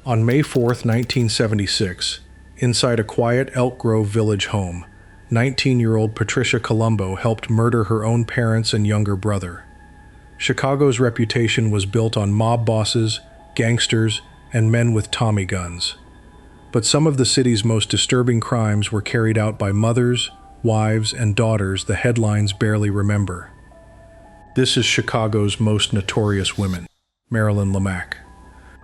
On May 4th, 1976, inside a quiet Elk Grove village home, 19-year-old Patricia Colombo helped murder her own parents and younger brother. Chicago's reputation was built on mob bosses, gangsters, and men with Tommy guns. But some of the city's most disturbing crimes were carried out by mothers, wives, and daughters the headlines barely remember. This is Chicago's most notorious women. Marilyn Lamack.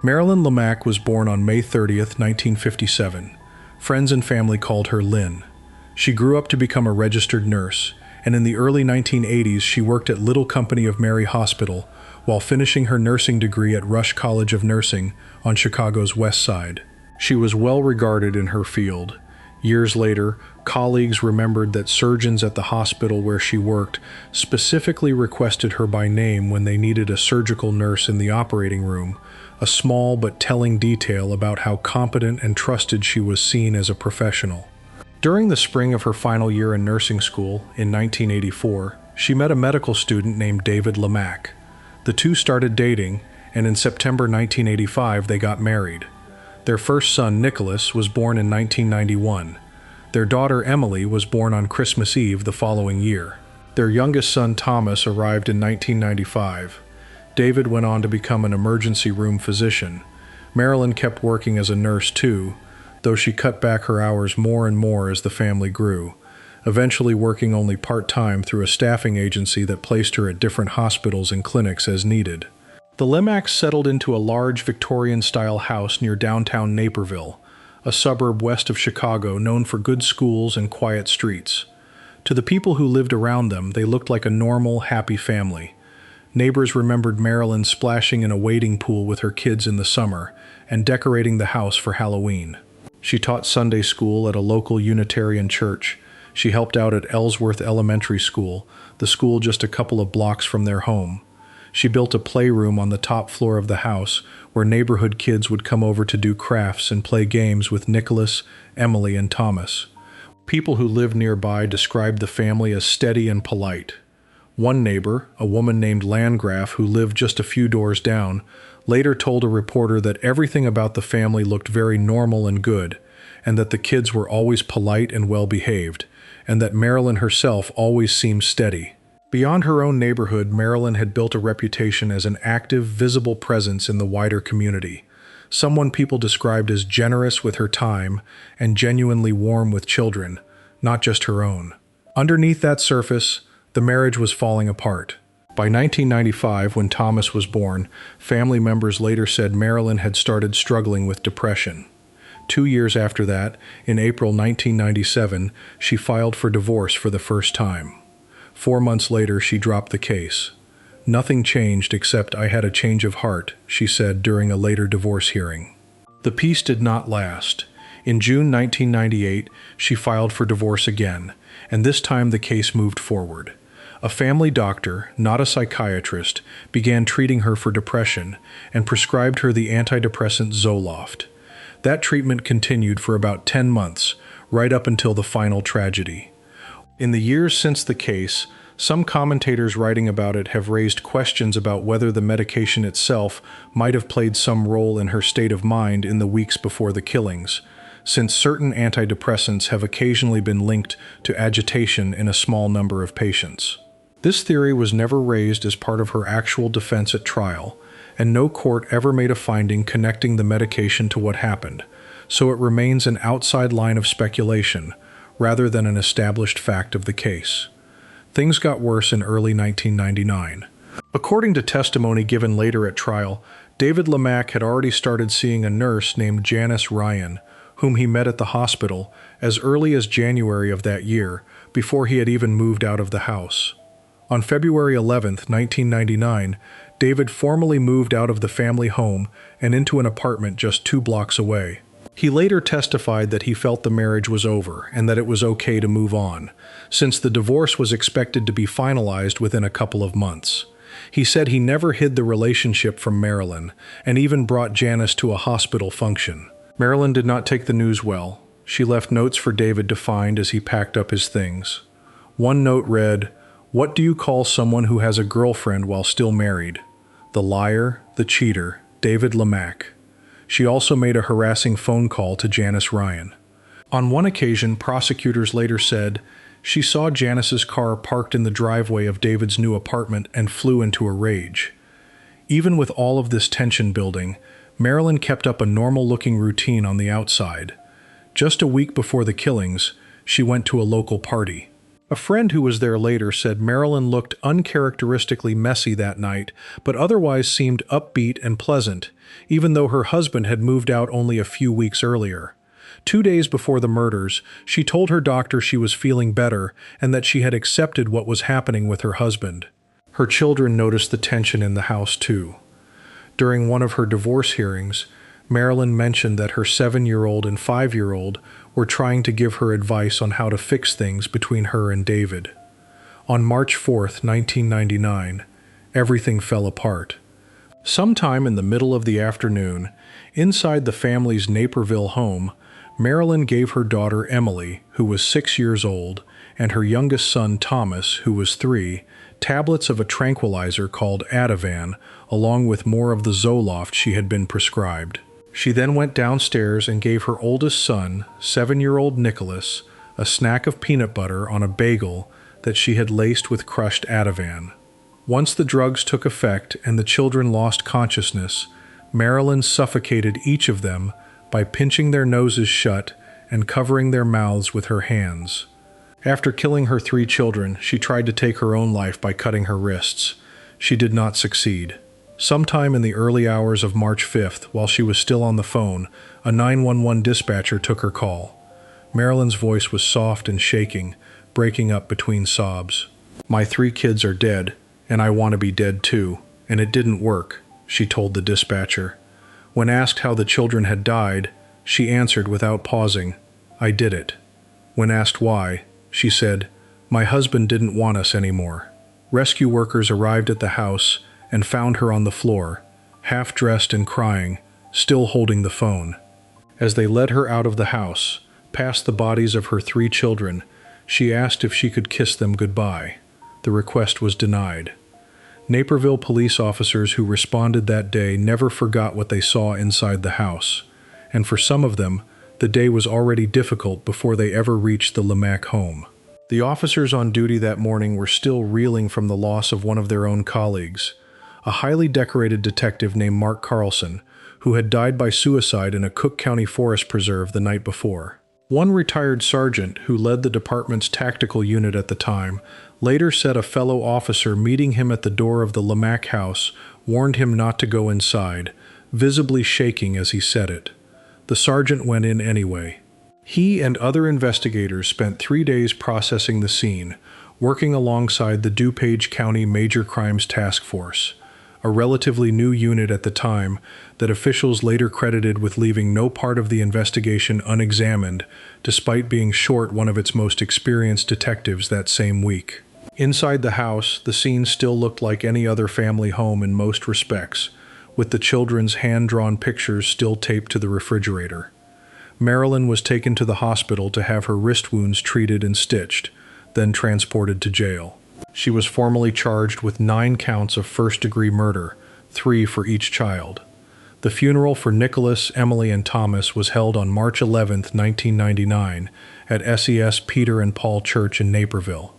Marilyn Lamack was born on May 30th, 1957. Friends and family called her Lynn. She grew up to become a registered nurse, and in the early 1980s she worked at Little Company of Mary Hospital while finishing her nursing degree at Rush College of Nursing on Chicago's West Side. She was well regarded in her field. Years later, colleagues remembered that surgeons at the hospital where she worked specifically requested her by name when they needed a surgical nurse in the operating room, a small but telling detail about how competent and trusted she was seen as a professional. During the spring of her final year in nursing school in 1984, she met a medical student named David Lamack. The two started dating, and in September 1985 they got married. Their first son, Nicholas, was born in 1991. Their daughter, Emily, was born on Christmas Eve the following year. Their youngest son, Thomas, arrived in 1995. David went on to become an emergency room physician. Marilyn kept working as a nurse too, though she cut back her hours more and more as the family grew, eventually working only part-time through a staffing agency that placed her at different hospitals and clinics as needed. The Lamacks settled into a large Victorian-style house near downtown Naperville, a suburb west of Chicago known for good schools and quiet streets. To the people who lived around them, they looked like a normal, happy family. Neighbors remembered Marilyn splashing in a wading pool with her kids in the summer and decorating the house for Halloween. She taught Sunday school at a local Unitarian church. She helped out at Ellsworth Elementary School, the school just a couple of blocks from their home. She built a playroom on the top floor of the house where neighborhood kids would come over to do crafts and play games with Nicholas, Emily, and Thomas. People who lived nearby described the family as steady and polite. One neighbor, a woman named Landgraf who lived just a few doors down, later told a reporter that everything about the family looked very normal and good, and that the kids were always polite and well-behaved, and that Marilyn herself always seemed steady. Beyond her own neighborhood, Marilyn had built a reputation as an active, visible presence in the wider community, someone people described as generous with her time and genuinely warm with children, not just her own. Underneath that surface, the marriage was falling apart. By 1995, when Thomas was born, family members later said Marilyn had started struggling with depression. 2 years after that, in April 1997, she filed for divorce for the first time. 4 months later, she dropped the case. "Nothing changed except I had a change of heart," she said during a later divorce hearing. The peace did not last. In June 1998, she filed for divorce again, and this time the case moved forward. A family doctor, not a psychiatrist, began treating her for depression and prescribed her the antidepressant Zoloft. That treatment continued for about 10 months, right up until the final tragedy. In the years since the case, some commentators writing about it have raised questions about whether the medication itself might have played some role in her state of mind in the weeks before the killings, since certain antidepressants have occasionally been linked to agitation in a small number of patients. This theory was never raised as part of her actual defense at trial, and no court ever made a finding connecting the medication to what happened, so it remains an outside line of speculation, rather than an established fact of the case. Things got worse in early 1999. According to testimony given later at trial, David Lamack had already started seeing a nurse named Janice Ryan, whom he met at the hospital as early as January of that year, before he had even moved out of the house. On February 11, 1999, David formally moved out of the family home and into an apartment just 2 blocks away. He later testified that he felt the marriage was over and that it was okay to move on, since the divorce was expected to be finalized within a couple of months. He said he never hid the relationship from Marilyn, and even brought Janice to a hospital function. Marilyn did not take the news well. She left notes for David to find as he packed up his things. One note read, "What do you call someone who has a girlfriend while still married? The liar, the cheater, David Lamack." She also made a harassing phone call to Janice Ryan. On one occasion, prosecutors later said, she saw Janice's car parked in the driveway of David's new apartment and flew into a rage. Even with all of this tension building, Marilyn kept up a normal-looking routine on the outside. Just a week before the killings, she went to a local party. A friend who was there later said Marilyn looked uncharacteristically messy that night, but otherwise seemed upbeat and pleasant, even though her husband had moved out only a few weeks earlier. 2 days before the murders, she told her doctor she was feeling better and that she had accepted what was happening with her husband. Her children noticed the tension in the house too. During one of her divorce hearings, Marilyn mentioned that her 7-year-old and 5-year-old were trying to give her advice on how to fix things between her and David. On March 4, 1999, everything fell apart. Sometime in the middle of the afternoon, inside the family's Naperville home, Marilyn gave her daughter Emily, who was 6 years old, and her youngest son Thomas, who was 3, tablets of a tranquilizer called Ativan, along with more of the Zoloft she had been prescribed. She then went downstairs and gave her oldest son, 7-year-old Nicholas, a snack of peanut butter on a bagel that she had laced with crushed Ativan. Once the drugs took effect and the children lost consciousness, Marilyn suffocated each of them by pinching their noses shut and covering their mouths with her hands. After killing her 3 children, she tried to take her own life by cutting her wrists. She did not succeed. Sometime in the early hours of March 5th, while she was still on the phone, a 911 dispatcher took her call. Marilyn's voice was soft and shaking, breaking up between sobs. "My 3 kids are dead, and I want to be dead too, and it didn't work," she told the dispatcher. When asked how the children had died, she answered without pausing, "I did it." When asked why, she said, "My husband didn't want us anymore." Rescue workers arrived at the house and found her on the floor, half-dressed and crying, still holding the phone. As they led her out of the house, past the bodies of her 3 children, she asked if she could kiss them goodbye. The request was denied. Naperville police officers who responded that day never forgot what they saw inside the house, and for some of them, the day was already difficult before they ever reached the Lemack home. The officers on duty that morning were still reeling from the loss of one of their own colleagues, a highly decorated detective named Mark Carlson, who had died by suicide in a Cook County forest preserve the night before. One retired sergeant, who led the department's tactical unit at the time, later said a fellow officer meeting him at the door of the Lemack house warned him not to go inside, visibly shaking as he said it. The sergeant went in anyway. He and other investigators spent 3 days processing the scene, working alongside the DuPage County Major Crimes Task Force, a relatively new unit at the time that officials later credited with leaving no part of the investigation unexamined, despite being short one of its most experienced detectives that same week. Inside the house, the scene still looked like any other family home in most respects, with the children's hand-drawn pictures still taped to the refrigerator. Marilyn was taken to the hospital to have her wrist wounds treated and stitched, then transported to jail. She was formally charged with 9 counts of first-degree murder, 3 for each child. The funeral for Nicholas, Emily, and Thomas was held on March 11, 1999, at SES Peter and Paul Church in Naperville.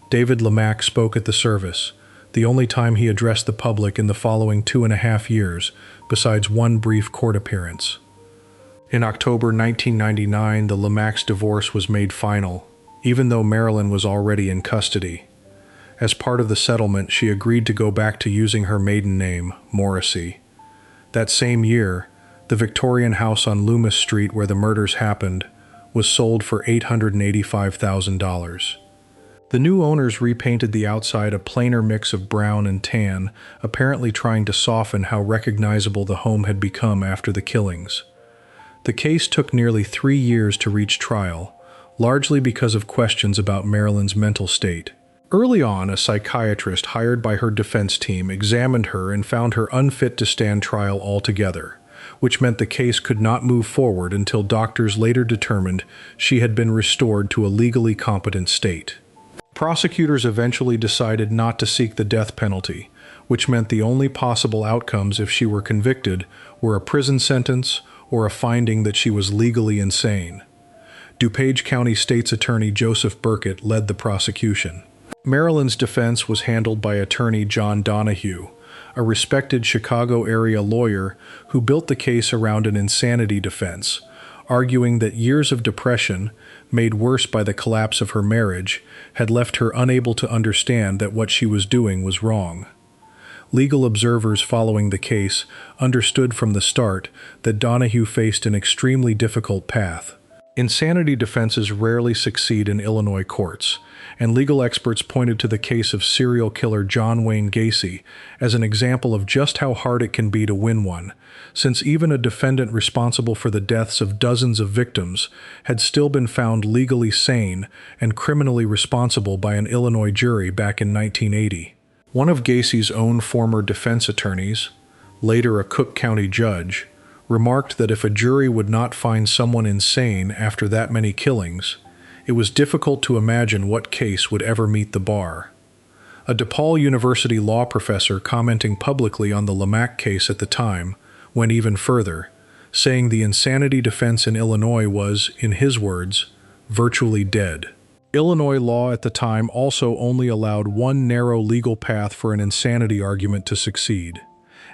David Lemack spoke at the service, the only time he addressed the public in the following 2.5 years, besides one brief court appearance. In October 1999, the Lemacks' divorce was made final, even though Marilyn was already in custody. As part of the settlement, she agreed to go back to using her maiden name, Morrissey. That same year, the Victorian house on Loomis Street where the murders happened was sold for $885,000. The new owners repainted the outside a plainer mix of brown and tan, apparently trying to soften how recognizable the home had become after the killings. The case took nearly 3 years to reach trial, largely because of questions about Marilyn's mental state. Early on, a psychiatrist hired by her defense team examined her and found her unfit to stand trial altogether, which meant the case could not move forward until doctors later determined she had been restored to a legally competent state. Prosecutors eventually decided not to seek the death penalty, which meant the only possible outcomes if she were convicted were a prison sentence or a finding that she was legally insane. DuPage County State's Attorney Joseph Burkett led the prosecution. Marilyn's defense was handled by attorney John Donahue, a respected Chicago area lawyer who built the case around an insanity defense, arguing that years of depression, made worse by the collapse of her marriage, had left her unable to understand that what she was doing was wrong. Legal observers following the case understood from the start that Donahue faced an extremely difficult path. Insanity defenses rarely succeed in Illinois courts, and legal experts pointed to the case of serial killer John Wayne Gacy as an example of just how hard it can be to win one, since even a defendant responsible for the deaths of dozens of victims had still been found legally sane and criminally responsible by an Illinois jury back in 1980. One of Gacy's own former defense attorneys, later a Cook County judge, remarked that if a jury would not find someone insane after that many killings, it was difficult to imagine what case would ever meet the bar. A DePaul University law professor commenting publicly on the Lamack case at the time went even further, saying the insanity defense in Illinois was, in his words, virtually dead. Illinois law at the time also only allowed one narrow legal path for an insanity argument to succeed,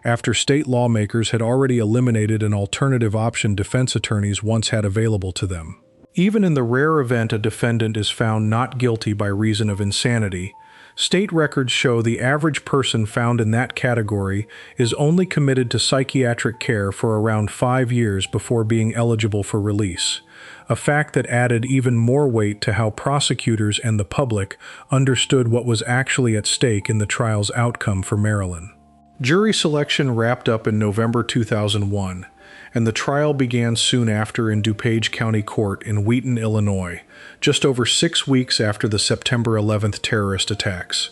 after state lawmakers had already eliminated an alternative option defense attorneys once had available to them. Even in the rare event a defendant is found not guilty by reason of insanity, state records show the average person found in that category is only committed to psychiatric care for around 5 years before being eligible for release, a fact that added even more weight to how prosecutors and the public understood what was actually at stake in the trial's outcome for Marilyn. Jury selection wrapped up in November 2001, and the trial began soon after in DuPage County Court in Wheaton, Illinois, just over 6 weeks after the September 11th terrorist attacks,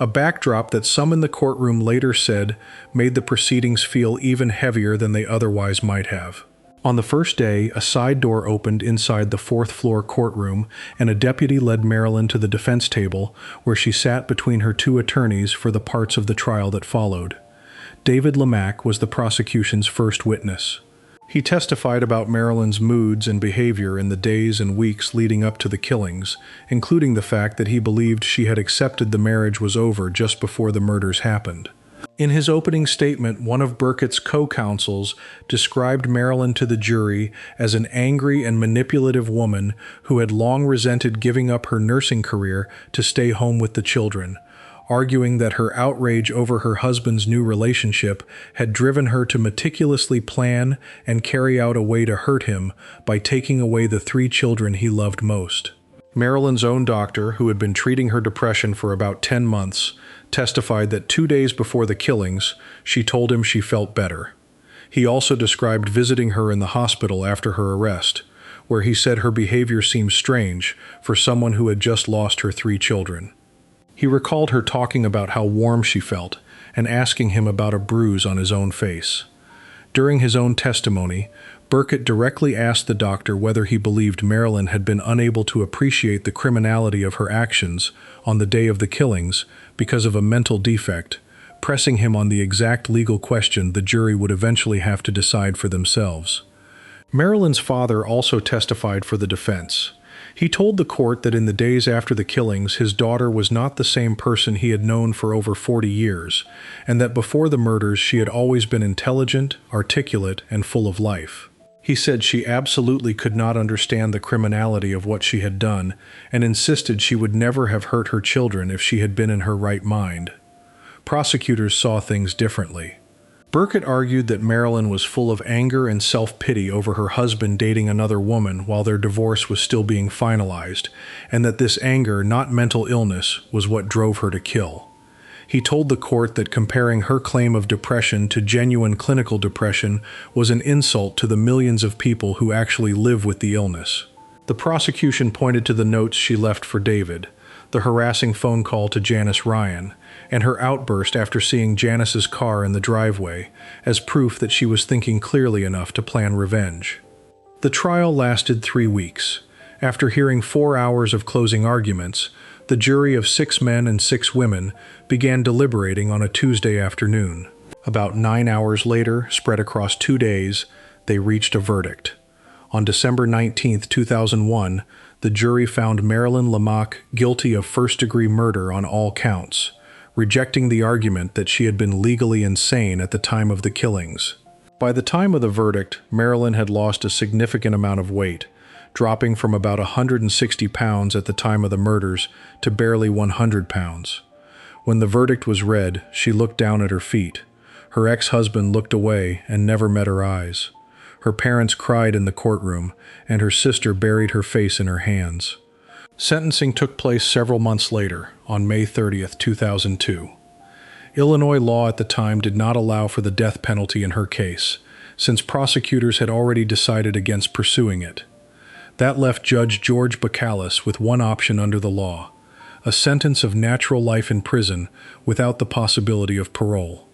a backdrop that some in the courtroom later said made the proceedings feel even heavier than they otherwise might have. On the first day, a side door opened inside the fourth-floor courtroom, and a deputy led Marilyn to the defense table, where she sat between her two attorneys for the parts of the trial that followed. David Lamack was the prosecution's first witness. He testified about Marilyn's moods and behavior in the days and weeks leading up to the killings, including the fact that he believed she had accepted the marriage was over just before the murders happened. In his opening statement, one of Burkett's co-counsels described Marilyn to the jury as an angry and manipulative woman who had long resented giving up her nursing career to stay home with the children, arguing that her outrage over her husband's new relationship had driven her to meticulously plan and carry out a way to hurt him by taking away the 3 children he loved most. Marilyn's own doctor, who had been treating her depression for about 10 months, testified that 2 days before the killings, she told him she felt better. He also described visiting her in the hospital after her arrest, where he said her behavior seemed strange for someone who had just lost her 3 children. He recalled her talking about how warm she felt and asking him about a bruise on his own face. During his own testimony, Burkett directly asked the doctor whether he believed Marilyn had been unable to appreciate the criminality of her actions on the day of the killings because of a mental defect, pressing him on the exact legal question the jury would eventually have to decide for themselves. Marilyn's father also testified for the defense. He told the court that in the days after the killings, his daughter was not the same person he had known for over 40 years, and that before the murders she had always been intelligent, articulate, and full of life. He said she absolutely could not understand the criminality of what she had done, and insisted she would never have hurt her children if she had been in her right mind. Prosecutors saw things differently. Burkett argued that Marilyn was full of anger and self-pity over her husband dating another woman while their divorce was still being finalized, and that this anger, not mental illness, was what drove her to kill. He told the court that comparing her claim of depression to genuine clinical depression was an insult to the millions of people who actually live with the illness. The prosecution pointed to the notes she left for David, the harassing phone call to Janice Ryan, and her outburst after seeing Janice's car in the driveway as proof that she was thinking clearly enough to plan revenge. The trial lasted 3 weeks, After hearing 4 hours of closing arguments, the jury of 6 men and 6 women began deliberating on a Tuesday afternoon. About 9 hours later, spread across 2 days, they reached a verdict. On December 19, 2001, the jury found Marilyn Lamaque guilty of first-degree murder on all counts, rejecting the argument that she had been legally insane at the time of the killings. By the time of the verdict, Marilyn had lost a significant amount of weight, dropping from about 160 pounds at the time of the murders to barely 100 pounds. When the verdict was read, she looked down at her feet. Her ex-husband looked away and never met her eyes. Her parents cried in the courtroom, and her sister buried her face in her hands. Sentencing took place several months later, on May 30, 2002. Illinois law at the time did not allow for the death penalty in her case, since prosecutors had already decided against pursuing it. That left Judge George Bacalus with one option under the law: a sentence of natural life in prison without the possibility of parole.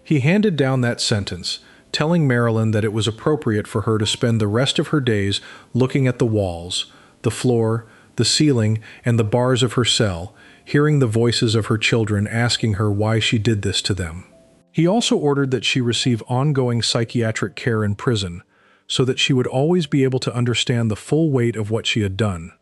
He handed down that sentence, telling Marilyn that it was appropriate for her to spend the rest of her days looking at the walls, the floor, the ceiling, and the bars of her cell, hearing the voices of her children asking her why she did this to them. He also ordered that she receive ongoing psychiatric care in prison, so that she would always be able to understand the full weight of what she had done.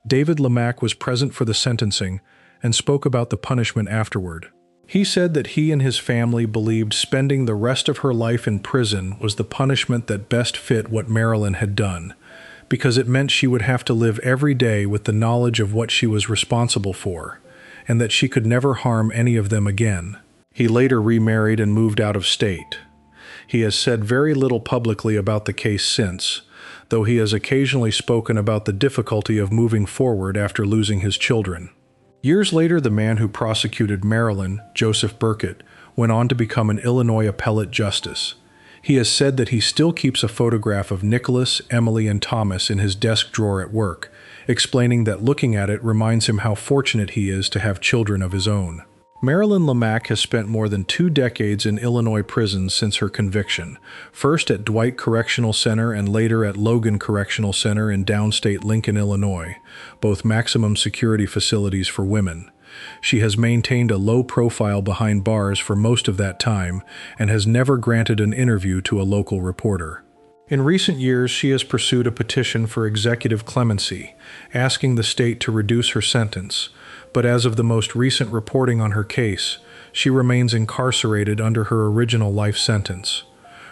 David Lamaque was present for the sentencing and spoke about the punishment afterward. He said that he and his family believed spending the rest of her life in prison was the punishment that best fit what Marilyn had done, because it meant she would have to live every day with the knowledge of what she was responsible for, and that she could never harm any of them again. He later remarried and moved out of state. He has said very little publicly about the case since, though he has occasionally spoken about the difficulty of moving forward after losing his children. Years later, the man who prosecuted Marilyn, Joseph Burkett, went on to become an Illinois appellate justice. He has said that he still keeps a photograph of Nicholas, Emily, and Thomas in his desk drawer at work, explaining that looking at it reminds him how fortunate he is to have children of his own. Marilyn Lamaque has spent more than 2 decades in Illinois prisons since her conviction, first at Dwight Correctional Center and later at Logan Correctional Center in downstate Lincoln, Illinois, both maximum security facilities for women. She has maintained a low profile behind bars for most of that time and has never granted an interview to a local reporter. In recent years, she has pursued a petition for executive clemency, asking the state to reduce her sentence, but as of the most recent reporting on her case, she remains incarcerated under her original life sentence.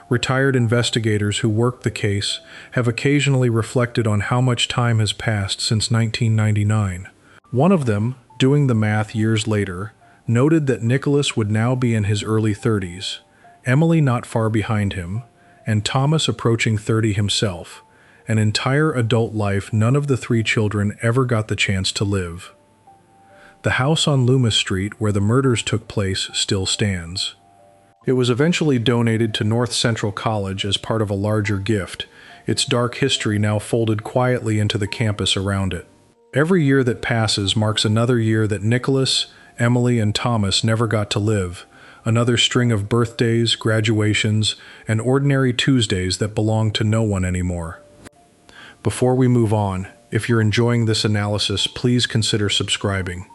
Retired investigators who worked the case have occasionally reflected on how much time has passed since 1999. One of them, doing the math years later, noted that Nicholas would now be in his early 30s, Emily not far behind him, and Thomas approaching 30 himself, an entire adult life none of the 3 children ever got the chance to live. The house on Loomis Street where the murders took place still stands. It was eventually donated to North Central College as part of a larger gift, its dark history now folded quietly into the campus around it. Every year that passes marks another year that Nicholas, Emily, and Thomas never got to live, another string of birthdays, graduations, and ordinary Tuesdays that belong to no one anymore. Before we move on, if you're enjoying this analysis, please consider subscribing.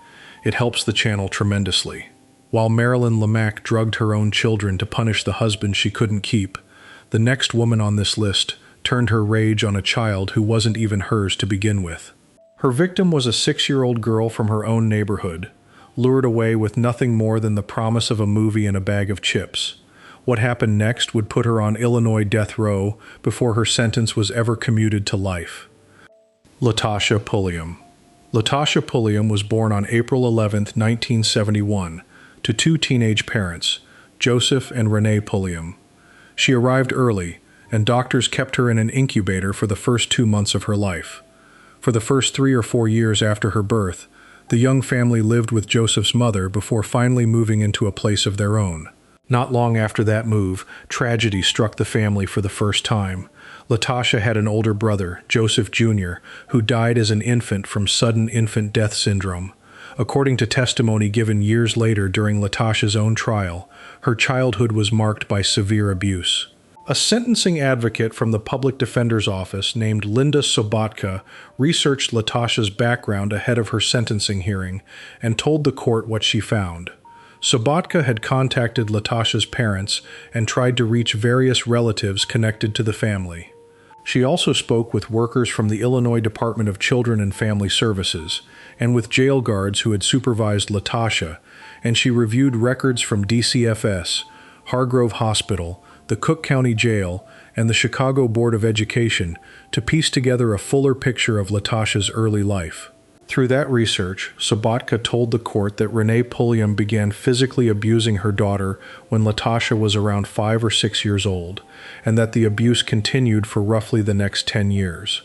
It helps the channel tremendously. While Marilyn Lamaque drugged her own children to punish the husband she couldn't keep, the next woman on this list turned her rage on a child who wasn't even hers to begin with. Her victim was a 6-year-old girl from her own neighborhood, lured away with nothing more than the promise of a movie and a bag of chips. What happened next would put her on Illinois death row before her sentence was ever commuted to life. Latasha Pulliam. Latasha Pulliam was born on April 11, 1971, to 2 teenage parents, Joseph and Renee Pulliam. She arrived early, and doctors kept her in an incubator for the first 2 months of her life. For the first 3 or 4 years after her birth, the young family lived with Joseph's mother before finally moving into a place of their own. Not long after that move, tragedy struck the family for the first time. Latasha had an older brother, Joseph Jr., who died as an infant from sudden infant death syndrome. According to testimony given years later during Latasha's own trial, her childhood was marked by severe abuse. A sentencing advocate from the public defender's office named Linda Sobotka researched Latasha's background ahead of her sentencing hearing and told the court what she found. Sobotka had contacted Latasha's parents and tried to reach various relatives connected to the family. She also spoke with workers from the Illinois Department of Children and Family Services and with jail guards who had supervised Latasha, and she reviewed records from DCFS, Hargrove Hospital, the Cook County Jail, and the Chicago Board of Education to piece together a fuller picture of Latasha's early life. Through that research, Sobotka told the court that Renee Pulliam began physically abusing her daughter when Latasha was around 5 or 6 years old, and that the abuse continued for roughly the next 10 years.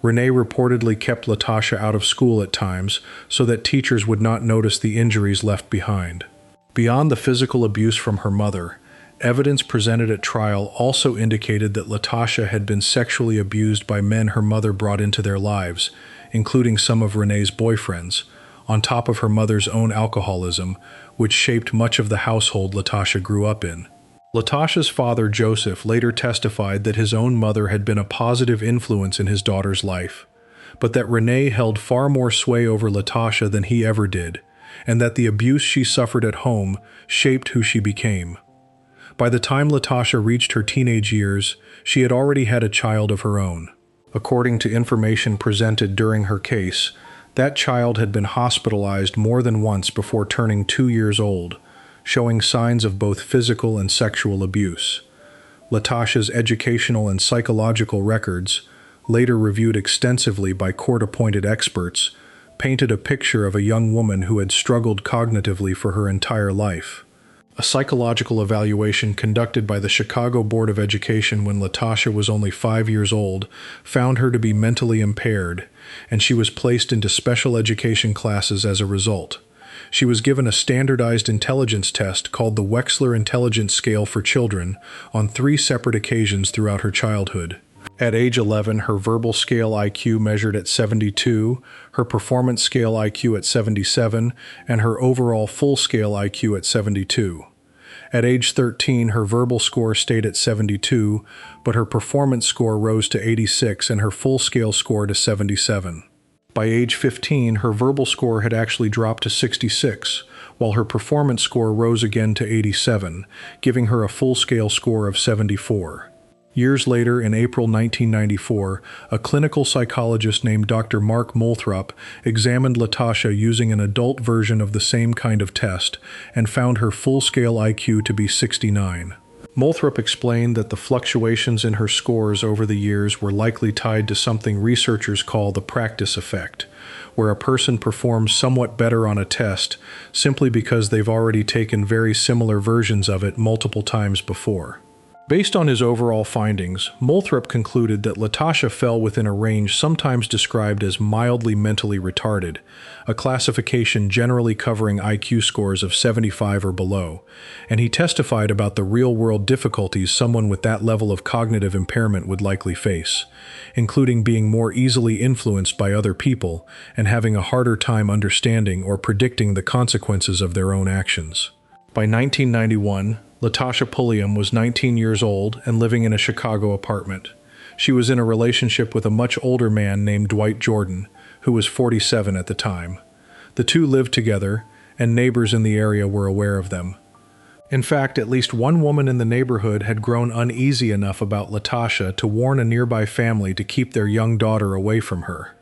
Renee reportedly kept Latasha out of school at times so that teachers would not notice the injuries left behind. Beyond the physical abuse from her mother, evidence presented at trial also indicated that Latasha had been sexually abused by men her mother brought into their lives, including some of Renee's boyfriends, on top of her mother's own alcoholism, which shaped much of the household Latasha grew up in. Latasha's father, Joseph, later testified that his own mother had been a positive influence in his daughter's life, but that Renee held far more sway over Latasha than he ever did, and that the abuse she suffered at home shaped who she became. By the time Latasha reached her teenage years, she had already had a child of her own. According to information presented during her case, that child had been hospitalized more than once before turning 2 years old, showing signs of both physical and sexual abuse. Latasha's educational and psychological records, later reviewed extensively by court-appointed experts, painted a picture of a young woman who had struggled cognitively for her entire life. A psychological evaluation conducted by the Chicago Board of Education when Latasha was only 5 years old found her to be mentally impaired, and she was placed into special education classes as a result. She was given a standardized intelligence test called the Wechsler Intelligence Scale for Children on 3 separate occasions throughout her childhood. At age 11, her verbal scale IQ measured at 72, her performance scale IQ at 77, and her overall full scale IQ at 72. At age 13, her verbal score stayed at 72, but her performance score rose to 86 and her full scale score to 77. By age 15, her verbal score had actually dropped to 66, while her performance score rose again to 87, giving her a full scale score of 74. Years later, in April 1994, a clinical psychologist named Dr. Mark Moulthrop examined Latasha using an adult version of the same kind of test and found her full-scale IQ to be 69. Moulthrop explained that the fluctuations in her scores over the years were likely tied to something researchers call the practice effect, where a person performs somewhat better on a test simply because they've already taken very similar versions of it multiple times before. Based on his overall findings, Moulthrop concluded that Latasha fell within a range sometimes described as mildly mentally retarded, a classification generally covering IQ scores of 75 or below, and he testified about the real-world difficulties someone with that level of cognitive impairment would likely face, including being more easily influenced by other people and having a harder time understanding or predicting the consequences of their own actions. By 1991, Latasha Pulliam was 19 years old and living in a Chicago apartment. She was in a relationship with a much older man named Dwight Jordan, who was 47 at the time. The two lived together, and neighbors in the area were aware of them. In fact, at least one woman in the neighborhood had grown uneasy enough about Latasha to warn a nearby family to keep their young daughter away from her.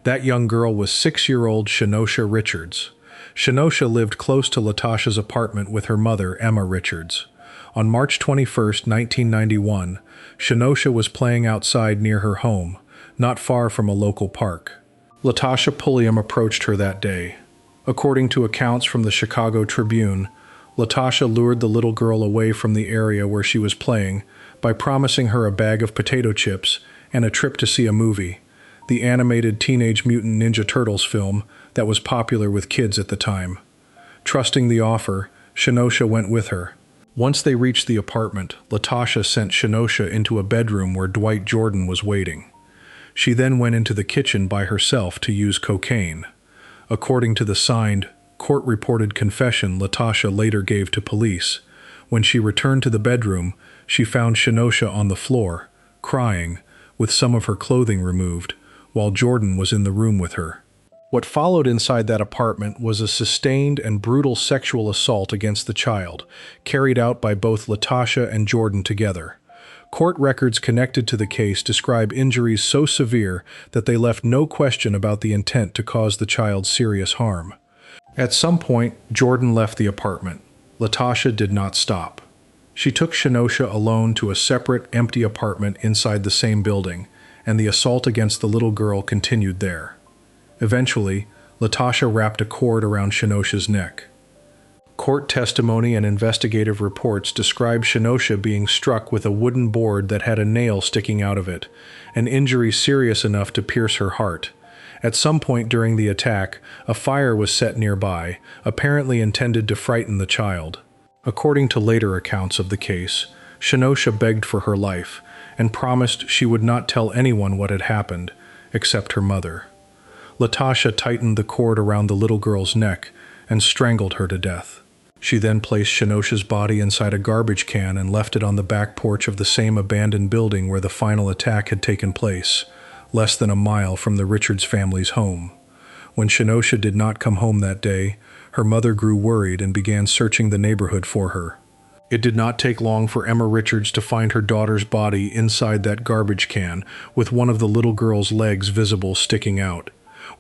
That young girl was 6-year-old Shenosha Richards. Shenosha lived close to Latasha's apartment with her mother, Emma Richards. On March 21, 1991, Shenosha was playing outside near her home, not far from a local park. Latasha Pulliam approached her that day. According to accounts from the Chicago Tribune, Latasha lured the little girl away from the area where she was playing by promising her a bag of potato chips and a trip to see a movie, the animated Teenage Mutant Ninja Turtles film that was popular with kids at the time. Trusting the offer, Shenosha went with her. Once they reached the apartment, Latasha sent Shenosha into a bedroom where Dwight Jordan was waiting. She then went into the kitchen by herself to use cocaine. According to the signed, court-reported confession Latasha later gave to police, when she returned to the bedroom, she found Shinosha on the floor, crying, with some of her clothing removed, while Jordan was in the room with her. What followed inside that apartment was a sustained and brutal sexual assault against the child, carried out by both Latasha and Jordan together. Court records connected to the case describe injuries so severe that they left no question about the intent to cause the child serious harm. At some point, Jordan left the apartment. Latasha did not stop. She took Shinosha alone to a separate, empty apartment inside the same building, and the assault against the little girl continued there. Eventually, Latasha wrapped a cord around Shinosha's neck. Court testimony and investigative reports describe Shinosha being struck with a wooden board that had a nail sticking out of it, an injury serious enough to pierce her heart. At some point during the attack, a fire was set nearby, apparently intended to frighten the child. According to later accounts of the case, Shinosha begged for her life and promised she would not tell anyone what had happened, except her mother. Latasha tightened the cord around the little girl's neck and strangled her to death. She then placed Shinosha's body inside a garbage can and left it on the back porch of the same abandoned building where the final attack had taken place, less than a mile from the Richards family's home. When Shinosha did not come home that day, her mother grew worried and began searching the neighborhood for her. It did not take long for Emma Richards to find her daughter's body inside that garbage can, with one of the little girl's legs visible sticking out.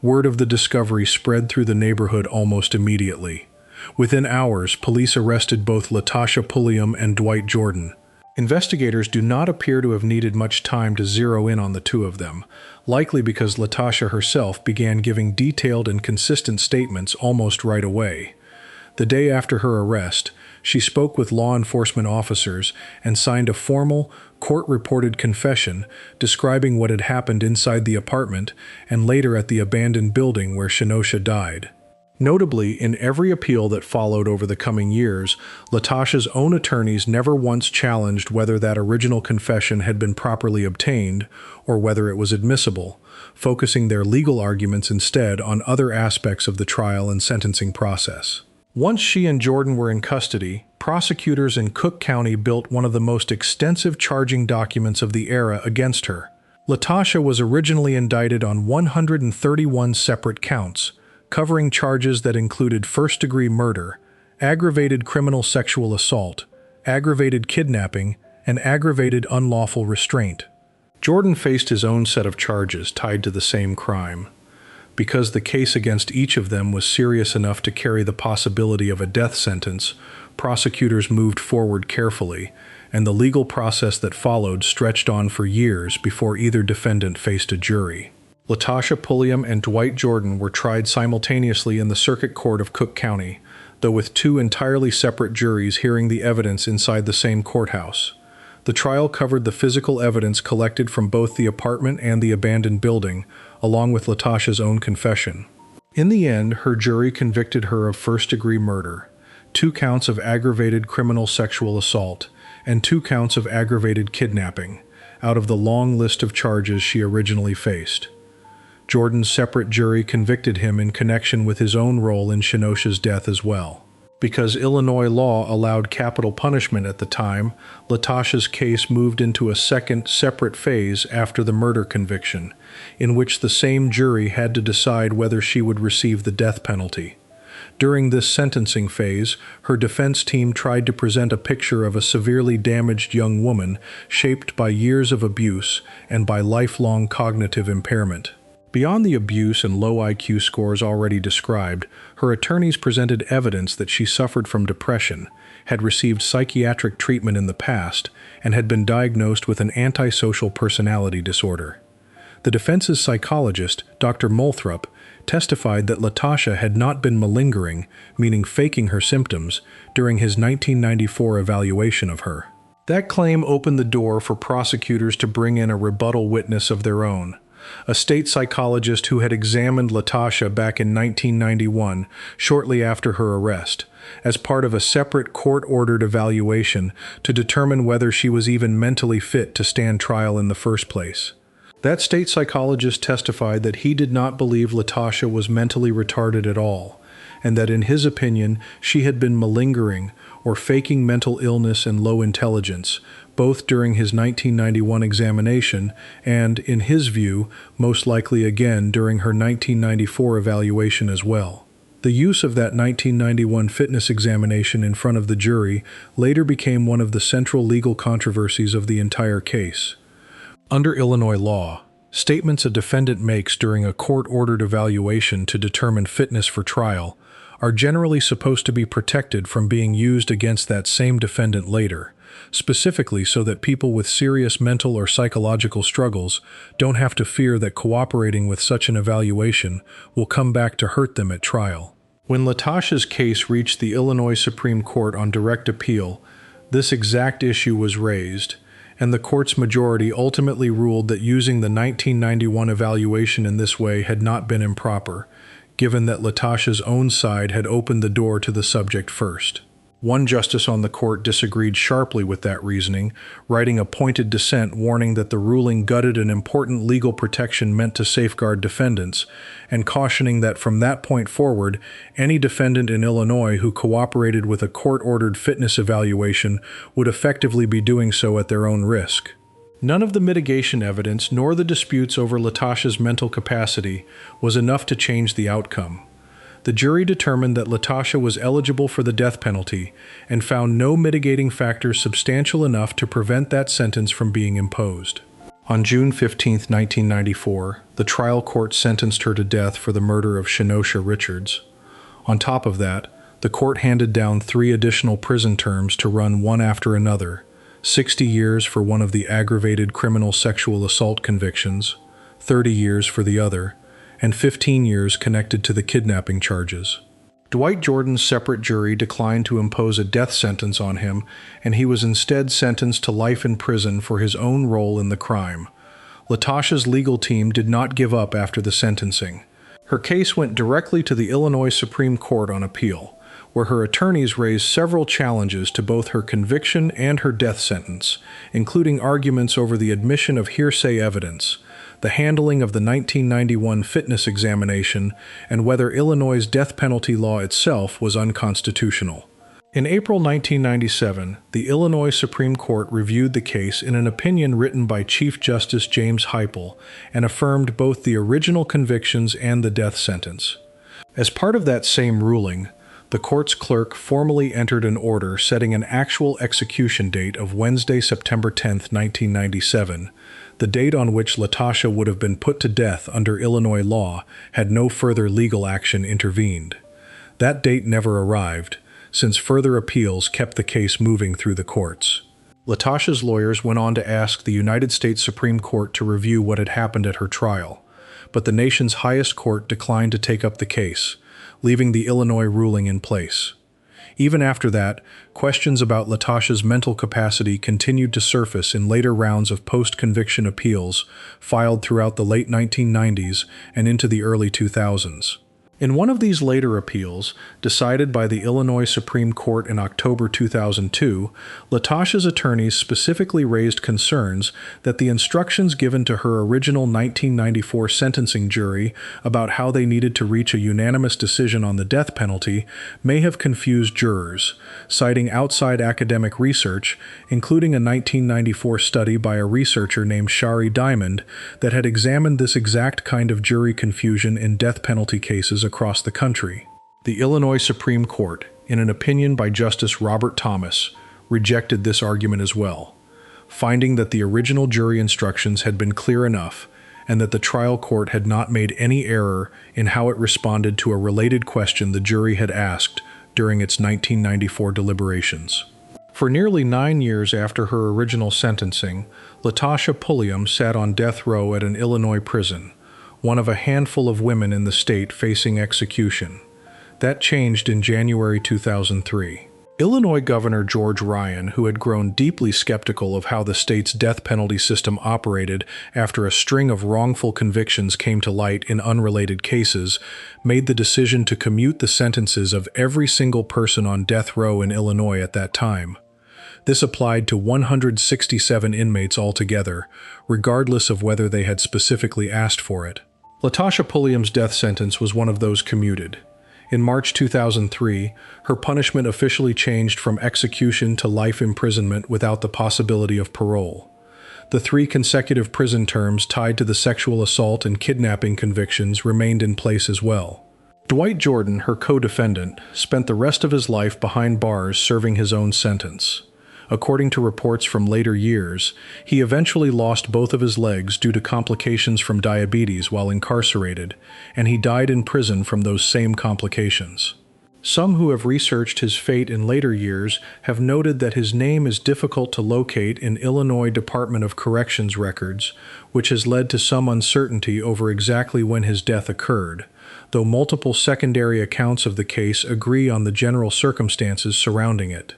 Word of the discovery spread through the neighborhood almost immediately. Within hours, police arrested both Latasha Pulliam and Dwight Jordan. Investigators do not appear to have needed much time to zero in on the two of them, likely because Latasha herself began giving detailed and consistent statements almost right away. The day after her arrest, she spoke with law enforcement officers and signed a formal, court-reported confession describing what had happened inside the apartment and later at the abandoned building where Shinosha died. Notably, in every appeal that followed over the coming years, Latasha's own attorneys never once challenged whether that original confession had been properly obtained or whether it was admissible, focusing their legal arguments instead on other aspects of the trial and sentencing process. Once she and Jordan were in custody, prosecutors in Cook County built one of the most extensive charging documents of the era against her. Latasha was originally indicted on 131 separate counts, covering charges that included first-degree murder, aggravated criminal sexual assault, aggravated kidnapping, and aggravated unlawful restraint. Jordan faced his own set of charges tied to the same crime. Because the case against each of them was serious enough to carry the possibility of a death sentence, prosecutors moved forward carefully, and the legal process that followed stretched on for years before either defendant faced a jury. Latasha Pulliam and Dwight Jordan were tried simultaneously in the Circuit Court of Cook County, though with two entirely separate juries hearing the evidence inside the same courthouse. The trial covered the physical evidence collected from both the apartment and the abandoned building, along with Latasha's own confession. In the end, her jury convicted her of first-degree murder, 2 counts of aggravated criminal sexual assault, and 2 counts of aggravated kidnapping, out of the long list of charges she originally faced. Jordan's separate jury convicted him in connection with his own role in Shinosha's death as well. Because Illinois law allowed capital punishment at the time, Latasha's case moved into a second, separate phase after the murder conviction, in which the same jury had to decide whether she would receive the death penalty. During this sentencing phase, her defense team tried to present a picture of a severely damaged young woman shaped by years of abuse and by lifelong cognitive impairment. Beyond the abuse and low IQ scores already described, her attorneys presented evidence that she suffered from depression, had received psychiatric treatment in the past, and had been diagnosed with an antisocial personality disorder. The defense's psychologist, Dr. Moulthrop, testified that Latasha had not been malingering, meaning faking her symptoms, during his 1994 evaluation of her. That claim opened the door for prosecutors to bring in a rebuttal witness of their own. A state psychologist who had examined Latasha back in 1991, shortly after her arrest, as part of a separate court-ordered evaluation to determine whether she was even mentally fit to stand trial in the first place. That state psychologist testified that he did not believe Latasha was mentally retarded at all, and that in his opinion she had been malingering or faking mental illness and low intelligence, both during his 1991 examination and, in his view, most likely again during her 1994 evaluation as well. The use of that 1991 fitness examination in front of the jury later became one of the central legal controversies of the entire case. Under Illinois law, statements a defendant makes during a court-ordered evaluation to determine fitness for trial are generally supposed to be protected from being used against that same defendant later, specifically so that people with serious mental or psychological struggles don't have to fear that cooperating with such an evaluation will come back to hurt them at trial. When Latasha's case reached the Illinois Supreme Court on direct appeal, this exact issue was raised, and the court's majority ultimately ruled that using the 1991 evaluation in this way had not been improper, given that Latasha's own side had opened the door to the subject first. One justice on the court disagreed sharply with that reasoning, writing a pointed dissent warning that the ruling gutted an important legal protection meant to safeguard defendants, and cautioning that from that point forward, any defendant in Illinois who cooperated with a court-ordered fitness evaluation would effectively be doing so at their own risk. None of the mitigation evidence nor the disputes over Latasha's mental capacity was enough to change the outcome. The jury determined that Latasha was eligible for the death penalty and found no mitigating factors substantial enough to prevent that sentence from being imposed. On June 15, 1994, the trial court sentenced her to death for the murder of Shenosha Richards. On top of that, the court handed down 3 additional prison terms to run one after another: 60 years for one of the aggravated criminal sexual assault convictions, 30 years for the other, and 15 years connected to the kidnapping charges. Dwight Jordan's separate jury declined to impose a death sentence on him, and he was instead sentenced to life in prison for his own role in the crime. Latasha's legal team did not give up after the sentencing. Her case went directly to the Illinois Supreme Court on appeal, where her attorneys raised several challenges to both her conviction and her death sentence, including arguments over the admission of hearsay evidence, the handling of the 1991 fitness examination, and whether Illinois' death penalty law itself was unconstitutional. In April 1997, the Illinois Supreme Court reviewed the case in an opinion written by Chief Justice James Heupel and affirmed both the original convictions and the death sentence. As part of that same ruling, the court's clerk formally entered an order setting an actual execution date of Wednesday, September 10, 1997, the date on which Latasha would have been put to death under Illinois law had no further legal action intervened. That date never arrived, since further appeals kept the case moving through the courts. Latasha's lawyers went on to ask the United States Supreme Court to review what had happened at her trial, but the nation's highest court declined to take up the case, leaving the Illinois ruling in place. Even after that, questions about Latasha's mental capacity continued to surface in later rounds of post-conviction appeals filed throughout the late 1990s and into the early 2000s. In one of these later appeals, decided by the Illinois Supreme Court in October 2002, Latasha's attorneys specifically raised concerns that the instructions given to her original 1994 sentencing jury about how they needed to reach a unanimous decision on the death penalty may have confused jurors, citing outside academic research, including a 1994 study by a researcher named Shari Diamond that had examined this exact kind of jury confusion in death penalty cases across the country. The Illinois Supreme Court, in an opinion by Justice Robert Thomas, rejected this argument as well, finding that the original jury instructions had been clear enough and that the trial court had not made any error in how it responded to a related question the jury had asked during its 1994 deliberations. For nearly 9 years after her original sentencing, Latasha Pulliam sat on death row at an Illinois prison, one of a handful of women in the state facing execution. That changed in January 2003. Illinois Governor George Ryan, who had grown deeply skeptical of how the state's death penalty system operated after a string of wrongful convictions came to light in unrelated cases, made the decision to commute the sentences of every single person on death row in Illinois at that time. This applied to 167 inmates altogether, regardless of whether they had specifically asked for it. Latasha Pulliam's death sentence was one of those commuted. In March 2003, her punishment officially changed from execution to life imprisonment without the possibility of parole. The 3 consecutive prison terms tied to the sexual assault and kidnapping convictions remained in place as well. Dwight Jordan, her co-defendant, spent the rest of his life behind bars serving his own sentence. According to reports from later years, he eventually lost both of his legs due to complications from diabetes while incarcerated, and he died in prison from those same complications. Some who have researched his fate in later years have noted that his name is difficult to locate in Illinois Department of Corrections records, which has led to some uncertainty over exactly when his death occurred, though multiple secondary accounts of the case agree on the general circumstances surrounding it.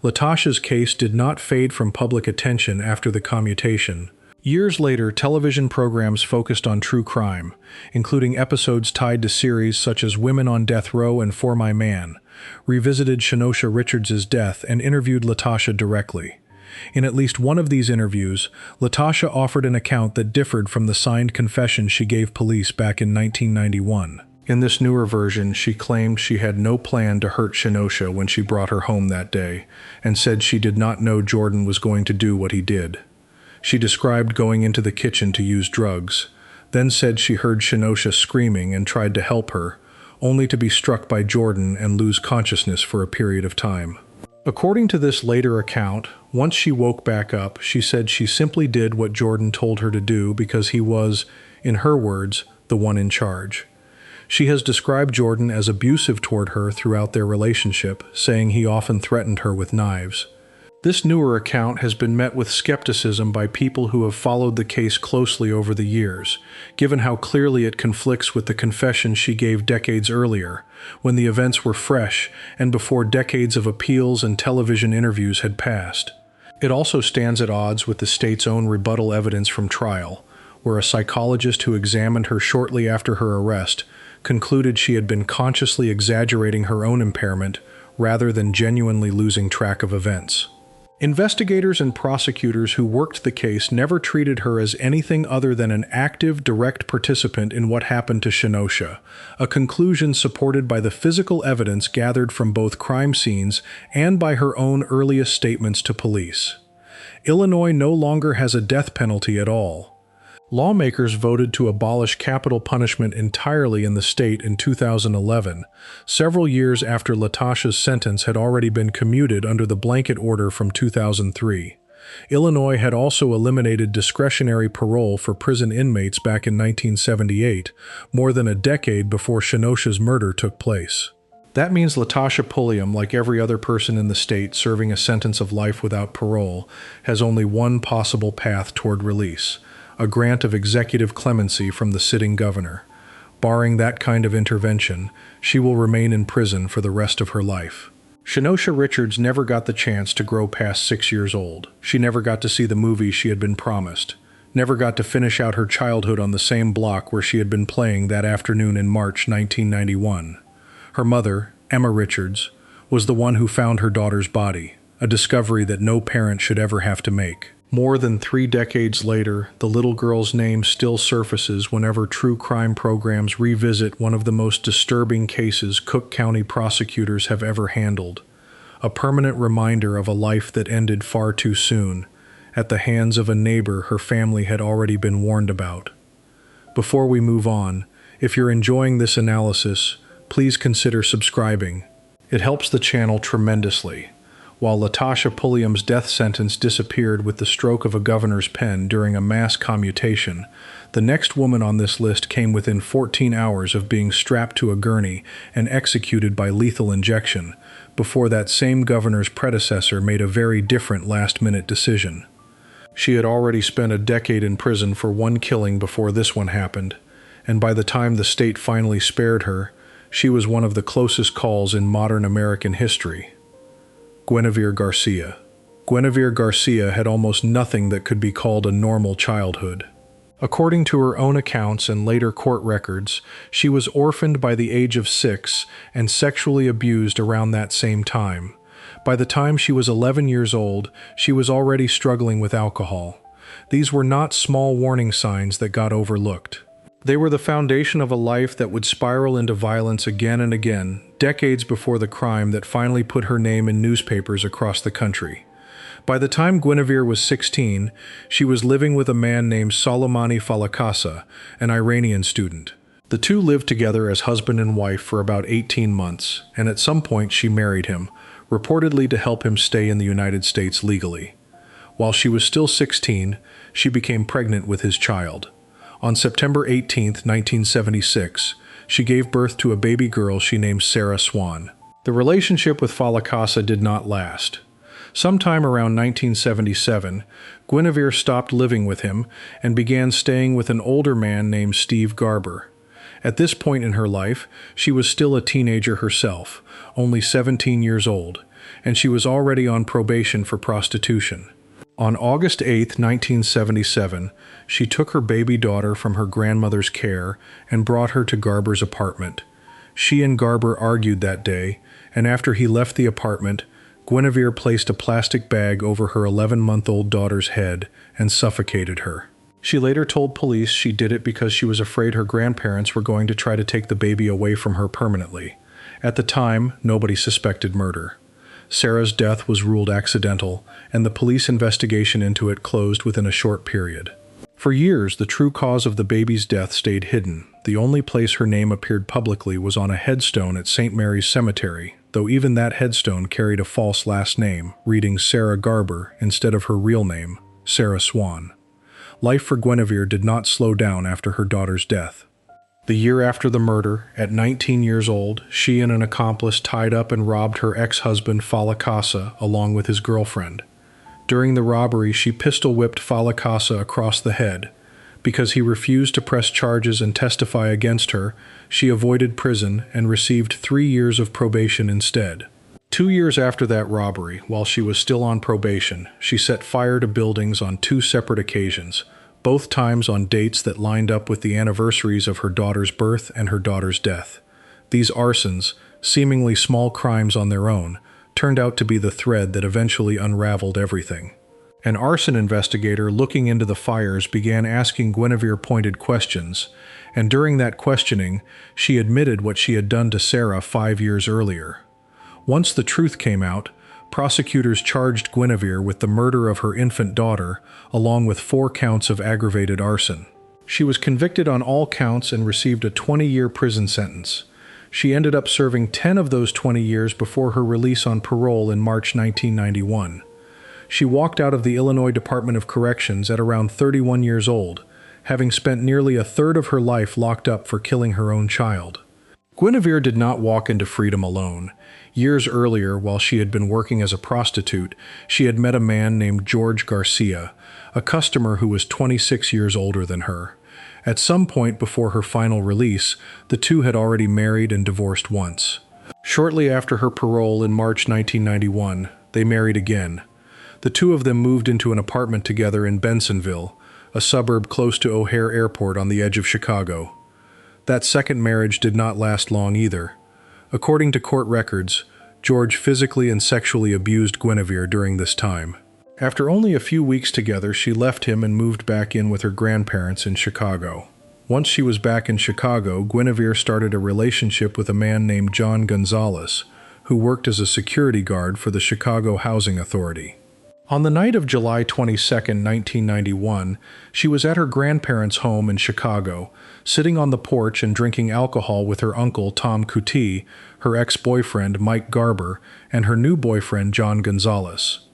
Latasha's case did not fade from public attention after the commutation. Years later, television programs focused on true crime, including episodes tied to series such as Women on Death Row and For My Man, revisited Shenosha Richards' death and interviewed Latasha directly. In at least one of these interviews, Latasha offered an account that differed from the signed confession she gave police back in 1991. In this newer version, she claimed she had no plan to hurt Shenosha when she brought her home that day, and said she did not know Jordan was going to do what he did. She described going into the kitchen to use drugs, then said she heard Shenosha screaming and tried to help her, only to be struck by Jordan and lose consciousness for a period of time. According to this later account, once she woke back up, she said she simply did what Jordan told her to do because he was, in her words, the one in charge. She has described Jordan as abusive toward her throughout their relationship, saying he often threatened her with knives. This newer account has been met with skepticism by people who have followed the case closely over the years, given how clearly it conflicts with the confession she gave decades earlier, when the events were fresh and before decades of appeals and television interviews had passed. It also stands at odds with the state's own rebuttal evidence from trial, where a psychologist who examined her shortly after her arrest concluded she had been consciously exaggerating her own impairment rather than genuinely losing track of events. Investigators and prosecutors who worked the case never treated her as anything other than an active, direct participant in what happened to Shenosha, a conclusion supported by the physical evidence gathered from both crime scenes and by her own earliest statements to police. Illinois no longer has a death penalty at all. Lawmakers voted to abolish capital punishment entirely in the state in 2011, several years after Latasha's sentence had already been commuted under the blanket order from 2003. Illinois had also eliminated discretionary parole for prison inmates back in 1978, more than a decade before Shenosha's murder took place. That means Latasha Pulliam, like every other person in the state serving a sentence of life without parole, has only one possible path toward release: a grant of executive clemency from the sitting governor. Barring that kind of intervention, she will remain in prison for the rest of her life. Shenosha Richards never got the chance to grow past 6 years old. She never got to see the movie she had been promised, never got to finish out her childhood on the same block where she had been playing that afternoon in March 1991. Her mother, Emma Richards, was the one who found her daughter's body, a discovery that no parent should ever have to make. More than 3 decades later, the little girl's name still surfaces whenever true crime programs revisit one of the most disturbing cases Cook County prosecutors have ever handled. A permanent reminder of a life that ended far too soon, at the hands of a neighbor her family had already been warned about. Before we move on, if you're enjoying this analysis, please consider subscribing. It helps the channel tremendously. While Latasha Pulliam's death sentence disappeared with the stroke of a governor's pen during a mass commutation, the next woman on this list came within 14 hours of being strapped to a gurney and executed by lethal injection, before that same governor's predecessor made a very different last-minute decision. She had already spent a decade in prison for one killing before this one happened, and by the time the state finally spared her, she was one of the closest calls in modern American history. Guinevere Garcia. Guinevere Garcia had almost nothing that could be called a normal childhood. According to her own accounts and later court records, she was orphaned by the age of 6 and sexually abused around that same time. By the time she was 11 years old, she was already struggling with alcohol. These were not small warning signs that got overlooked. They were the foundation of a life that would spiral into violence again and again, decades before the crime that finally put her name in newspapers across the country. By the time Guinevere was 16, she was living with a man named Soleimani Falakassa, an Iranian student. The two lived together as husband and wife for about 18 months, and at some point she married him, reportedly to help him stay in the United States legally. While she was still 16, she became pregnant with his child. On September 18, 1976, she gave birth to a baby girl she named Sarah Swan. The relationship with Falakassa did not last. Sometime around 1977, Guinevere stopped living with him and began staying with an older man named Steve Garber. At this point in her life, she was still a teenager herself, only 17 years old, and she was already on probation for prostitution. On August 8, 1977, she took her baby daughter from her grandmother's care and brought her to Garber's apartment. She and Garber argued that day, and after he left the apartment, Guinevere placed a plastic bag over her 11-month-old daughter's head and suffocated her. She later told police she did it because she was afraid her grandparents were going to try to take the baby away from her permanently. At the time, nobody suspected murder. Sarah's death was ruled accidental, and the police investigation into it closed within a short period. For years, the true cause of the baby's death stayed hidden. The only place her name appeared publicly was on a headstone at St. Mary's Cemetery, though even that headstone carried a false last name, reading Sarah Garber instead of her real name, Sarah Swan. Life for Guinevere did not slow down after her daughter's death. The year after the murder, at 19 years old, she and an accomplice tied up and robbed her ex-husband Falakassa along with his girlfriend. During the robbery, she pistol-whipped Falakassa across the head. Because he refused to press charges and testify against her, she avoided prison and received 3 years of probation instead. 2 years after that robbery, while she was still on probation, she set fire to buildings on 2 separate occasions, both times on dates that lined up with the anniversaries of her daughter's birth and her daughter's death. These arsons, seemingly small crimes on their own, turned out to be the thread that eventually unraveled everything. An arson investigator looking into the fires began asking Guinevere pointed questions, and during that questioning, she admitted what she had done to Sarah 5 years earlier. Once the truth came out, prosecutors charged Guinevere with the murder of her infant daughter, along with 4 counts of aggravated arson. She was convicted on all counts and received a 20-year prison sentence. She ended up serving 10 of those 20 years before her release on parole in March 1991. She walked out of the Illinois Department of Corrections at around 31 years old, having spent nearly a third of her life locked up for killing her own child. Guinevere did not walk into freedom alone. Years earlier, while she had been working as a prostitute, she had met a man named George Garcia, a customer who was 26 years older than her. At some point before her final release, the two had already married and divorced once. Shortly after her parole in March 1991, they married again. The two of them moved into an apartment together in Bensonville, a suburb close to O'Hare Airport on the edge of Chicago. That second marriage did not last long either. According to court records, George physically and sexually abused Guinevere during this time. After only a few weeks together, she left him and moved back in with her grandparents in Chicago. Once she was back in Chicago, Guinevere started a relationship with a man named John Gonzalez, who worked as a security guard for the Chicago Housing Authority. On the night of July 22, 1991, she was at her grandparents' home in Chicago, sitting on the porch and drinking alcohol with her uncle Tom Kuti, her ex-boyfriend Mike Garber, and her new boyfriend John Gonzalez.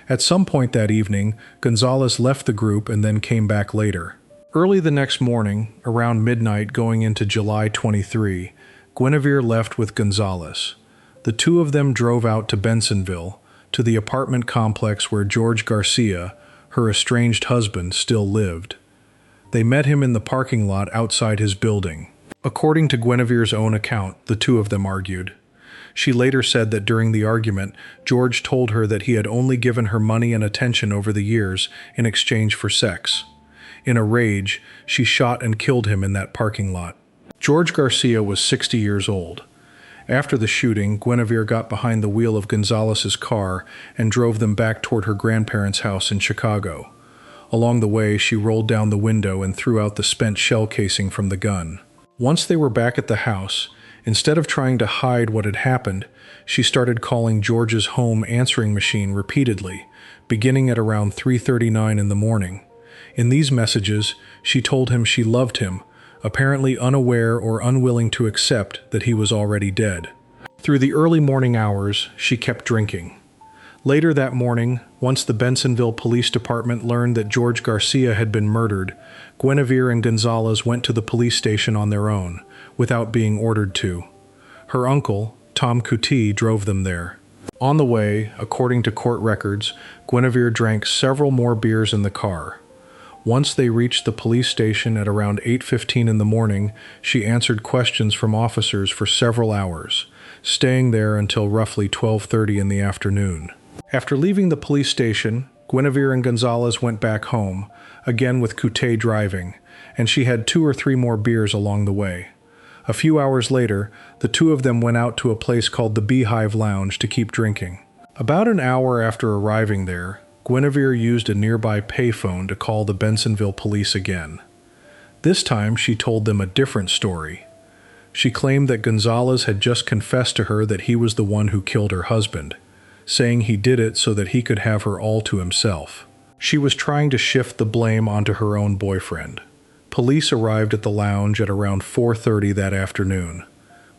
At some point that evening, Gonzalez left the group and then came back later. Early the next morning, around midnight going into July 23, Guinevere left with Gonzalez. The two of them drove out to Bensonville, to the apartment complex where George Garcia, her estranged husband, still lived. They met him in the parking lot outside his building. According to Guinevere's own account, the two of them argued. She later said that during the argument, George told her that he had only given her money and attention over the years in exchange for sex. In a rage, she shot and killed him in that parking lot. George Garcia was 60 years old. After the shooting, Guinevere got behind the wheel of Gonzalez's car and drove them back toward her grandparents' house in Chicago. Along the way, she rolled down the window and threw out the spent shell casing from the gun. Once they were back at the house, instead of trying to hide what had happened, she started calling George's home answering machine repeatedly, beginning at around 3:39 in the morning. In these messages, she told him she loved him, apparently unaware or unwilling to accept that he was already dead. Through the early morning hours, she kept drinking. Later that morning, once the Bensonville Police Department learned that George Garcia had been murdered, Guinevere and Gonzalez went to the police station on their own, without being ordered to. Her uncle, Tom Couty, drove them there. On the way, according to court records, Guinevere drank several more beers in the car. Once they reached the police station at around 8:15 in the morning, she answered questions from officers for several hours, staying there until roughly 12:30 in the afternoon. After leaving the police station, Guinevere and Gonzalez went back home, again with Couté driving, and she had 2 or 3 more beers along the way. A few hours later, the two of them went out to a place called the Beehive Lounge to keep drinking. About an hour after arriving there, Guinevere used a nearby payphone to call the Bensonville police again. This time, she told them a different story. She claimed that Gonzalez had just confessed to her that he was the one who killed her husband, saying he did it so that he could have her all to himself. She was trying to shift the blame onto her own boyfriend. Police arrived at the lounge at around 4:30 that afternoon.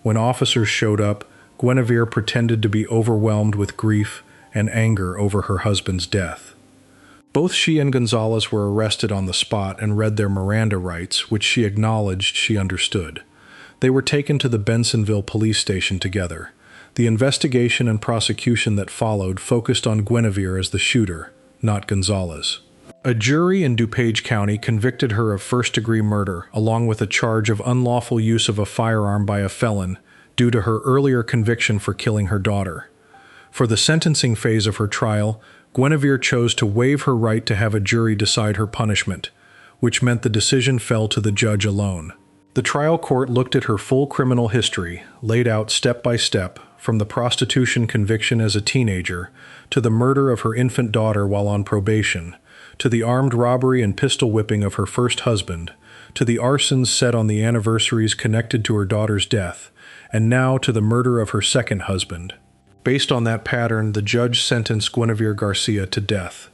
When officers showed up, Guinevere pretended to be overwhelmed with grief and anger over her husband's death. Both she and Gonzalez were arrested on the spot and read their Miranda rights, which she acknowledged she understood. They were taken to the Bensonville police station together. The investigation and prosecution that followed focused on Guinevere as the shooter, not Gonzalez. A jury in DuPage County convicted her of first-degree murder, along with a charge of unlawful use of a firearm by a felon, due to her earlier conviction for killing her daughter. For the sentencing phase of her trial, Guinevere chose to waive her right to have a jury decide her punishment, which meant the decision fell to the judge alone. The trial court looked at her full criminal history, laid out step by step, from the prostitution conviction as a teenager, to the murder of her infant daughter while on probation, to the armed robbery and pistol whipping of her first husband, to the arsons set on the anniversaries connected to her daughter's death, and now to the murder of her second husband. Based on that pattern, the judge sentenced Guinevere Garcia to death.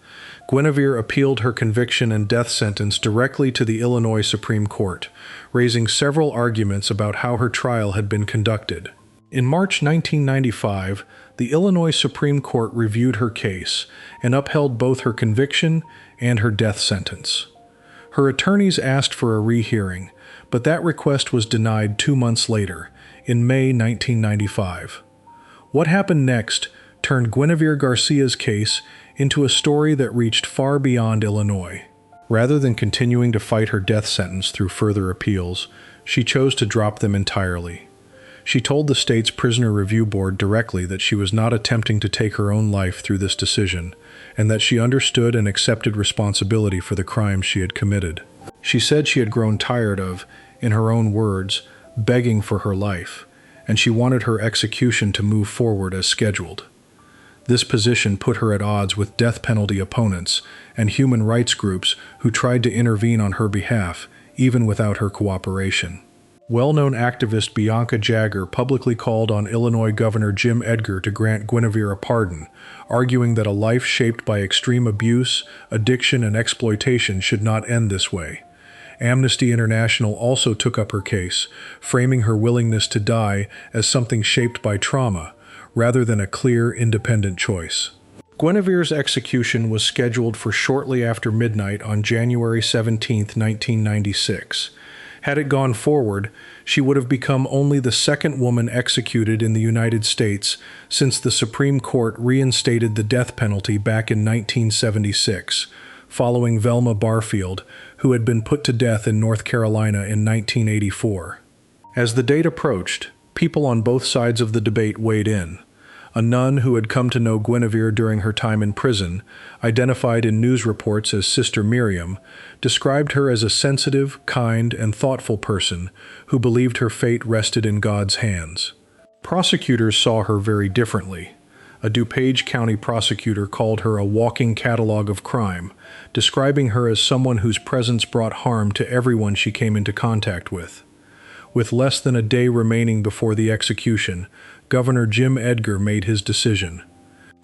Guinevere appealed her conviction and death sentence directly to the Illinois Supreme Court, raising several arguments about how her trial had been conducted. In March 1995, the Illinois Supreme Court reviewed her case and upheld both her conviction and her death sentence. Her attorneys asked for a rehearing, but that request was denied 2 months later, in May 1995. What happened next turned Guinevere Garcia's case into a story that reached far beyond Illinois. Rather than continuing to fight her death sentence through further appeals, she chose to drop them entirely. She told the state's Prisoner Review Board directly that she was not attempting to take her own life through this decision, and that she understood and accepted responsibility for the crimes she had committed. She said she had grown tired of, in her own words, begging for her life, and she wanted her execution to move forward as scheduled. This position put her at odds with death penalty opponents and human rights groups who tried to intervene on her behalf, even without her cooperation. Well-known activist Bianca Jagger publicly called on Illinois Governor Jim Edgar to grant Guinevere a pardon, arguing that a life shaped by extreme abuse, addiction, and exploitation should not end this way. Amnesty International also took up her case, framing her willingness to die as something shaped by trauma, rather than a clear, independent choice. Guinevere's execution was scheduled for shortly after midnight on January 17, 1996. Had it gone forward, she would have become only the second woman executed in the United States since the Supreme Court reinstated the death penalty back in 1976, following Velma Barfield, who had been put to death in North Carolina in 1984. As the date approached, people on both sides of the debate weighed in. A nun who had come to know Guinevere during her time in prison, identified in news reports as Sister Miriam, described her as a sensitive, kind, and thoughtful person who believed her fate rested in God's hands. Prosecutors saw her very differently. A DuPage County prosecutor called her a walking catalog of crime, describing her as someone whose presence brought harm to everyone she came into contact with. With less than a day remaining before the execution, Governor Jim Edgar made his decision.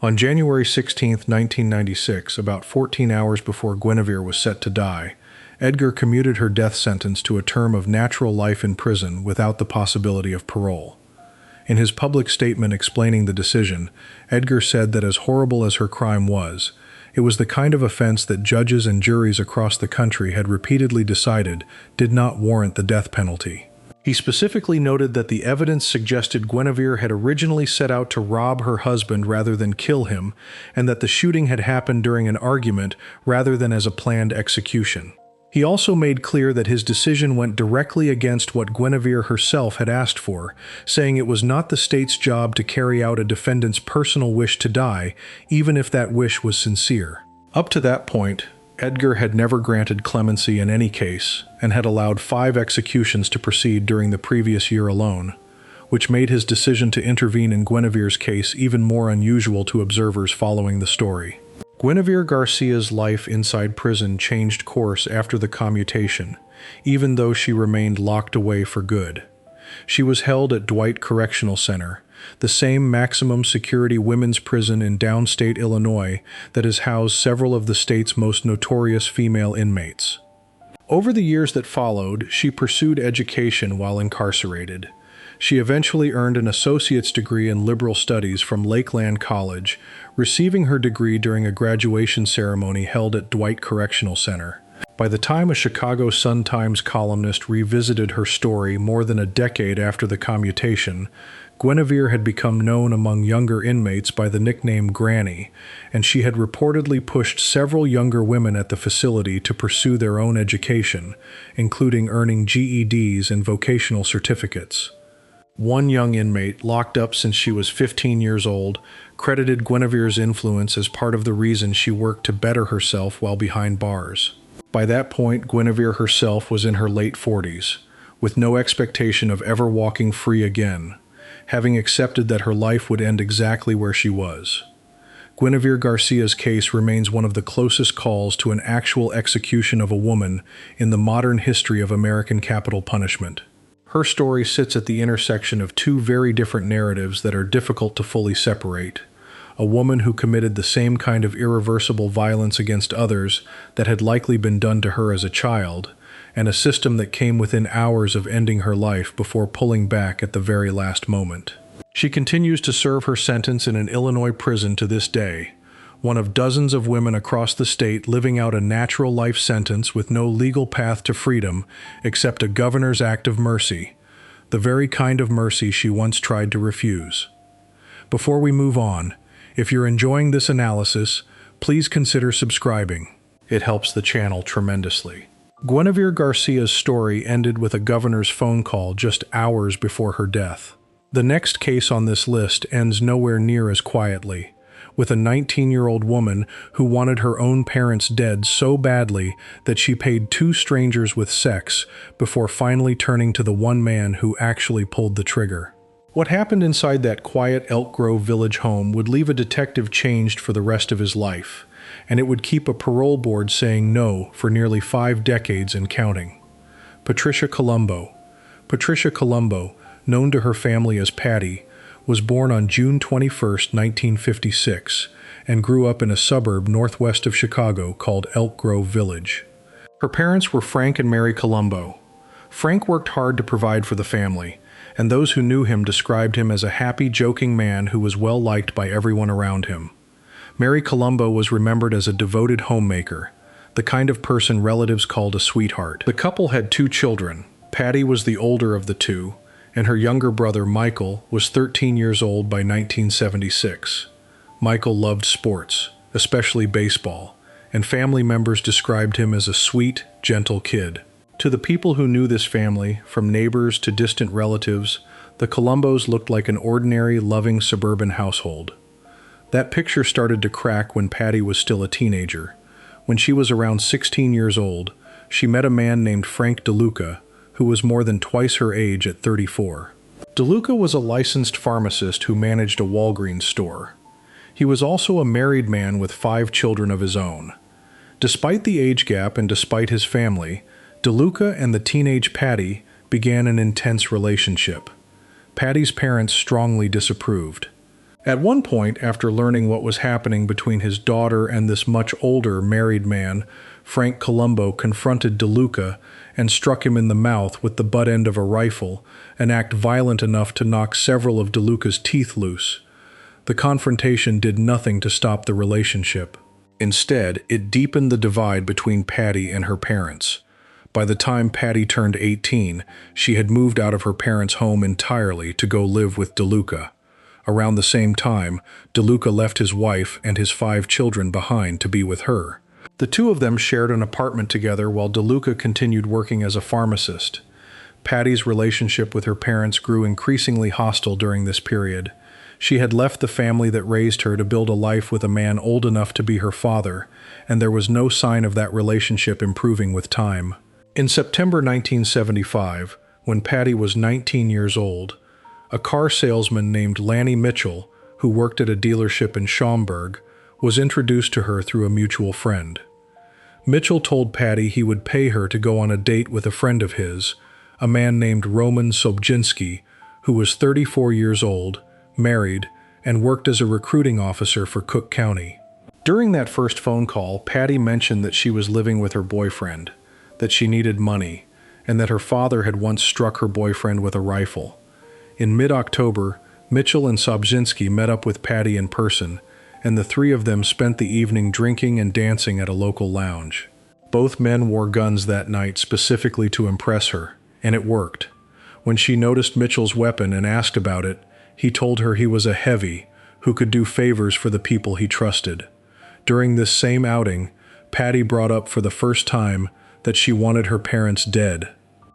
On January 16, 1996, about 14 hours before Guinevere was set to die, Edgar commuted her death sentence to a term of natural life in prison without the possibility of parole. In his public statement explaining the decision, Edgar said that as horrible as her crime was, it was the kind of offense that judges and juries across the country had repeatedly decided did not warrant the death penalty. He specifically noted that the evidence suggested Guinevere had originally set out to rob her husband rather than kill him, and that the shooting had happened during an argument rather than as a planned execution. He also made clear that his decision went directly against what Guinevere herself had asked for, saying it was not the state's job to carry out a defendant's personal wish to die, even if that wish was sincere. Up to that point, Edgar had never granted clemency in any case, and had allowed 5 executions to proceed during the previous year alone, which made his decision to intervene in Guinevere's case even more unusual to observers following the story. Guinevere Garcia's life inside prison changed course after the commutation, even though she remained locked away for good. She was held at Dwight Correctional Center, the same maximum security women's prison in downstate Illinois that has housed several of the state's most notorious female inmates. Over the years that followed, she pursued education while incarcerated. She eventually earned an associate's degree in liberal studies from Lakeland College, receiving her degree during a graduation ceremony held at Dwight Correctional Center. By the time a Chicago Sun-Times columnist revisited her story more than a decade after the commutation, Guinevere had become known among younger inmates by the nickname Granny, and she had reportedly pushed several younger women at the facility to pursue their own education, including earning GEDs and vocational certificates. One young inmate, locked up since she was 15 years old, credited Guinevere's influence as part of the reason she worked to better herself while behind bars. By that point, Guinevere herself was in her late 40s, with no expectation of ever walking free again, having accepted that her life would end exactly where she was. Guinevere Garcia's case remains one of the closest calls to an actual execution of a woman in the modern history of American capital punishment. Her story sits at the intersection of 2 very different narratives that are difficult to fully separate. A woman who committed the same kind of irreversible violence against others that had likely been done to her as a child, and a system that came within hours of ending her life before pulling back at the very last moment. She continues to serve her sentence in an Illinois prison to this day, one of dozens of women across the state living out a natural life sentence with no legal path to freedom except a governor's act of mercy, the very kind of mercy she once tried to refuse. Before we move on, if you're enjoying this analysis, please consider subscribing. It helps the channel tremendously. Guinevere Garcia's story ended with a governor's phone call just hours before her death. The next case on this list ends nowhere near as quietly, with a 19-year-old woman who wanted her own parents dead so badly that she paid 2 strangers with sex before finally turning to the one man who actually pulled the trigger. What happened inside that quiet Elk Grove Village home would leave a detective changed for the rest of his life, and it would keep a parole board saying no for nearly 5 decades and counting. Patricia Colombo. Patricia Colombo, known to her family as Patty, was born on June 21, 1956, and grew up in a suburb northwest of Chicago called Elk Grove Village. Her parents were Frank and Mary Colombo. Frank worked hard to provide for the family, and those who knew him described him as a happy, joking man who was well liked by everyone around him. Mary Colombo was remembered as a devoted homemaker, the kind of person relatives called a sweetheart. The couple had 2 children. Patty was the older of the 2, and her younger brother Michael was 13 years old by 1976. Michael loved sports, especially baseball, and family members described him as a sweet, gentle kid. To the people who knew this family, from neighbors to distant relatives, the Colombos looked like an ordinary, loving suburban household. That picture started to crack when Patty was still a teenager. When she was around 16 years old, she met a man named Frank DeLuca, who was more than twice her age at 34. DeLuca was a licensed pharmacist who managed a Walgreens store. He was also a married man with 5 children of his own. Despite the age gap and despite his family, DeLuca and the teenage Patty began an intense relationship. Patty's parents strongly disapproved. At one point, after learning what was happening between his daughter and this much older married man, Frank Colombo confronted DeLuca and struck him in the mouth with the butt end of a rifle, an act violent enough to knock several of DeLuca's teeth loose. The confrontation did nothing to stop the relationship. Instead, it deepened the divide between Patty and her parents. By the time Patty turned 18, she had moved out of her parents' home entirely to go live with DeLuca. Around the same time, DeLuca left his wife and his 5 children behind to be with her. The two of them shared an apartment together while DeLuca continued working as a pharmacist. Patty's relationship with her parents grew increasingly hostile during this period. She had left the family that raised her to build a life with a man old enough to be her father, and there was no sign of that relationship improving with time. In September 1975, when Patty was 19 years old, a car salesman named Lanny Mitchell, who worked at a dealership in Schaumburg, was introduced to her through a mutual friend. Mitchell told Patty he would pay her to go on a date with a friend of his, a man named Roman Sobczynski, who was 34 years old, married, and worked as a recruiting officer for Cook County. During that first phone call, Patty mentioned that she was living with her boyfriend, that she needed money, and that her father had once struck her boyfriend with a rifle. In mid-October, Mitchell and Sobczynski met up with Patty in person, and the 3 of them spent the evening drinking and dancing at a local lounge. Both men wore guns that night specifically to impress her, and it worked. When she noticed Mitchell's weapon and asked about it, he told her he was a heavy who could do favors for the people he trusted. During this same outing, Patty brought up for the first time that she wanted her parents dead.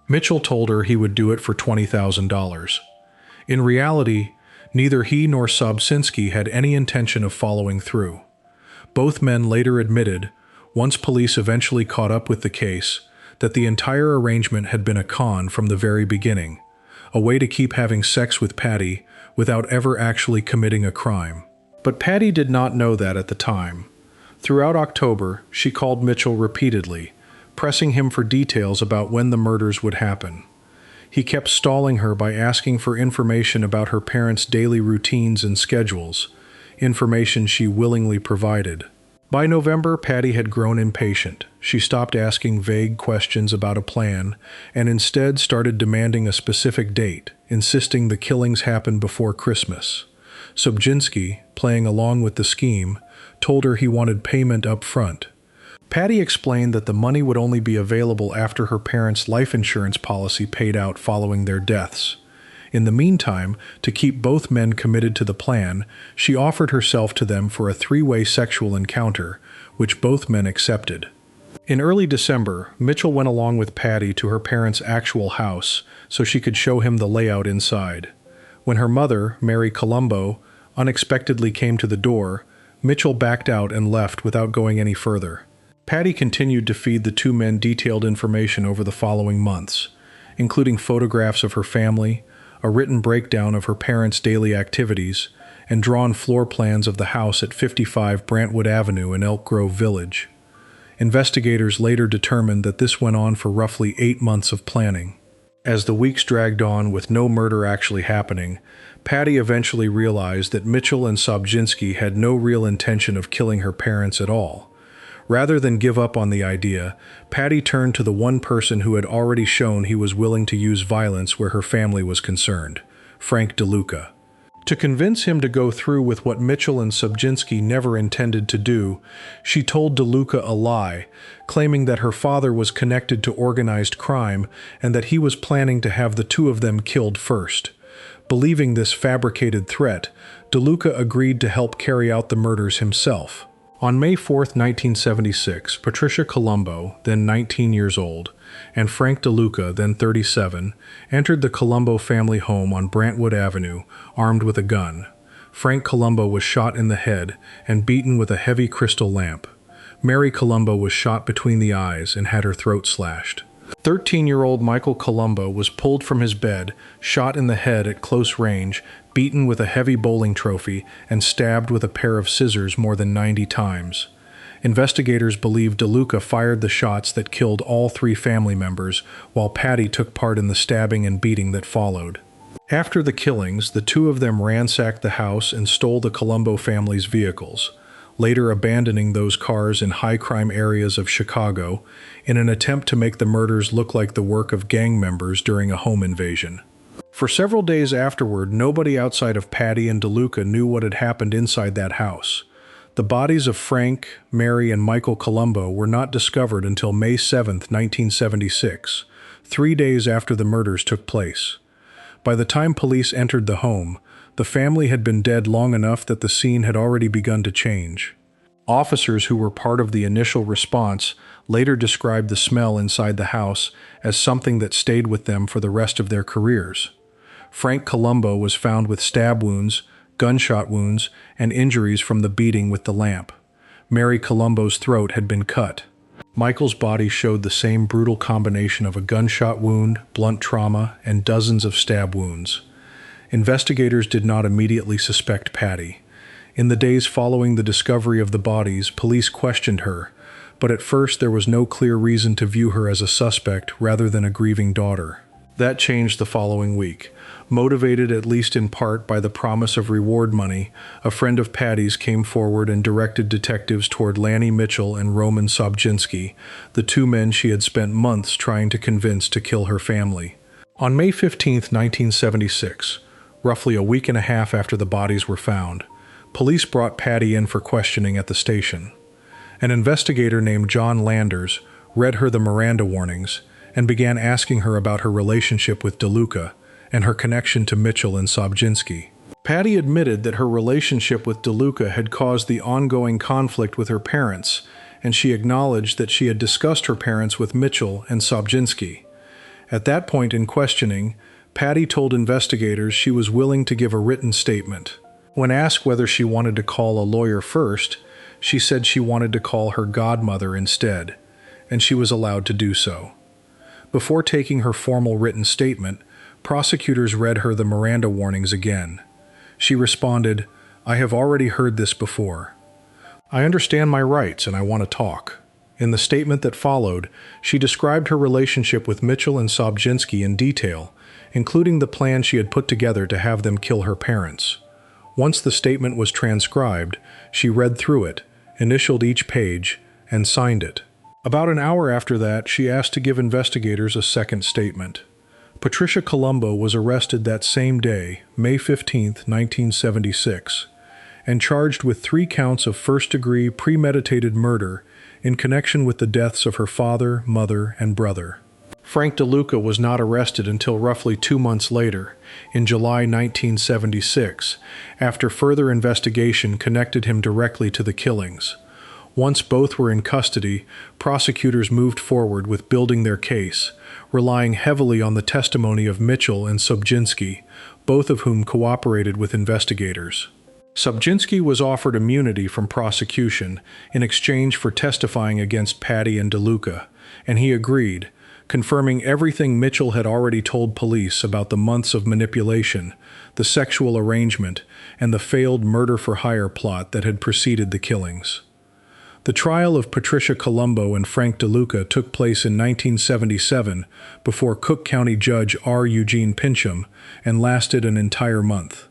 Mitchell told her he would do it for $20,000. In reality, neither he nor Sobczynski had any intention of following through. Both men later admitted, once police eventually caught up with the case, that the entire arrangement had been a con from the very beginning, a way to keep having sex with Patty without ever actually committing a crime. But Patty did not know that at the time. Throughout October, she called Mitchell repeatedly, pressing him for details about when the murders would happen. He kept stalling her by asking for information about her parents' daily routines and schedules, information she willingly provided. By November, Patty had grown impatient. She stopped asking vague questions about a plan and instead started demanding a specific date, insisting the killings happen before Christmas. Sobczynski, playing along with the scheme, told her he wanted payment up front. Patty explained that the money would only be available after her parents' life insurance policy paid out following their deaths. In the meantime, to keep both men committed to the plan, she offered herself to them for a 3-way sexual encounter, which both men accepted. In early December, Mitchell went along with Patty to her parents' actual house so she could show him the layout inside. When her mother, Mary Colombo, unexpectedly came to the door, Mitchell backed out and left without going any further. Patty continued to feed the 2 men detailed information over the following months, including photographs of her family, a written breakdown of her parents' daily activities, and drawn floor plans of the house at 55 Brantwood Avenue in Elk Grove Village. Investigators later determined that this went on for roughly 8 months of planning. As the weeks dragged on with no murder actually happening, Patty eventually realized that Mitchell and Sobczynski had no real intention of killing her parents at all. Rather than give up on the idea, Patty turned to the one person who had already shown he was willing to use violence where her family was concerned, Frank DeLuca. To convince him to go through with what Mitchell and Sobczynski never intended to do, she told DeLuca a lie, claiming that her father was connected to organized crime and that he was planning to have the 2 of them killed first. Believing this fabricated threat, DeLuca agreed to help carry out the murders himself. On May 4, 1976, Patricia Colombo, then 19 years old, and Frank DeLuca, then 37, entered the Colombo family home on Brantwood Avenue, armed with a gun. Frank Colombo was shot in the head and beaten with a heavy crystal lamp. Mary Colombo was shot between the eyes and had her throat slashed. 13-year-old Michael Colombo was pulled from his bed, shot in the head at close range, beaten with a heavy bowling trophy, and stabbed with a pair of scissors more than 90 times. Investigators believe DeLuca fired the shots that killed all 3 family members, while Patty took part in the stabbing and beating that followed. After the killings, the 2 of them ransacked the house and stole the Colombo family's vehicles, later abandoning those cars in high-crime areas of Chicago in an attempt to make the murders look like the work of gang members during a home invasion. For several days afterward, nobody outside of Patty and DeLuca knew what had happened inside that house. The bodies of Frank, Mary, and Michael Colombo were not discovered until May 7, 1976, 3 days after the murders took place. By the time police entered the home, the family had been dead long enough that the scene had already begun to change. Officers who were part of the initial response later described the smell inside the house as something that stayed with them for the rest of their careers. Frank Colombo was found with stab wounds, gunshot wounds, and injuries from the beating with the lamp. Mary Colombo's throat had been cut. Michael's body showed the same brutal combination of a gunshot wound, blunt trauma, and dozens of stab wounds. Investigators did not immediately suspect Patty. In the days following the discovery of the bodies, police questioned her, but at first there was no clear reason to view her as a suspect rather than a grieving daughter. That changed the following week. Motivated at least in part by the promise of reward money, a friend of Patty's came forward and directed detectives toward Lanny Mitchell and Roman Sobczynski, the 2 men she had spent months trying to convince to kill her family. On May 15, 1976, roughly a week and a half after the bodies were found, police brought Patty in for questioning at the station. An investigator named John Landers read her the Miranda warnings and began asking her about her relationship with DeLuca and her connection to Mitchell and Sobczynski. Patty admitted that her relationship with DeLuca had caused the ongoing conflict with her parents, and she acknowledged that she had discussed her parents with Mitchell and Sobczynski. At that point in questioning, Patty told investigators she was willing to give a written statement. When asked whether she wanted to call a lawyer first, she said she wanted to call her godmother instead, and she was allowed to do so. Before taking her formal written statement, prosecutors read her the Miranda warnings again. She responded, "I have already heard this before. I understand my rights and I want to talk." In the statement that followed, she described her relationship with Mitchell and Sobczynski in detail, including the plan she had put together to have them kill her parents. Once the statement was transcribed, she read through it, initialed each page, and signed it. About an hour after that, she asked to give investigators a second statement. Patricia Colombo was arrested that same day, May 15, 1976, and charged with 3 counts of first-degree premeditated murder in connection with the deaths of her father, mother, and brother. Frank DeLuca was not arrested until roughly 2 months later, in July 1976, after further investigation connected him directly to the killings. Once both were in custody, prosecutors moved forward with building their case, relying heavily on the testimony of Mitchell and Sobczynski, both of whom cooperated with investigators. Sobczynski was offered immunity from prosecution in exchange for testifying against Patty and DeLuca, and he agreed, confirming everything Mitchell had already told police about the months of manipulation, the sexual arrangement, and the failed murder-for-hire plot that had preceded the killings. The trial of Patricia Colombo and Frank DeLuca took place in 1977 before Cook County Judge R. Eugene Pincham and lasted an entire month.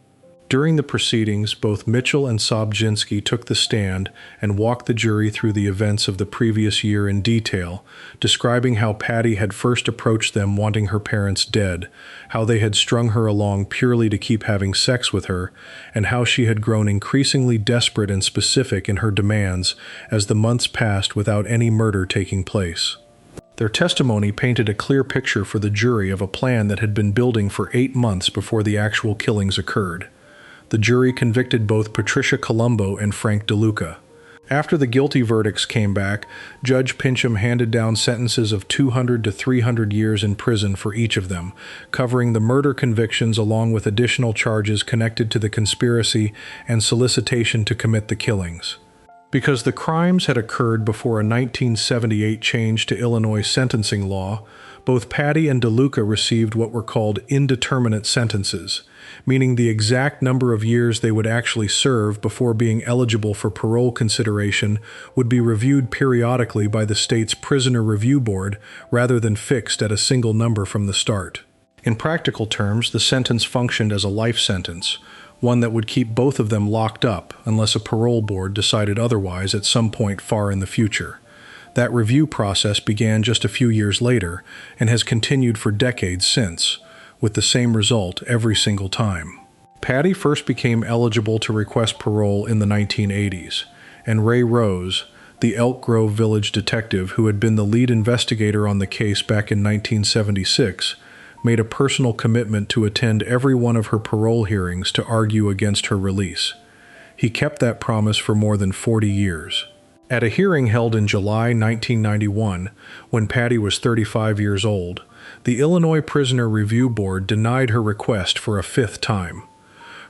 During the proceedings, both Mitchell and Sobczynski took the stand and walked the jury through the events of the previous year in detail, describing how Patty had first approached them wanting her parents dead, how they had strung her along purely to keep having sex with her, and how she had grown increasingly desperate and specific in her demands as the months passed without any murder taking place. Their testimony painted a clear picture for the jury of a plan that had been building for 8 months before the actual killings occurred. The jury convicted both Patricia Colombo and Frank DeLuca. After the guilty verdicts came back, Judge Pincham handed down sentences of 200 to 300 years in prison for each of them, covering the murder convictions along with additional charges connected to the conspiracy and solicitation to commit the killings. Because the crimes had occurred before a 1978 change to Illinois sentencing law, Both Patty and DeLuca received what were called indeterminate sentences, meaning the exact number of years they would actually serve before being eligible for parole consideration would be reviewed periodically by the state's Prisoner Review Board rather than fixed at a single number from the start. In practical terms, the sentence functioned as a life sentence, one that would keep both of them locked up unless a parole board decided otherwise at some point far in the future. That review process began just a few years later and has continued for decades since, with the same result every single time. Patty first became eligible to request parole in the 1980s, and Ray Rose, the Elk Grove Village detective who had been the lead investigator on the case back in 1976, made a personal commitment to attend every one of her parole hearings to argue against her release. He kept that promise for more than 40 years. At a hearing held in July 1991, when Patty was 35 years old, the Illinois Prisoner Review Board denied her request for a fifth time.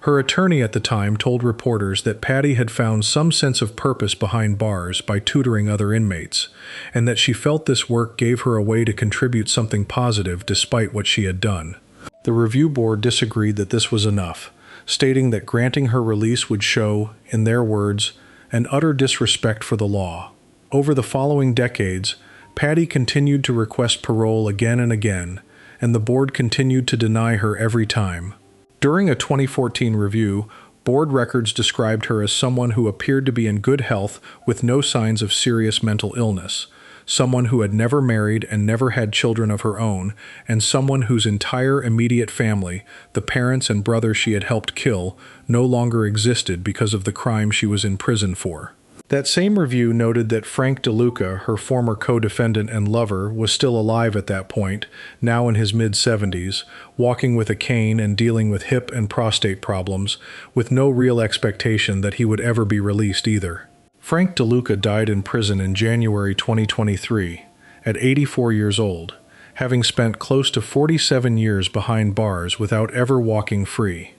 Her attorney at the time told reporters that Patty had found some sense of purpose behind bars by tutoring other inmates, and that she felt this work gave her a way to contribute something positive despite what she had done. The review board disagreed that this was enough, stating that granting her release would show, in their words, an utter disrespect for the law. Over the following decades, Patty continued to request parole again and again, and the board continued to deny her every time. During a 2014 review, board records described her as someone who appeared to be in good health with no signs of serious mental illness, someone who had never married and never had children of her own, and someone whose entire immediate family, the parents and brother she had helped kill, no longer existed because of the crime she was in prison for. That same review noted that Frank DeLuca, her former co-defendant and lover, was still alive at that point, now in his mid-70s, walking with a cane and dealing with hip and prostate problems, with no real expectation that he would ever be released either. Frank DeLuca died in prison in January 2023, at 84 years old, having spent close to 47 years behind bars without ever walking free.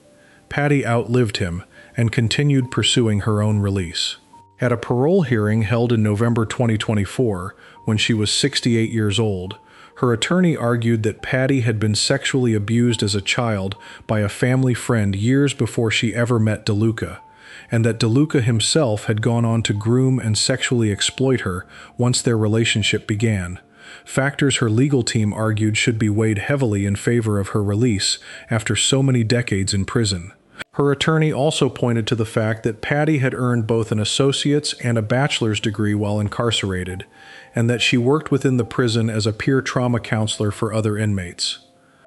Patty outlived him and continued pursuing her own release. At a parole hearing held in November 2024, when she was 68 years old, her attorney argued that Patty had been sexually abused as a child by a family friend years before she ever met DeLuca, and that DeLuca himself had gone on to groom and sexually exploit her once their relationship began. Factors her legal team argued should be weighed heavily in favor of her release after so many decades in prison. Her attorney also pointed to the fact that Patty had earned both an associate's and a bachelor's degree while incarcerated, and that she worked within the prison as a peer trauma counselor for other inmates.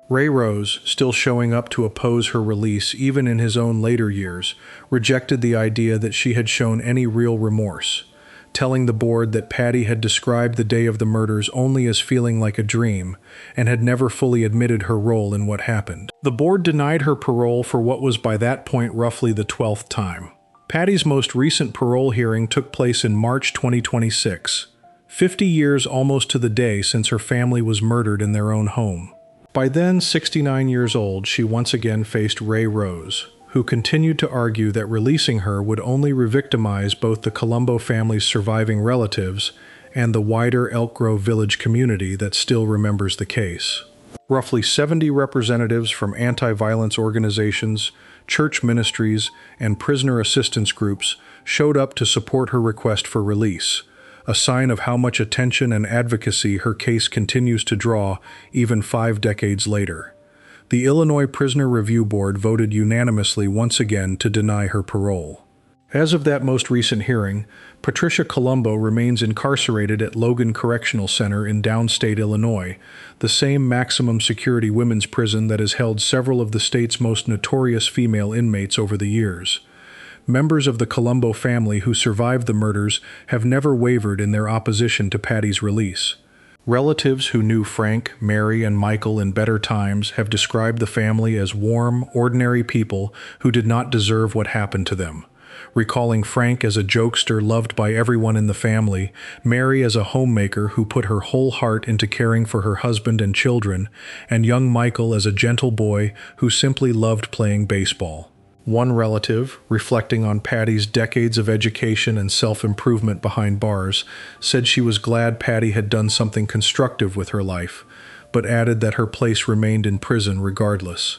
Ray Rose, still showing up to oppose her release even in his own later years, rejected the idea that she had shown any real remorse, telling the board that Patty had described the day of the murders only as feeling like a dream and had never fully admitted her role in what happened. The board denied her parole for what was by that point roughly the 12th time. Patty's most recent parole hearing took place in March 2026, 50 years almost to the day since her family was murdered in their own home. By then 69 years old, she once again faced Ray Rose, who continued to argue that releasing her would only re-victimize both the Colombo family's surviving relatives and the wider Elk Grove Village community that still remembers the case. Roughly 70 representatives from anti-violence organizations, church ministries, and prisoner assistance groups showed up to support her request for release, a sign of how much attention and advocacy her case continues to draw even 5 decades later. The Illinois Prisoner Review Board voted unanimously once again to deny her parole. As of that most recent hearing, Patricia Colombo remains incarcerated at Logan Correctional Center in downstate Illinois, the same maximum security women's prison that has held several of the state's most notorious female inmates over the years. Members of the Colombo family who survived the murders have never wavered in their opposition to Patty's release. Relatives who knew Frank, Mary, and Michael in better times have described the family as warm, ordinary people who did not deserve what happened to them, recalling Frank as a jokester loved by everyone in the family, Mary as a homemaker who put her whole heart into caring for her husband and children, and young Michael as a gentle boy who simply loved playing baseball. One relative, reflecting on Patty's decades of education and self-improvement behind bars, said she was glad Patty had done something constructive with her life, but added that her place remained in prison regardless.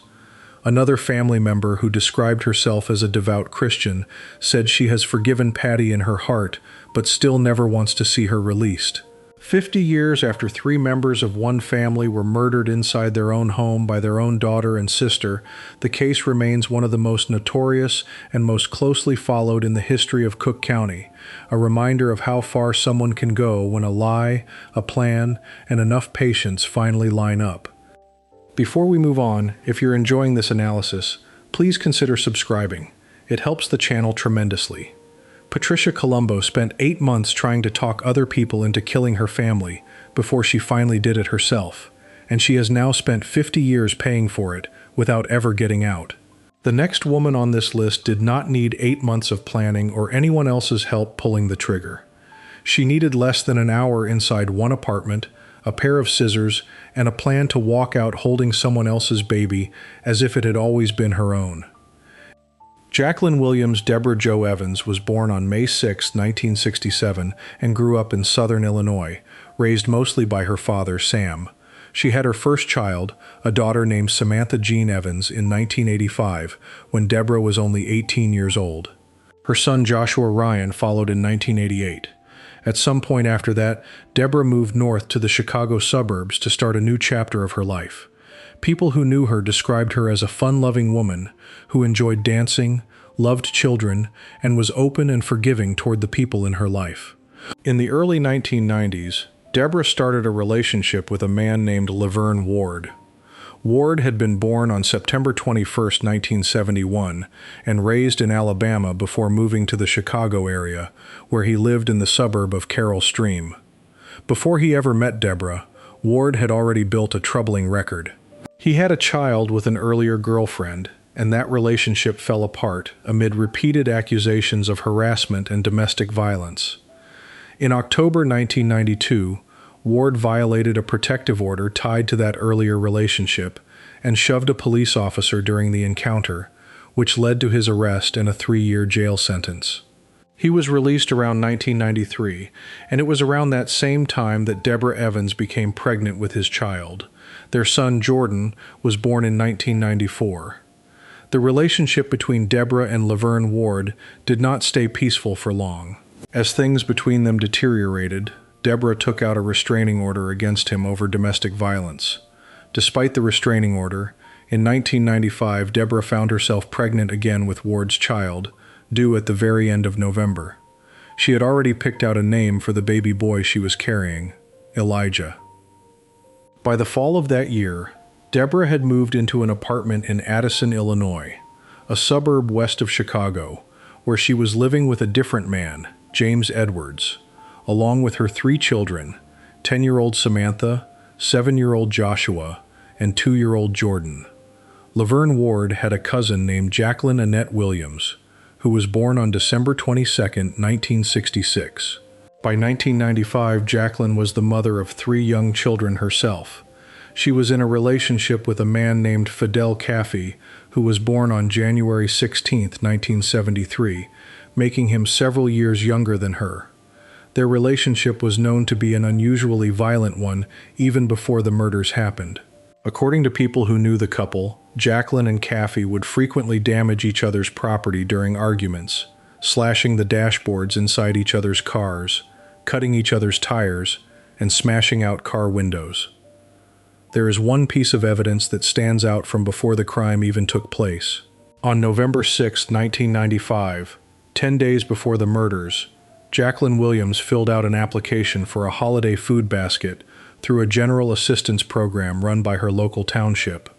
Another family member who described herself as a devout Christian said she has forgiven Patty in her heart, but still never wants to see her released. 50 years after 3 members of one family were murdered inside their own home by their own daughter and sister, the case remains one of the most notorious and most closely followed in the history of Cook County, a reminder of how far someone can go when a lie, a plan, and enough patience finally line up. Before we move on, if you're enjoying this analysis, please consider subscribing. It helps the channel tremendously. Patricia Colombo spent 8 months trying to talk other people into killing her family before she finally did it herself, and she has now spent 50 years paying for it without ever getting out. The next woman on this list did not need 8 months of planning or anyone else's help pulling the trigger. She needed less than an hour inside one apartment, a pair of scissors, and a plan to walk out holding someone else's baby as if it had always been her own. Jacqueline Williams Deborah Jo Evans was born on May 6, 1967, and grew up in southern Illinois, raised mostly by her father, Sam. She had her first child, a daughter named Samantha Jean Evans, in 1985, when Deborah was only 18 years old. Her son Joshua Ryan followed in 1988. At some point after that, Deborah moved north to the Chicago suburbs to start a new chapter of her life. People who knew her described her as a fun-loving woman who enjoyed dancing, loved children, and was open and forgiving toward the people in her life. In the early 1990s, Deborah started a relationship with a man named Laverne Ward. Ward had been born on September 21, 1971, and raised in Alabama before moving to the Chicago area, where he lived in the suburb of Carroll Stream. Before he ever met Deborah, Ward had already built a troubling record. He had a child with an earlier girlfriend, and that relationship fell apart amid repeated accusations of harassment and domestic violence. In October 1992, Ward violated a protective order tied to that earlier relationship and shoved a police officer during the encounter, which led to his arrest and a 3-year jail sentence. He was released around 1993, and it was around that same time that Deborah Evans became pregnant with his child. Their son, Jordan, was born in 1994. The relationship between Deborah and Laverne Ward did not stay peaceful for long. As things between them deteriorated, Deborah took out a restraining order against him over domestic violence. Despite the restraining order, in 1995, Deborah found herself pregnant again with Ward's child, due at the very end of November. She had already picked out a name for the baby boy she was carrying, Elijah. By the fall of that year, Deborah had moved into an apartment in Addison, Illinois, a suburb west of Chicago, where she was living with a different man, James Edwards, along with her 3 children, 10-year-old Samantha, 7-year-old Joshua, and 2-year-old Jordan. Laverne Ward had a cousin named Jacqueline Annette Williams, who was born on December 22, 1966. By 1995, Jacqueline was the mother of 3 young children herself. She was in a relationship with a man named Fidel Caffey, who was born on January 16, 1973, making him several years younger than her. Their relationship was known to be an unusually violent one even before the murders happened. According to people who knew the couple, Jacqueline and Caffey would frequently damage each other's property during arguments, slashing the dashboards inside each other's cars, cutting each other's tires, and smashing out car windows. There is one piece of evidence that stands out from before the crime even took place. On November 6, 1995, 10 days before the murders, Jacqueline Williams filled out an application for a holiday food basket through a general assistance program run by her local township.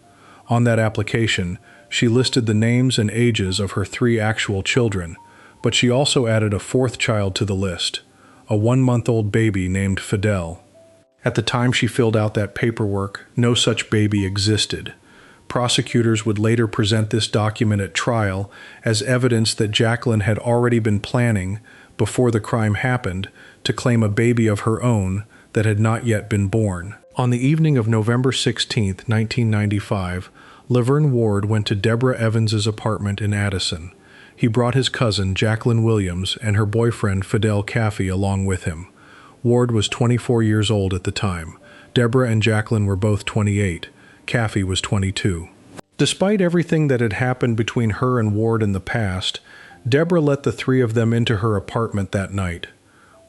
On that application, she listed the names and ages of her 3 actual children, but she also added a 4th child to the list, a 1-month-old baby named Fidel. At the time she filled out that paperwork, no such baby existed. Prosecutors would later present this document at trial as evidence that Jacqueline had already been planning, before the crime happened, to claim a baby of her own that had not yet been born. On the evening of November 16, 1995, Laverne Ward went to Deborah Evans's apartment in Addison. He brought his cousin, Jacqueline Williams, and her boyfriend, Fidel Caffey, along with him. Ward was 24 years old at the time. Deborah and Jacqueline were both 28. Kathy was 22. Despite everything that had happened between her and Ward in the past, Deborah let the three of them into her apartment that night.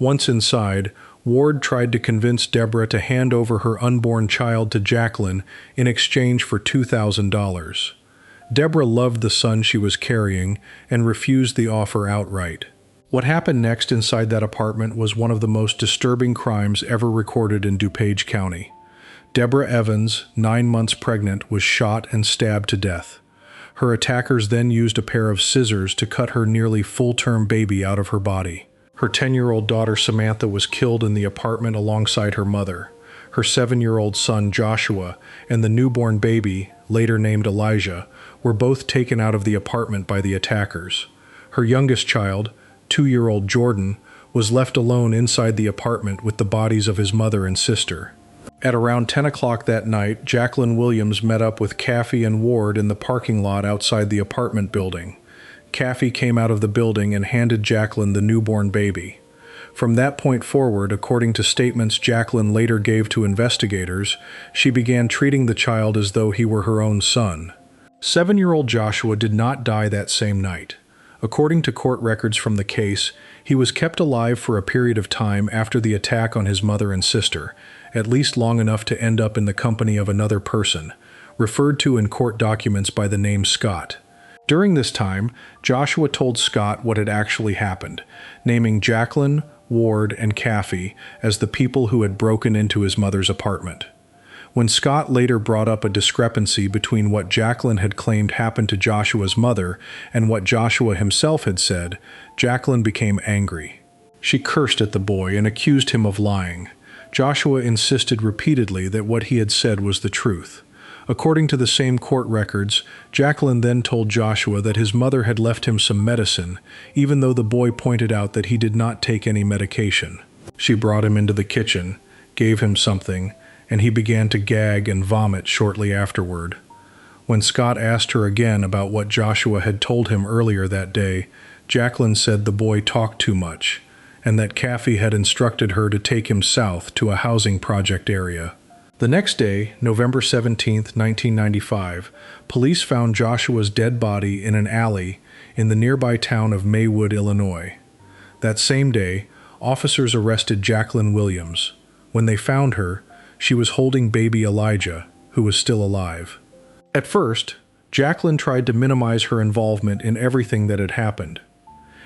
Once inside, Ward tried to convince Deborah to hand over her unborn child to Jacqueline in exchange for $2,000. Deborah loved the son she was carrying and refused the offer outright. What happened next inside that apartment was one of the most disturbing crimes ever recorded in DuPage County. Deborah Evans, 9 months pregnant, was shot and stabbed to death. Her attackers then used a pair of scissors to cut her nearly full-term baby out of her body. Her 10-year-old daughter Samantha was killed in the apartment alongside her mother. Her 7-year-old son Joshua and the newborn baby, later named Elijah, were both taken out of the apartment by the attackers. Her youngest child, 2-year-old Jordan, was left alone inside the apartment with the bodies of his mother and sister. At around 10 o'clock that night, Jacqueline Williams met up with Kathy and Ward in the parking lot outside the apartment building. Kathy came out of the building and handed Jacqueline the newborn baby. From that point forward, according to statements Jacqueline later gave to investigators, she began treating the child as though he were her own son. 7-year-old Joshua did not die that same night. According to court records from the case, he was kept alive for a period of time after the attack on his mother and sister, at least long enough to end up in the company of another person, referred to in court documents by the name Scott. During this time, Joshua told Scott what had actually happened, naming Jacqueline, Ward, and Kathy as the people who had broken into his mother's apartment. When Scott later brought up a discrepancy between what Jacqueline had claimed happened to Joshua's mother and what Joshua himself had said, Jacqueline became angry. She cursed at the boy and accused him of lying. Joshua insisted repeatedly that what he had said was the truth. According to the same court records, Jacqueline then told Joshua that his mother had left him some medicine, even though the boy pointed out that he did not take any medication. She brought him into the kitchen, gave him something, and he began to gag and vomit shortly afterward. When Scott asked her again about what Joshua had told him earlier that day, Jacqueline said the boy talked too much, and that Kathy had instructed her to take him south to a housing project area. The next day, November 17, 1995, police found Joshua's dead body in an alley in the nearby town of Maywood, Illinois. That same day, officers arrested Jacqueline Williams. When they found her, she was holding baby Elijah, who was still alive. At first, Jacqueline tried to minimize her involvement in everything that had happened.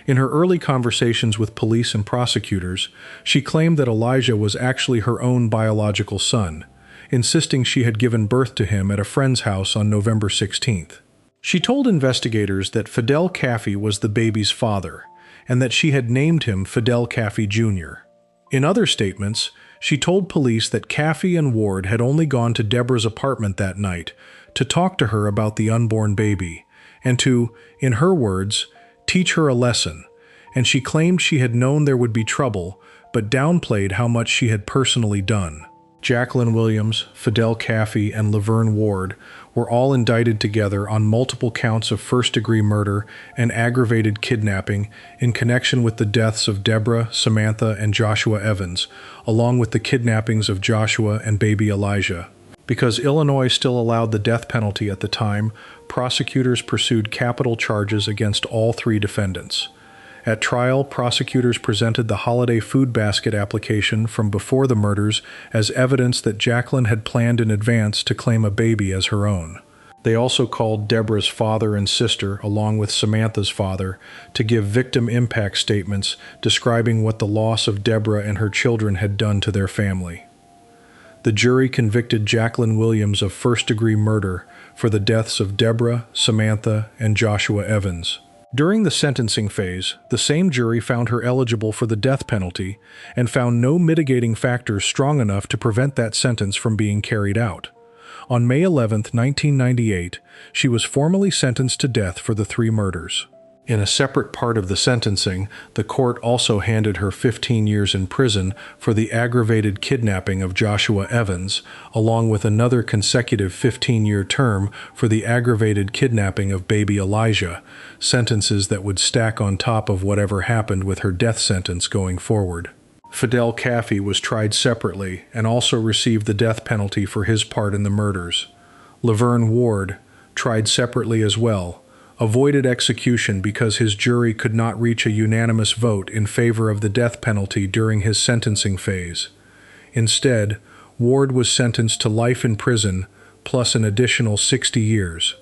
In her early conversations with police and prosecutors, she claimed that Elijah was actually her own biological son, insisting she had given birth to him at a friend's house on November 16th. She told investigators that Fidel Caffey was the baby's father, and that she had named him Fidel Caffey Jr. In other statements, she told police that Caffey and Ward had only gone to Deborah's apartment that night to talk to her about the unborn baby, and to, in her words, teach her a lesson, and she claimed she had known there would be trouble, but downplayed how much she had personally done. Jacqueline Williams, Fidel Caffey, and Laverne Ward were all indicted together on multiple counts of first-degree murder and aggravated kidnapping in connection with the deaths of Deborah, Samantha, and Joshua Evans, along with the kidnappings of Joshua and baby Elijah. Because Illinois still allowed the death penalty at the time, prosecutors pursued capital charges against all three defendants. At trial, prosecutors presented the holiday food basket application from before the murders as evidence that Jacqueline had planned in advance to claim a baby as her own. They also called Deborah's father and sister, along with Samantha's father, to give victim impact statements describing what the loss of Deborah and her children had done to their family. The jury convicted Jacqueline Williams of first-degree murder for the deaths of Deborah, Samantha, and Joshua Evans. During the sentencing phase, the same jury found her eligible for the death penalty and found no mitigating factors strong enough to prevent that sentence from being carried out. On May 11, 1998, she was formally sentenced to death for the three murders. In a separate part of the sentencing, the court also handed her 15 years in prison for the aggravated kidnapping of Joshua Evans, along with another consecutive 15-year term for the aggravated kidnapping of baby Elijah, sentences that would stack on top of whatever happened with her death sentence going forward. Fidel Caffey was tried separately and also received the death penalty for his part in the murders. Laverne Ward, tried separately as well, avoided execution because his jury could not reach a unanimous vote in favor of the death penalty during his sentencing phase. Instead, Ward was sentenced to life in prison plus an additional 60 years.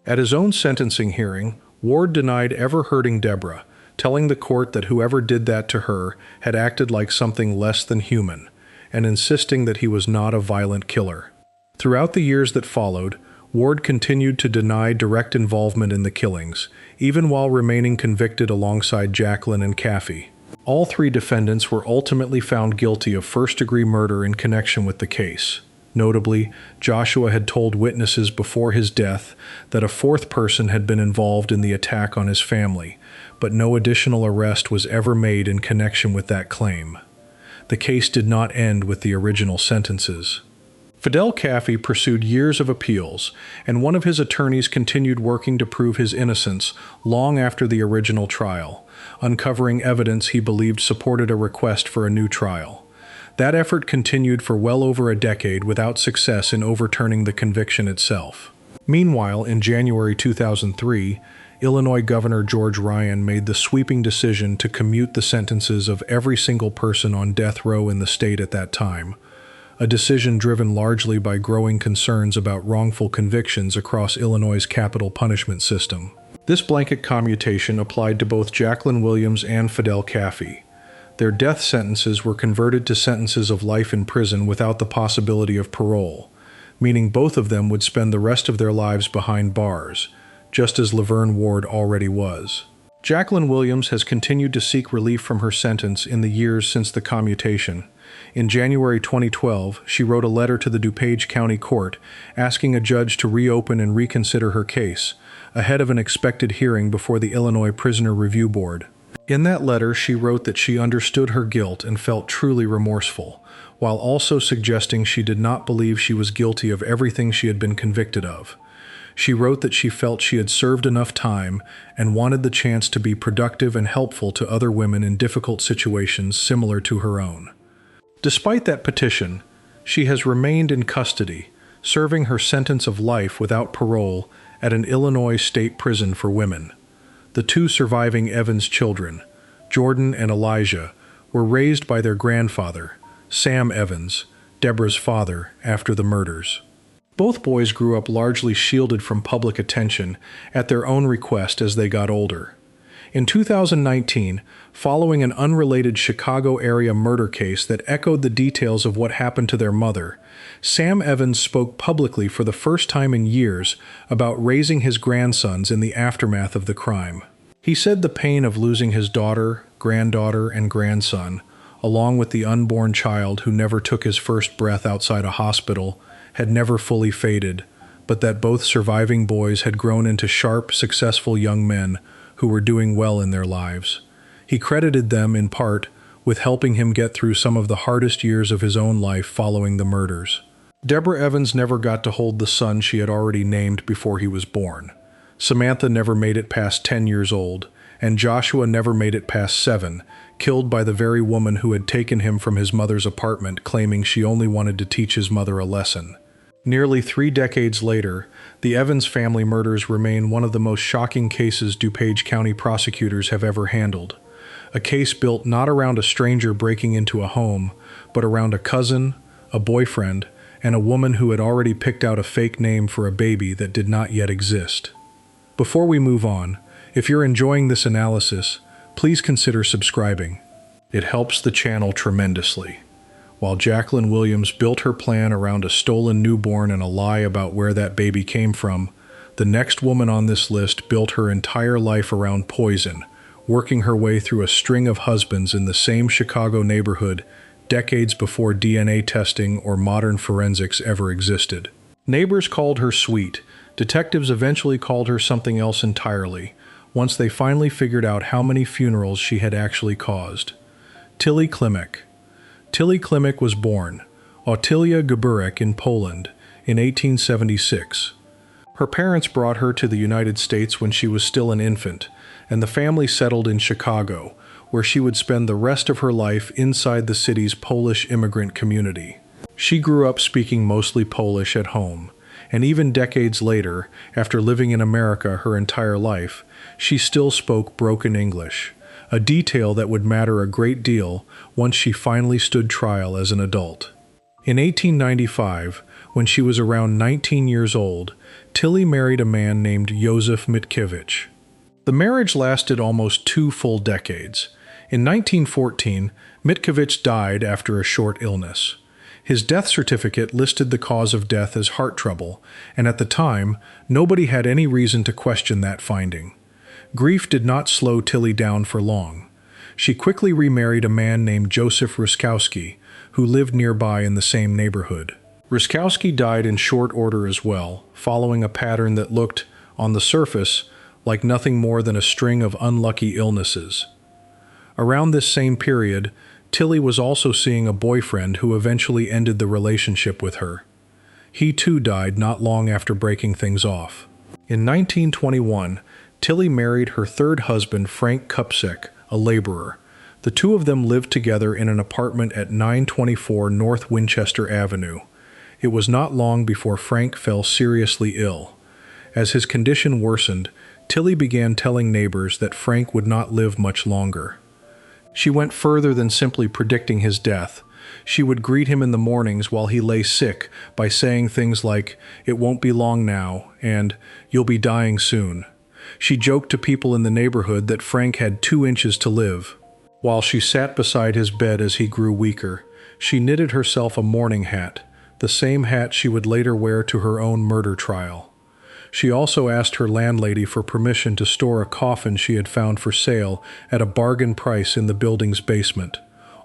At his own sentencing hearing, Ward denied ever hurting Deborah, telling the court that whoever did that to her had acted like something less than human, and insisting that he was not a violent killer. Throughout the years that followed, Ward continued to deny direct involvement in the killings, even while remaining convicted alongside Jacqueline and Caffey. All three defendants were ultimately found guilty of first-degree murder in connection with the case. Notably, Joshua had told witnesses before his death that a fourth person had been involved in the attack on his family, but no additional arrest was ever made in connection with that claim. The case did not end with the original sentences. Fidel Caffey pursued years of appeals, and one of his attorneys continued working to prove his innocence long after the original trial, uncovering evidence he believed supported a request for a new trial. That effort continued for well over a decade without success in overturning the conviction itself. Meanwhile, in January 2003, Illinois Governor George Ryan made the sweeping decision to commute the sentences of every single person on death row in the state at that time, a decision driven largely by growing concerns about wrongful convictions across Illinois' capital punishment system. This blanket commutation applied to both Jacqueline Williams and Fidel Caffey. Their death sentences were converted to sentences of life in prison without the possibility of parole, meaning both of them would spend the rest of their lives behind bars, just as Laverne Ward already was. Jacqueline Williams has continued to seek relief from her sentence in the years since the commutation. In January 2012, she wrote a letter to the DuPage County Court asking a judge to reopen and reconsider her case, ahead of an expected hearing before the Illinois Prisoner Review Board. In that letter, she wrote that she understood her guilt and felt truly remorseful, while also suggesting she did not believe she was guilty of everything she had been convicted of. She wrote that she felt she had served enough time and wanted the chance to be productive and helpful to other women in difficult situations similar to her own. Despite that petition, she has remained in custody, serving her sentence of life without parole at an Illinois state prison for women. The two surviving Evans children, Jordan and Elijah, were raised by their grandfather, Sam Evans, Deborah's father, after the murders. Both boys grew up largely shielded from public attention at their own request as they got older. In 2019, following an unrelated Chicago-area murder case that echoed the details of what happened to their mother, Sam Evans spoke publicly for the first time in years about raising his grandsons in the aftermath of the crime. He said the pain of losing his daughter, granddaughter, and grandson, along with the unborn child who never took his first breath outside a hospital, had never fully faded, but that both surviving boys had grown into sharp, successful young men who were doing well in their lives. He credited them, in part, with helping him get through some of the hardest years of his own life following the murders. Deborah Evans never got to hold the son she had already named before he was born. Samantha never made it past 10 years old, and Joshua never made it past 7, killed by the very woman who had taken him from his mother's apartment, claiming she only wanted to teach his mother a lesson. Nearly 3 decades later, the Evans family murders remain one of the most shocking cases DuPage County prosecutors have ever handled. A case built not around a stranger breaking into a home, but around a cousin, a boyfriend, and a woman who had already picked out a fake name for a baby that did not yet exist. Before we move on, if you're enjoying this analysis, please consider subscribing. It helps the channel tremendously. While Jacqueline Williams built her plan around a stolen newborn and a lie about where that baby came from, the next woman on this list built her entire life around poison, working her way through a string of husbands in the same Chicago neighborhood decades before DNA testing or modern forensics ever existed. Neighbors called her sweet. Detectives eventually called her something else entirely, once they finally figured out how many funerals she had actually caused. Tilly Klimek. Tilly Klimek was born, Otylia Gaburek, in Poland in 1876. Her parents brought her to the United States when she was still an infant, and the family settled in Chicago, where she would spend the rest of her life inside the city's Polish immigrant community. She grew up speaking mostly Polish at home, and even decades later, after living in America her entire life, she still spoke broken English, a detail that would matter a great deal once she finally stood trial as an adult. In 1895, when she was around 19 years old, Tilly married a man named Józef Mitkiewicz. The marriage lasted almost 2 full decades. In 1914, Mitkiewicz died after a short illness. His death certificate listed the cause of death as heart trouble, and at the time, nobody had any reason to question that finding. Grief did not slow Tilly down for long. She quickly remarried a man named Joseph Ruskowski, who lived nearby in the same neighborhood. Ruskowski died in short order as well, following a pattern that looked, on the surface, like nothing more than a string of unlucky illnesses. Around this same period, Tilly was also seeing a boyfriend who eventually ended the relationship with her. He too died not long after breaking things off. In 1921, Tilly married her third husband, Frank Kupsik, a laborer. The two of them lived together in an apartment at 924 North Winchester Avenue. It was not long before Frank fell seriously ill. As his condition worsened, Tilly began telling neighbors that Frank would not live much longer. She went further than simply predicting his death. She would greet him in the mornings while he lay sick by saying things like, "It won't be long now," and "You'll be dying soon." She joked to people in the neighborhood that Frank had 2 inches to live. While she sat beside his bed as he grew weaker, she knitted herself a mourning hat, the same hat she would later wear to her own murder trial. She also asked her landlady for permission to store a coffin she had found for sale at a bargain price in the building's basement,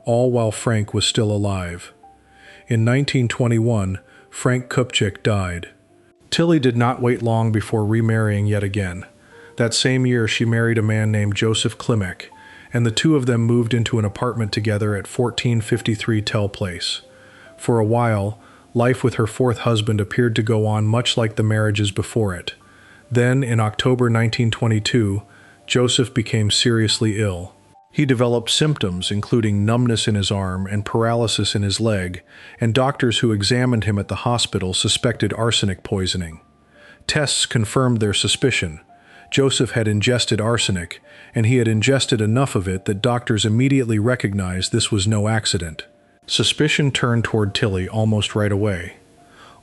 all while Frank was still alive. In 1921, Frank Kupchik died. Tilly did not wait long before remarrying yet again. That same year, she married a man named Joseph Klimek, and the two of them moved into an apartment together at 1453 Tell Place. For a while, life with her fourth husband appeared to go on much like the marriages before it. Then, in October 1922, Joseph became seriously ill. He developed symptoms including numbness in his arm and paralysis in his leg, and doctors who examined him at the hospital suspected arsenic poisoning. Tests confirmed their suspicion. Joseph had ingested arsenic, and he had ingested enough of it that doctors immediately recognized this was no accident. Suspicion turned toward Tilly almost right away.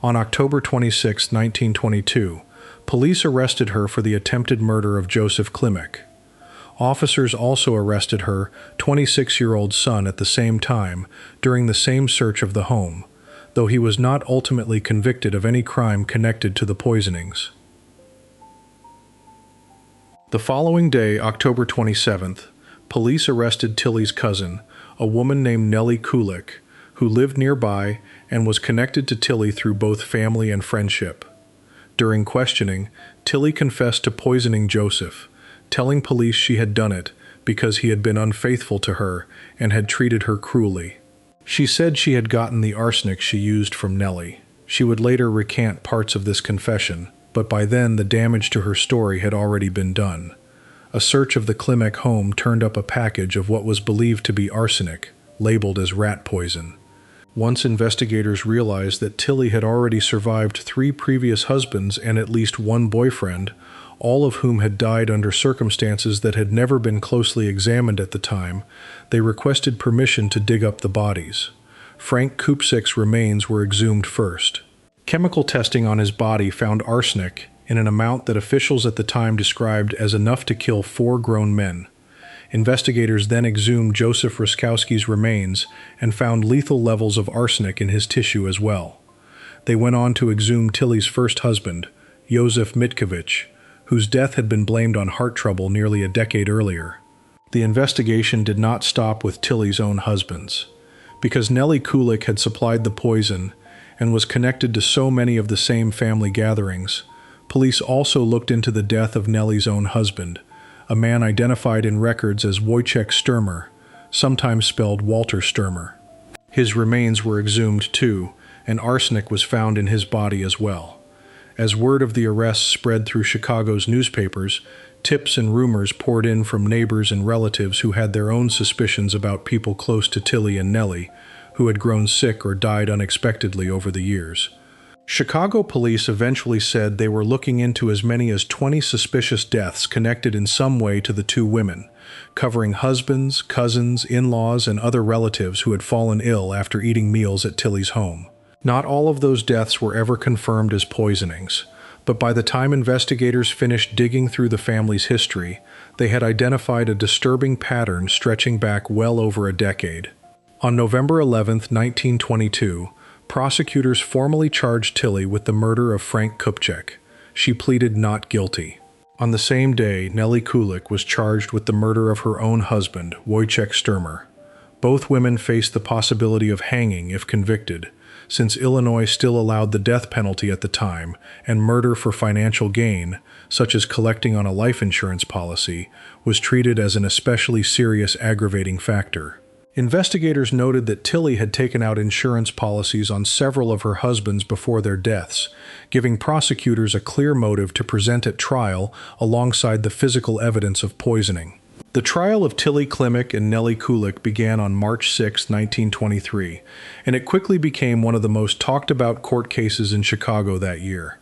On October 26, 1922, police arrested her for the attempted murder of Joseph Klimek. Officers also arrested her 26-year-old son at the same time during the same search of the home, though he was not ultimately convicted of any crime connected to the poisonings. The following day, October 27th, police arrested Tilly's cousin, a woman named Nellie Kulik, who lived nearby and was connected to Tilly through both family and friendship. During questioning, Tilly confessed to poisoning Joseph, telling police she had done it because he had been unfaithful to her and had treated her cruelly. She said she had gotten the arsenic she used from Nellie. She would later recant parts of this confession, but by then the damage to her story had already been done. A search of the Klimek home turned up a package of what was believed to be arsenic, labeled as rat poison. Once investigators realized that Tilly had already survived 3 previous husbands and at least 1 boyfriend, all of whom had died under circumstances that had never been closely examined at the time, they requested permission to dig up the bodies. Frank Kupsik's remains were exhumed first. Chemical testing on his body found arsenic in an amount that officials at the time described as enough to kill 4 grown men. Investigators then exhumed Joseph Ruskowski's remains and found lethal levels of arsenic in his tissue as well. They went on to exhume Tilly's first husband, Józef Mitkiewicz, whose death had been blamed on heart trouble nearly a decade earlier. The investigation did not stop with Tilly's own husbands. Because Nellie Kulik had supplied the poison and was connected to so many of the same family gatherings, police also looked into the death of Nellie's own husband, a man identified in records as Wojciech Sturmer, sometimes spelled Walter Sturmer. His remains were exhumed too, and arsenic was found in his body as well. As word of the arrests spread through Chicago's newspapers, tips and rumors poured in from neighbors and relatives who had their own suspicions about people close to Tilly and Nellie, who had grown sick or died unexpectedly over the years. Chicago police eventually said they were looking into as many as 20 suspicious deaths connected in some way to the two women, covering husbands, cousins, in-laws, and other relatives who had fallen ill after eating meals at Tilly's home. Not all of those deaths were ever confirmed as poisonings, but by the time investigators finished digging through the family's history, they had identified a disturbing pattern stretching back well over a decade. On November 11, 1922, prosecutors formally charged Tilly with the murder of Frank Kupchak. She pleaded not guilty. On the same day, Nellie Kulik was charged with the murder of her own husband, Wojciech Sturmer. Both women faced the possibility of hanging if convicted, since Illinois still allowed the death penalty at the time, and murder for financial gain, such as collecting on a life insurance policy, was treated as an especially serious aggravating factor. Investigators noted that Tilly had taken out insurance policies on several of her husbands before their deaths, giving prosecutors a clear motive to present at trial alongside the physical evidence of poisoning. The trial of Tilly Klimek and Nellie Kulik began on March 6, 1923, and it quickly became one of the most talked-about court cases in Chicago that year.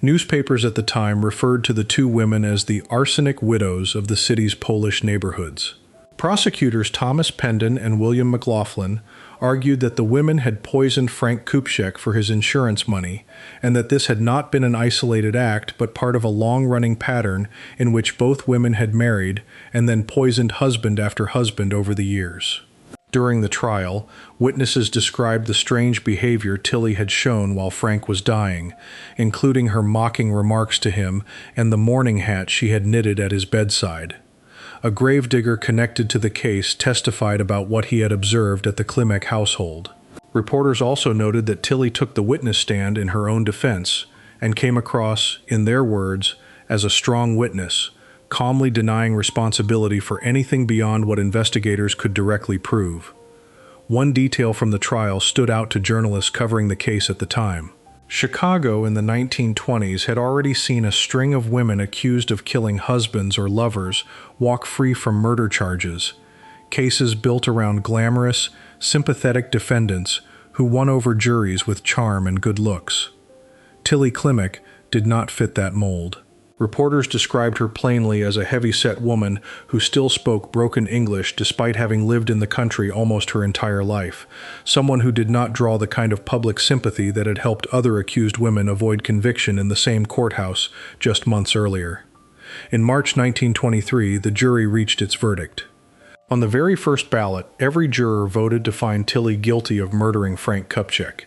Newspapers at the time referred to the two women as the arsenic widows of the city's Polish neighborhoods. Prosecutors Thomas Pendon and William McLaughlin argued that the women had poisoned Frank Kupchak for his insurance money, and that this had not been an isolated act but part of a long-running pattern in which both women had married and then poisoned husband after husband over the years. During the trial, witnesses described the strange behavior Tilly had shown while Frank was dying, including her mocking remarks to him and the mourning hat she had knitted at his bedside. A gravedigger connected to the case testified about what he had observed at the Klimek household. Reporters also noted that Tilly took the witness stand in her own defense and came across, in their words, as a strong witness, calmly denying responsibility for anything beyond what investigators could directly prove. One detail from the trial stood out to journalists covering the case at the time. Chicago in the 1920s had already seen a string of women accused of killing husbands or lovers walk free from murder charges, cases built around glamorous, sympathetic defendants who won over juries with charm and good looks. Tilly Klimek did not fit that mold. Reporters described her plainly as a heavy-set woman who still spoke broken English despite having lived in the country almost her entire life, someone who did not draw the kind of public sympathy that had helped other accused women avoid conviction in the same courthouse just months earlier. In March 1923, the jury reached its verdict. On the very first ballot, every juror voted to find Tilly guilty of murdering Frank Kupchak.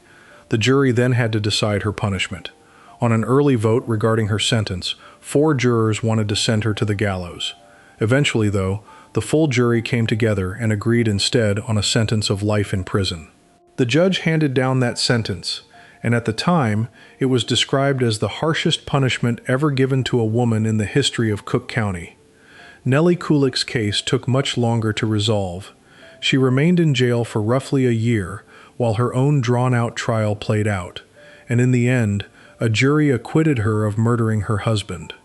The jury then had to decide her punishment. On an early vote regarding her sentence, 4 jurors wanted to send her to the gallows. Eventually, though, the full jury came together and agreed instead on a sentence of life in prison. The judge handed down that sentence, and at the time, it was described as the harshest punishment ever given to a woman in the history of Cook County. Nellie Kulik's case took much longer to resolve. She remained in jail for roughly a year while her own drawn-out trial played out, and in the end, a jury acquitted her of murdering her husband.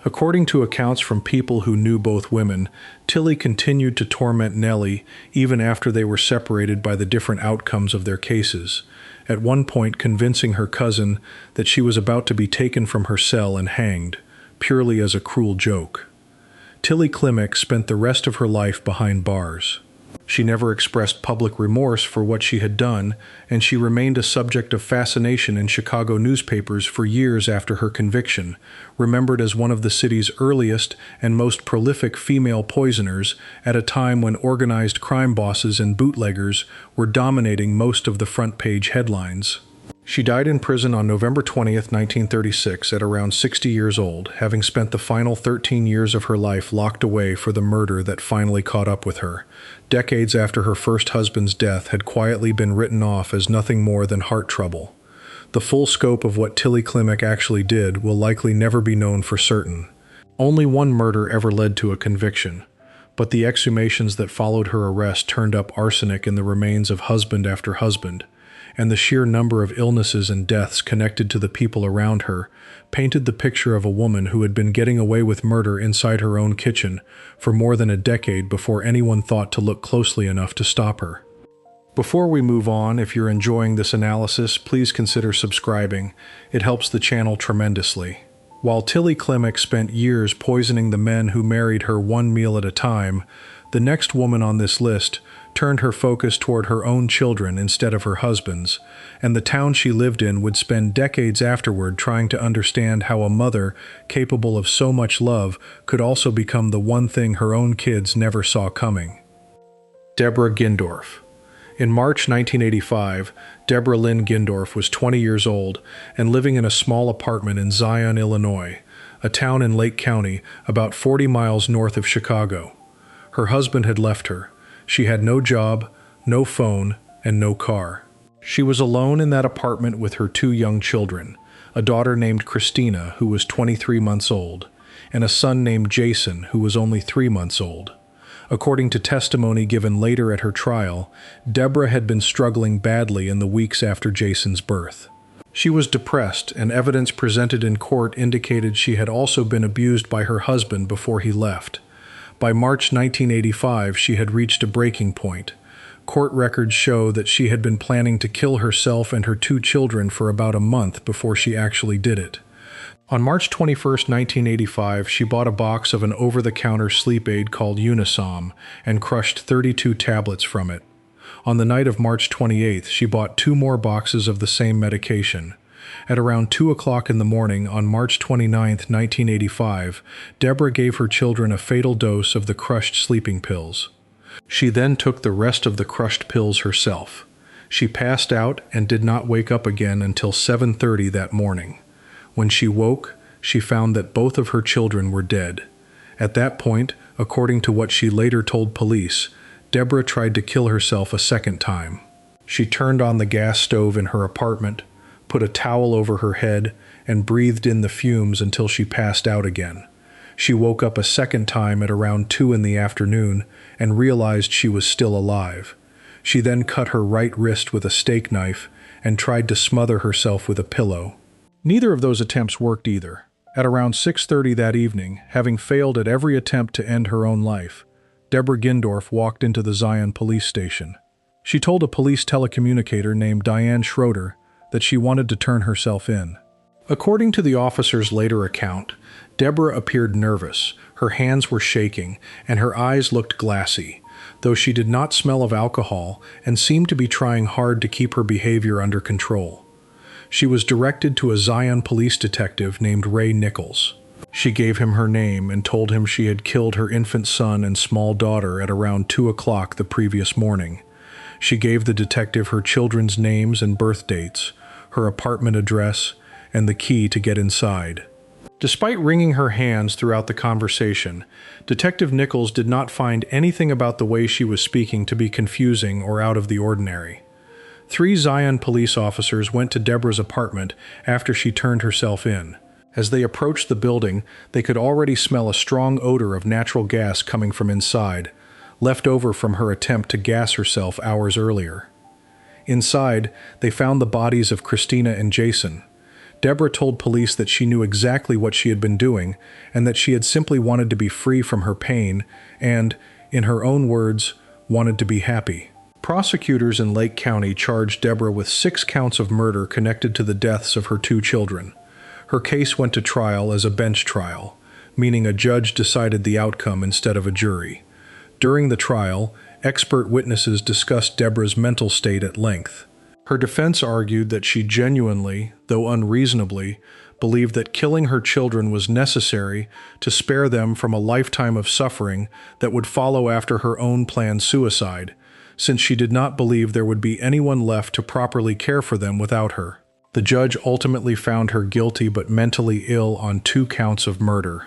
According to accounts from people who knew both women, Tilly continued to torment Nellie even after they were separated by the different outcomes of their cases, at one point convincing her cousin that she was about to be taken from her cell and hanged, purely as a cruel joke. Tilly Klimek spent the rest of her life behind bars. She never expressed public remorse for what she had done, and she remained a subject of fascination in Chicago newspapers for years after her conviction, remembered as one of the city's earliest and most prolific female poisoners at a time when organized crime bosses and bootleggers were dominating most of the front-page headlines. She died in prison on November 20th, 1936, at around 60 years old, having spent the final 13 years of her life locked away for the murder that finally caught up with her. Decades after her first husband's death had quietly been written off as nothing more than heart trouble. The full scope of what Tilly Klimek actually did will likely never be known for certain. Only one murder ever led to a conviction, but the exhumations that followed her arrest turned up arsenic in the remains of husband after husband, and the sheer number of illnesses and deaths connected to the people around her painted the picture of a woman who had been getting away with murder inside her own kitchen for more than a decade before anyone thought to look closely enough to stop her. Before we move on, if you're enjoying this analysis, please consider subscribing. It helps the channel tremendously. While Tilly Klimek spent years poisoning the men who married her one meal at a time, the next woman on this list turned her focus toward her own children instead of her husband's, and the town she lived in would spend decades afterward trying to understand how a mother capable of so much love could also become the one thing her own kids never saw coming. Deborah Gindorf. In March 1985, Deborah Lynn Gindorf was 20 years old and living in a small apartment in Zion, Illinois, a town in Lake County about 40 miles north of Chicago. Her husband had left her. She had no job, no phone, and no car. She was alone in that apartment with her two young children, a daughter named Christina, who was 23 months old, and a son named Jason, who was only 3 months old. According to testimony given later at her trial, Deborah had been struggling badly in the weeks after Jason's birth. She was depressed, and evidence presented in court indicated she had also been abused by her husband before he left. By March 1985, she had reached a breaking point. Court records show that she had been planning to kill herself and her two children for about a month before she actually did it. On March 21, 1985, she bought a box of an over-the-counter sleep aid called Unisom and crushed 32 tablets from it. On the night of March 28th, she bought 2 more boxes of the same medication. At around 2 o'clock in the morning on March 29, 1985, Deborah gave her children a fatal dose of the crushed sleeping pills. She then took the rest of the crushed pills herself. She passed out and did not wake up again until 7:30 that morning. When she woke, she found that both of her children were dead. At that point, according to what she later told police, Deborah tried to kill herself a second time. She turned on the gas stove in her apartment, put a towel over her head, and breathed in the fumes until she passed out again. She woke up a second time at around 2 in the afternoon and realized she was still alive. She then cut her right wrist with a steak knife and tried to smother herself with a pillow. Neither of those attempts worked either. At around 6:30 that evening, having failed at every attempt to end her own life, Deborah Gindorf walked into the Zion police station. She told a police telecommunicator named Diane Schroeder that she wanted to turn herself in. According to the officer's later account, Deborah appeared nervous, her hands were shaking, and her eyes looked glassy, though she did not smell of alcohol and seemed to be trying hard to keep her behavior under control. She was directed to a Zion police detective named Ray Nichols. She gave him her name and told him she had killed her infant son and small daughter at around 2 o'clock the previous morning. She gave the detective her children's names and birth dates, her apartment address, and the key to get inside. Despite wringing her hands throughout the conversation, Detective Nichols did not find anything about the way she was speaking to be confusing or out of the ordinary. 3 Zion police officers went to Deborah's apartment after she turned herself in. As they approached the building, they could already smell a strong odor of natural gas coming from inside, left over from her attempt to gas herself hours earlier. Inside, they found the bodies of Christina and Jason. Deborah told police that she knew exactly what she had been doing and that she had simply wanted to be free from her pain and, in her own words, wanted to be happy. Prosecutors in Lake County charged Deborah with 6 counts of murder connected to the deaths of her 2 children. Her case went to trial as a bench trial, meaning a judge decided the outcome instead of a jury. During the trial, expert witnesses discussed Deborah's mental state at length. Her defense argued that she genuinely, though unreasonably, believed that killing her children was necessary to spare them from a lifetime of suffering that would follow after her own planned suicide, since she did not believe there would be anyone left to properly care for them without her. The judge ultimately found her guilty but mentally ill on 2 counts of murder.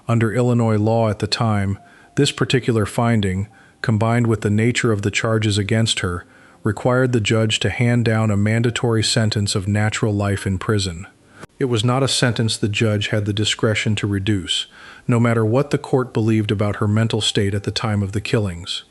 Under Illinois law at the time, this particular finding, combined with the nature of the charges against her, required the judge to hand down a mandatory sentence of natural life in prison. It was not a sentence the judge had the discretion to reduce, no matter what the court believed about her mental state at the time of the killings.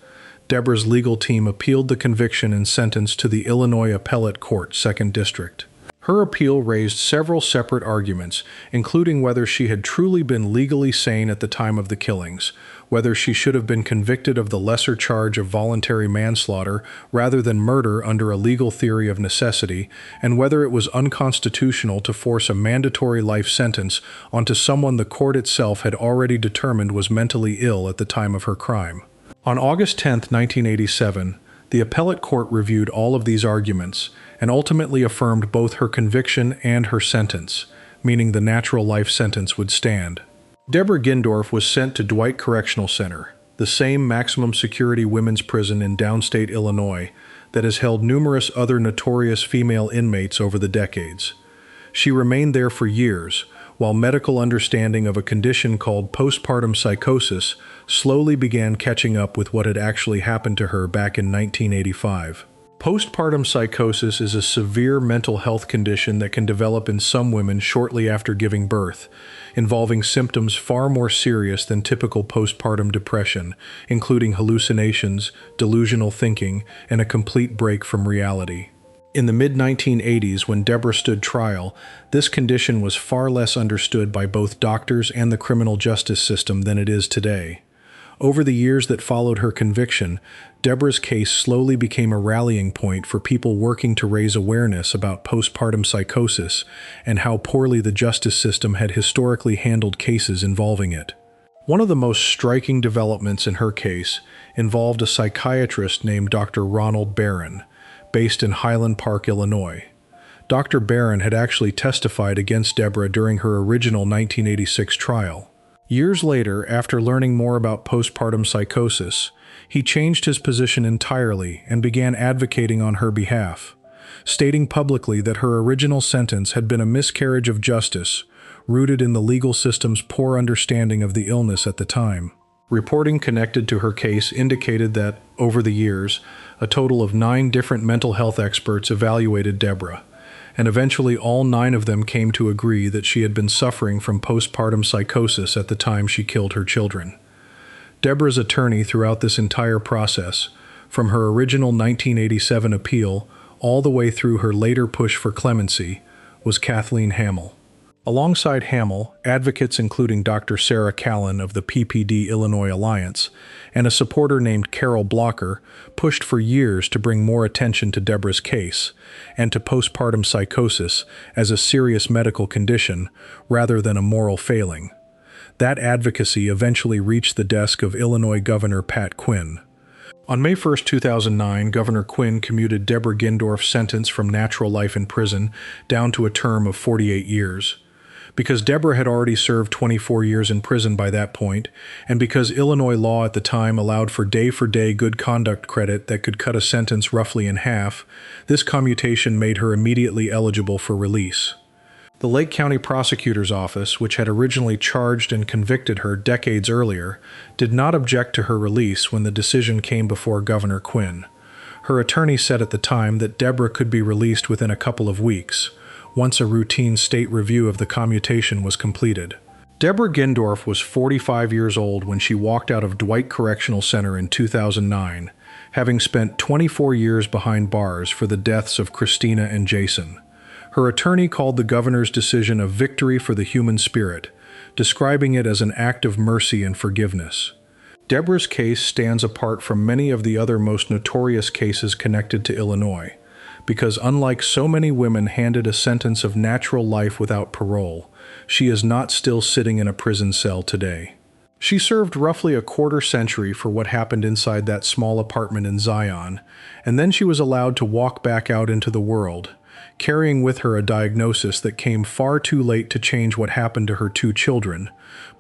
Deborah's legal team appealed the conviction and sentence to the Illinois Appellate Court, 2nd District. Her appeal raised several separate arguments, including whether she had truly been legally sane at the time of the killings, whether she should have been convicted of the lesser charge of voluntary manslaughter rather than murder under a legal theory of necessity, and whether it was unconstitutional to force a mandatory life sentence onto someone the court itself had already determined was mentally ill at the time of her crime. On August 10, 1987, the appellate court reviewed all of these arguments and ultimately affirmed both her conviction and her sentence, meaning the natural life sentence would stand. Deborah Gindorf was sent to Dwight Correctional Center, the same maximum security women's prison in downstate Illinois that has held numerous other notorious female inmates over the decades. She remained there for years, while medical understanding of a condition called postpartum psychosis slowly began catching up with what had actually happened to her back in 1985. Postpartum psychosis is a severe mental health condition that can develop in some women shortly after giving birth, involving symptoms far more serious than typical postpartum depression, including hallucinations, delusional thinking, and a complete break from reality. In the mid-1980s, when Deborah stood trial, this condition was far less understood by both doctors and the criminal justice system than it is today. Over the years that followed her conviction, Deborah's case slowly became a rallying point for people working to raise awareness about postpartum psychosis and how poorly the justice system had historically handled cases involving it. One of the most striking developments in her case involved a psychiatrist named Dr. Ronald Barron, based in Highland Park, Illinois. Dr. Barron had actually testified against Deborah during her original 1986 trial. Years later, after learning more about postpartum psychosis, he changed his position entirely and began advocating on her behalf, stating publicly that her original sentence had been a miscarriage of justice, rooted in the legal system's poor understanding of the illness at the time. Reporting connected to her case indicated that, over the years, a total of 9 different mental health experts evaluated Deborah, and eventually all 9 of them came to agree that she had been suffering from postpartum psychosis at the time she killed her children. Deborah's attorney throughout this entire process, from her original 1987 appeal all the way through her later push for clemency, was Kathleen Hamill. Alongside Hamill, advocates including Dr. Sarah Callan of the PPD Illinois Alliance and a supporter named Carol Blocker pushed for years to bring more attention to Deborah's case and to postpartum psychosis as a serious medical condition rather than a moral failing. That advocacy eventually reached the desk of Illinois Governor Pat Quinn. On May 1, 2009, Governor Quinn commuted Deborah Gindorf's sentence from natural life in prison down to a term of 48 years. Because Deborah had already served 24 years in prison by that point, and because Illinois law at the time allowed for day-for-day good conduct credit that could cut a sentence roughly in half, this commutation made her immediately eligible for release. The Lake County Prosecutor's Office, which had originally charged and convicted her decades earlier, did not object to her release when the decision came before Governor Quinn. Her attorney said at the time that Deborah could be released within a couple of weeks, once a routine state review of the commutation was completed. Deborah Gindorf was 45 years old when she walked out of Dwight Correctional Center in 2009, having spent 24 years behind bars for the deaths of Christina and Jason. Her attorney called the governor's decision a victory for the human spirit, describing it as an act of mercy and forgiveness. Deborah's case stands apart from many of the other most notorious cases connected to Illinois, because unlike so many women handed a sentence of natural life without parole, she is not still sitting in a prison cell today. She served roughly a quarter century for what happened inside that small apartment in Zion, and then she was allowed to walk back out into the world, carrying with her a diagnosis that came far too late to change what happened to her 2 children,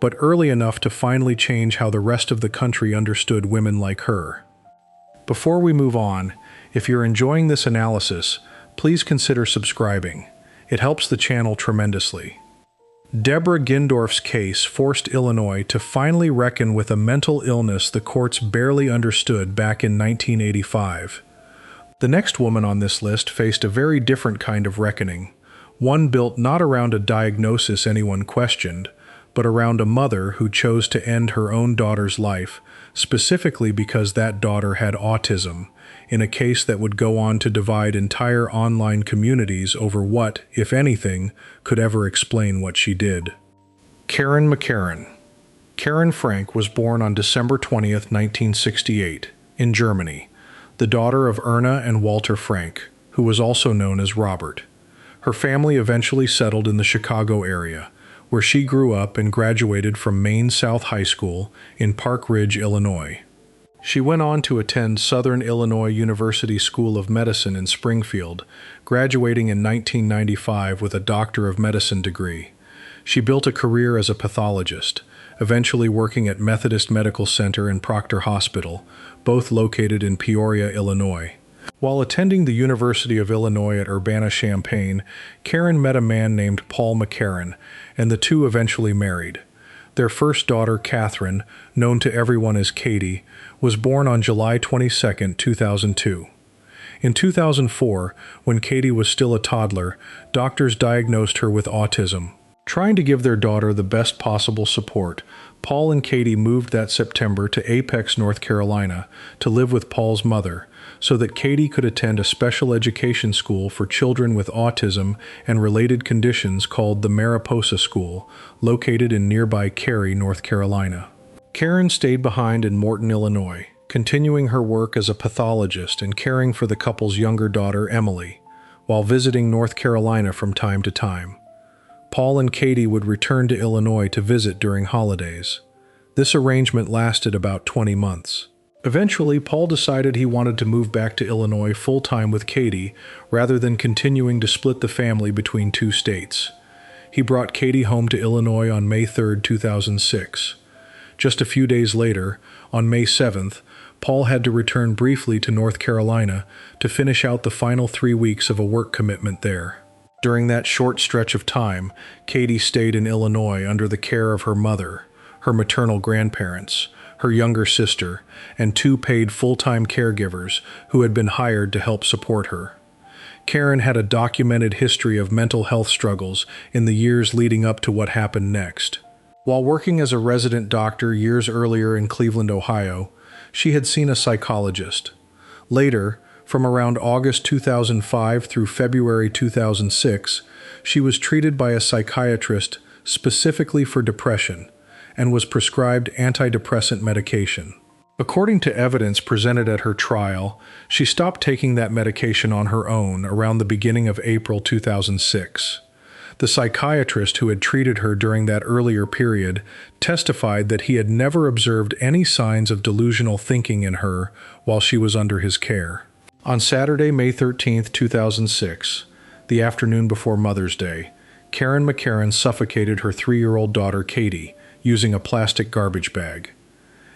but early enough to finally change how the rest of the country understood women like her. Before we move on, if you're enjoying this analysis, please consider subscribing. It helps the channel tremendously. Deborah Gindorf's case forced Illinois to finally reckon with a mental illness the courts barely understood back in 1985. The next woman on this list faced a very different kind of reckoning, one built not around a diagnosis anyone questioned, but around a mother who chose to end her own daughter's life, specifically because that daughter had autism, in a case that would go on to divide entire online communities over what, if anything, could ever explain what she did. Karen McCarran. Karen Frank was born on December 20th, 1968, in Germany, the daughter of Erna and Walter Frank, who was also known as Robert. Her family eventually settled in the Chicago area, where she grew up and graduated from Maine South High School in Park Ridge, Illinois. She went on to attend Southern Illinois University School of Medicine in Springfield, graduating in 1995 with a Doctor of Medicine degree. She built a career as a pathologist, eventually working at Methodist Medical Center and Proctor Hospital, both located in Peoria, Illinois. While attending the University of Illinois at Urbana-Champaign, Karen met a man named Paul McCarran, and the two eventually married. Their first daughter, Catherine, known to everyone as Katie, was born on July 22, 2002. In 2004, when Katie was still a toddler, doctors diagnosed her with autism. Trying to give their daughter the best possible support, Paul and Katie moved that September to Apex, North Carolina, to live with Paul's mother, so that Katie could attend a special education school for children with autism and related conditions called the Mariposa School, located in nearby Cary, North Carolina. Karen stayed behind in Morton, Illinois, continuing her work as a pathologist and caring for the couple's younger daughter, Emily, while visiting North Carolina from time to time. Paul and Katie would return to Illinois to visit during holidays. This arrangement lasted about 20 months. Eventually, Paul decided he wanted to move back to Illinois full-time with Katie, rather than continuing to split the family between two states. He brought Katie home to Illinois on May 3, 2006. Just a few days later, on May 7th, Paul had to return briefly to North Carolina to finish out the final 3 weeks of a work commitment there. During that short stretch of time, Katie stayed in Illinois under the care of her mother, her maternal grandparents, her younger sister, and 2 paid full-time caregivers who had been hired to help support her. Karen had a documented history of mental health struggles in the years leading up to what happened next. While working as a resident doctor years earlier in Cleveland, Ohio, she had seen a psychologist. Later, from around August 2005 through February 2006, she was treated by a psychiatrist specifically for depression and was prescribed antidepressant medication. According to evidence presented at her trial, she stopped taking that medication on her own around the beginning of April 2006. The psychiatrist who had treated her during that earlier period testified that he had never observed any signs of delusional thinking in her while she was under his care. On Saturday, May 13, 2006, the afternoon before Mother's Day, Karen McCarran suffocated her 3-year-old daughter, Katie, using a plastic garbage bag.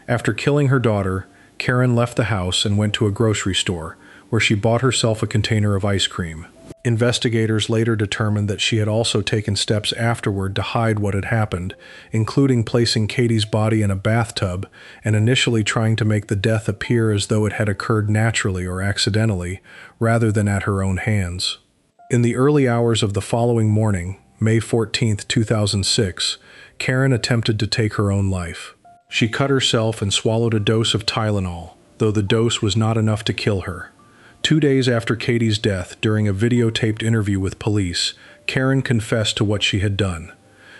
After killing her daughter, Karen left the house and went to a grocery store, where she bought herself a container of ice cream. Investigators later determined that she had also taken steps afterward to hide what had happened, including placing Katie's body in a bathtub and initially trying to make the death appear as though it had occurred naturally or accidentally, rather than at her own hands. In the early hours of the following morning, May 14, 2006, Karen attempted to take her own life. She cut herself and swallowed a dose of Tylenol, though the dose was not enough to kill her. 2 days after Katie's death, during a videotaped interview with police, Karen confessed to what she had done.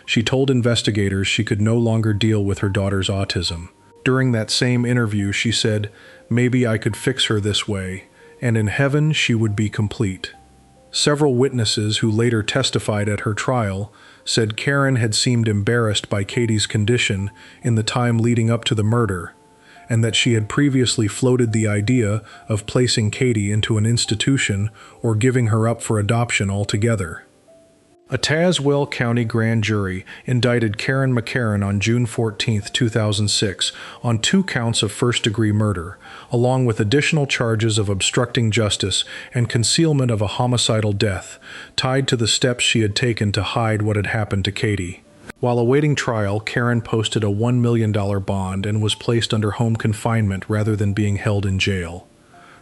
She told investigators she could no longer deal with her daughter's autism. During that same interview, she said, "Maybe I could fix her this way, and in heaven she would be complete." Several witnesses who later testified at her trial said Karen had seemed embarrassed by Katie's condition in the time leading up to the murder, and that she had previously floated the idea of placing Katie into an institution or giving her up for adoption altogether. A Tazewell County grand jury indicted Karen McCarran on June 14, 2006, on 2 counts of first-degree murder, along with additional charges of obstructing justice and concealment of a homicidal death, tied to the steps she had taken to hide what had happened to Katie. While awaiting trial, Karen posted a $1 million bond and was placed under home confinement rather than being held in jail.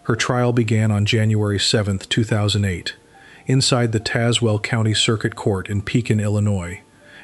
Her trial began on January 7, 2008, inside the Tazewell County Circuit Court in Pekin, Illinois,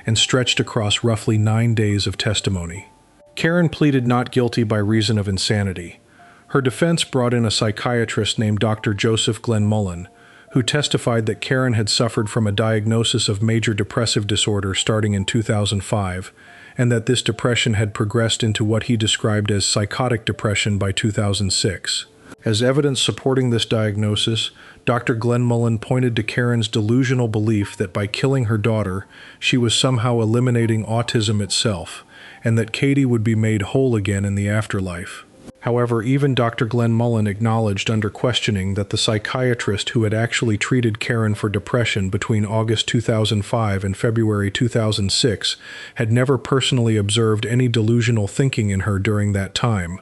and stretched across roughly 9 days of testimony. Karen pleaded not guilty by reason of insanity. Her defense brought in a psychiatrist named Dr. Joseph Glenmullen, who testified that Karen had suffered from a diagnosis of major depressive disorder starting in 2005, and that this depression had progressed into what he described as psychotic depression by 2006. As evidence supporting this diagnosis, Dr. Glenmullen pointed to Karen's delusional belief that by killing her daughter, she was somehow eliminating autism itself, and that Katie would be made whole again in the afterlife. However, even Dr. Glenmullen acknowledged under questioning that the psychiatrist who had actually treated Karen for depression between August 2005 and February 2006 had never personally observed any delusional thinking in her during that time.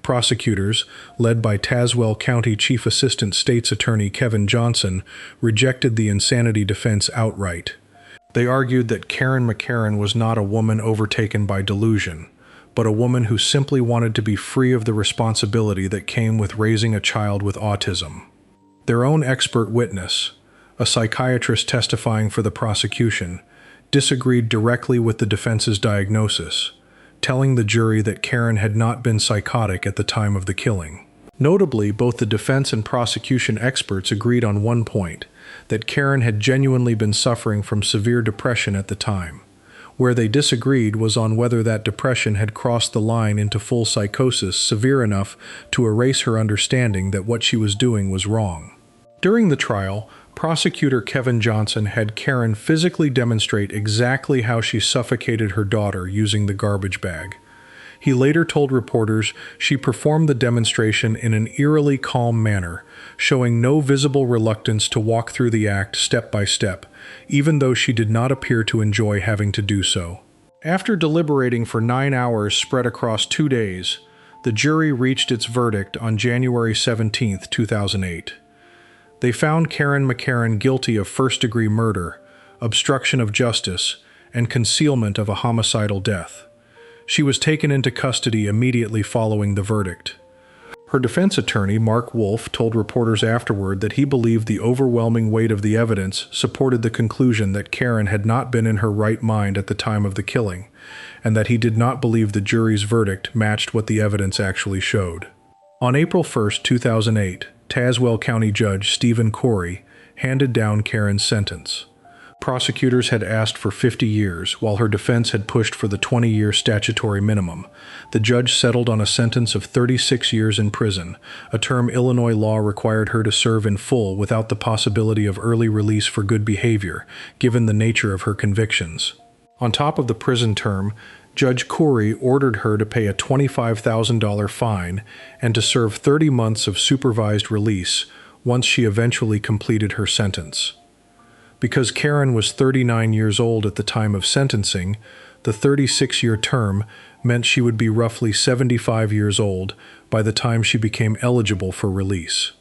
Prosecutors, led by Tazewell County Chief Assistant State's Attorney Kevin Johnson, rejected the insanity defense outright. They argued that Karen McCarran was not a woman overtaken by delusion, but a woman who simply wanted to be free of the responsibility that came with raising a child with autism. Their own expert witness, a psychiatrist testifying for the prosecution, disagreed directly with the defense's diagnosis, telling the jury that Karen had not been psychotic at the time of the killing. Notably, both the defense and prosecution experts agreed on one point, that Karen had genuinely been suffering from severe depression at the time. Where they disagreed was on whether that depression had crossed the line into full psychosis severe enough to erase her understanding that what she was doing was wrong. During the trial, prosecutor Kevin Johnson had Karen physically demonstrate exactly how she suffocated her daughter using the garbage bag. He later told reporters she performed the demonstration in an eerily calm manner, showing no visible reluctance to walk through the act step by step, even though she did not appear to enjoy having to do so. After deliberating for 9 hours spread across 2 days, the jury reached its verdict on January 17, 2008. They found Karen McCarran guilty of first-degree murder, obstruction of justice, and concealment of a homicidal death. She was taken into custody immediately following the verdict. Her defense attorney, Mark Wolf, told reporters afterward that he believed the overwhelming weight of the evidence supported the conclusion that Karen had not been in her right mind at the time of the killing, and that he did not believe the jury's verdict matched what the evidence actually showed. On April 1, 2008, Tazewell County Judge Stephen Corey handed down Karen's sentence. Prosecutors had asked for 50 years, while her defense had pushed for the 20-year statutory minimum. The judge settled on a sentence of 36 years in prison, a term Illinois law required her to serve in full without the possibility of early release for good behavior, given the nature of her convictions. On top of the prison term, Judge Corey ordered her to pay a $25,000 fine and to serve 30 months of supervised release once she eventually completed her sentence. Because Karen was 39 years old at the time of sentencing, the 36-year term meant she would be roughly 75 years old by the time she became eligible for release.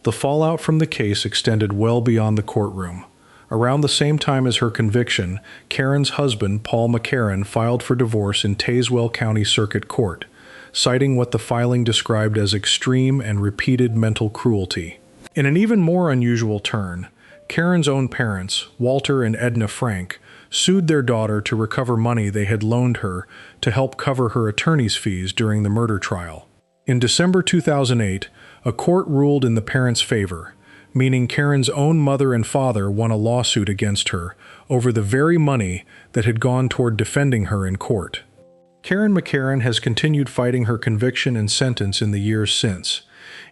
The fallout from the case extended well beyond the courtroom. Around the same time as her conviction, Karen's husband, Paul McCarran, filed for divorce in Tazewell County Circuit Court, citing what the filing described as extreme and repeated mental cruelty. In an even more unusual turn, Karen's own parents, Walter and Edna Frank, sued their daughter to recover money they had loaned her to help cover her attorney's fees during the murder trial. In December 2008, a court ruled in the parents' favor, meaning Karen's own mother and father won a lawsuit against her over the very money that had gone toward defending her in court. Karen McCarran has continued fighting her conviction and sentence in the years since.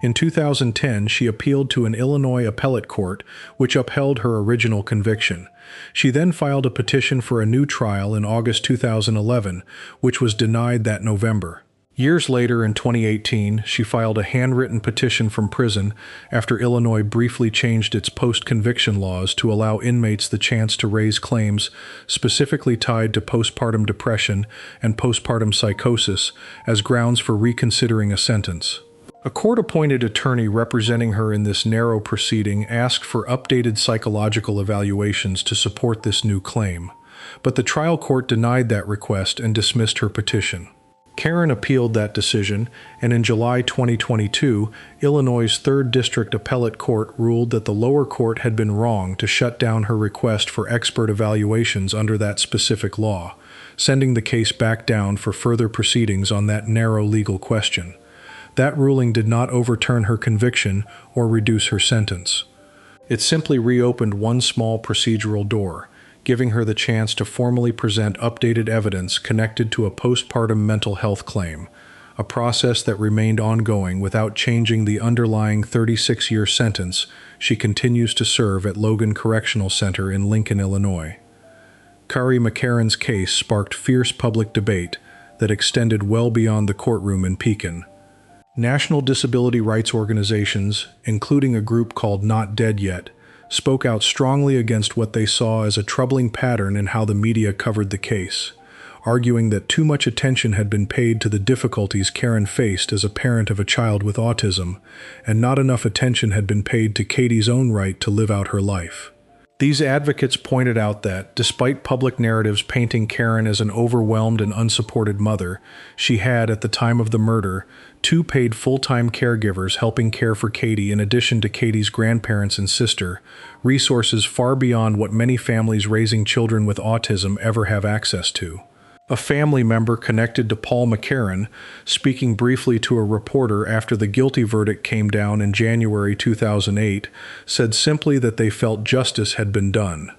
In 2010, she appealed to an Illinois appellate court, which upheld her original conviction. She then filed a petition for a new trial in August 2011, which was denied that November. Years later, in 2018, she filed a handwritten petition from prison after Illinois briefly changed its post-conviction laws to allow inmates the chance to raise claims specifically tied to postpartum depression and postpartum psychosis as grounds for reconsidering a sentence. A court-appointed attorney representing her in this narrow proceeding asked for updated psychological evaluations to support this new claim, but the trial court denied that request and dismissed her petition. Karen appealed that decision, and in July 2022, Illinois' 3rd District Appellate Court ruled that the lower court had been wrong to shut down her request for expert evaluations under that specific law, sending the case back down for further proceedings on that narrow legal question. That ruling did not overturn her conviction or reduce her sentence. It simply reopened one small procedural door, giving her the chance to formally present updated evidence connected to a postpartum mental health claim, a process that remained ongoing without changing the underlying 36-year sentence she continues to serve at Logan Correctional Center in Lincoln, Illinois. Kari McCarran's case sparked fierce public debate that extended well beyond the courtroom in Pekin. National disability rights organizations, including a group called Not Dead Yet, spoke out strongly against what they saw as a troubling pattern in how the media covered the case, arguing that too much attention had been paid to the difficulties Karen faced as a parent of a child with autism, and not enough attention had been paid to Katie's own right to live out her life. These advocates pointed out that, despite public narratives painting Karen as an overwhelmed and unsupported mother, she had, at the time of the murder, 2 paid full-time caregivers helping care for Katie in addition to Katie's grandparents and sister, resources far beyond what many families raising children with autism ever have access to. A family member connected to Paul McCarran, speaking briefly to a reporter after the guilty verdict came down in January 2008, said simply that they felt justice had been done.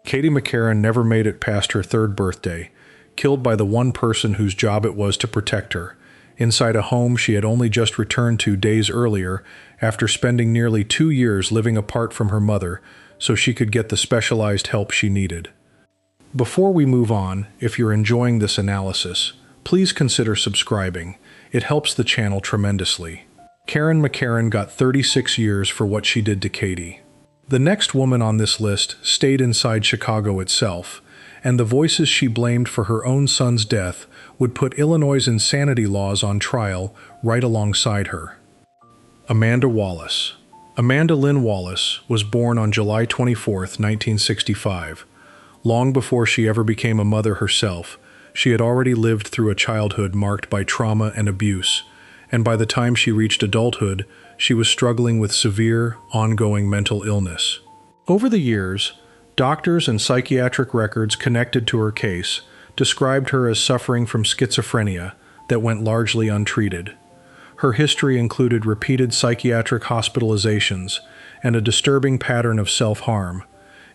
Katie McCarran never made it past her 3rd birthday, killed by the one person whose job it was to protect her, inside a home she had only just returned to days earlier after spending nearly 2 years living apart from her mother so she could get the specialized help she needed. Before we move on, if you're enjoying this analysis, please consider subscribing. It helps the channel tremendously. Karen McCarran got 36 years for what she did to Katie. The next woman on this list stayed inside Chicago itself, and the voices she blamed for her own son's death would put Illinois' insanity laws on trial right alongside her. Amanda Wallace. Amanda Lynn Wallace was born on July 24, 1965. Long before she ever became a mother herself, she had already lived through a childhood marked by trauma and abuse, and by the time she reached adulthood, she was struggling with severe, ongoing mental illness. Over the years, doctors and psychiatric records connected to her case described her as suffering from schizophrenia that went largely untreated. Her history included repeated psychiatric hospitalizations and a disturbing pattern of self-harm,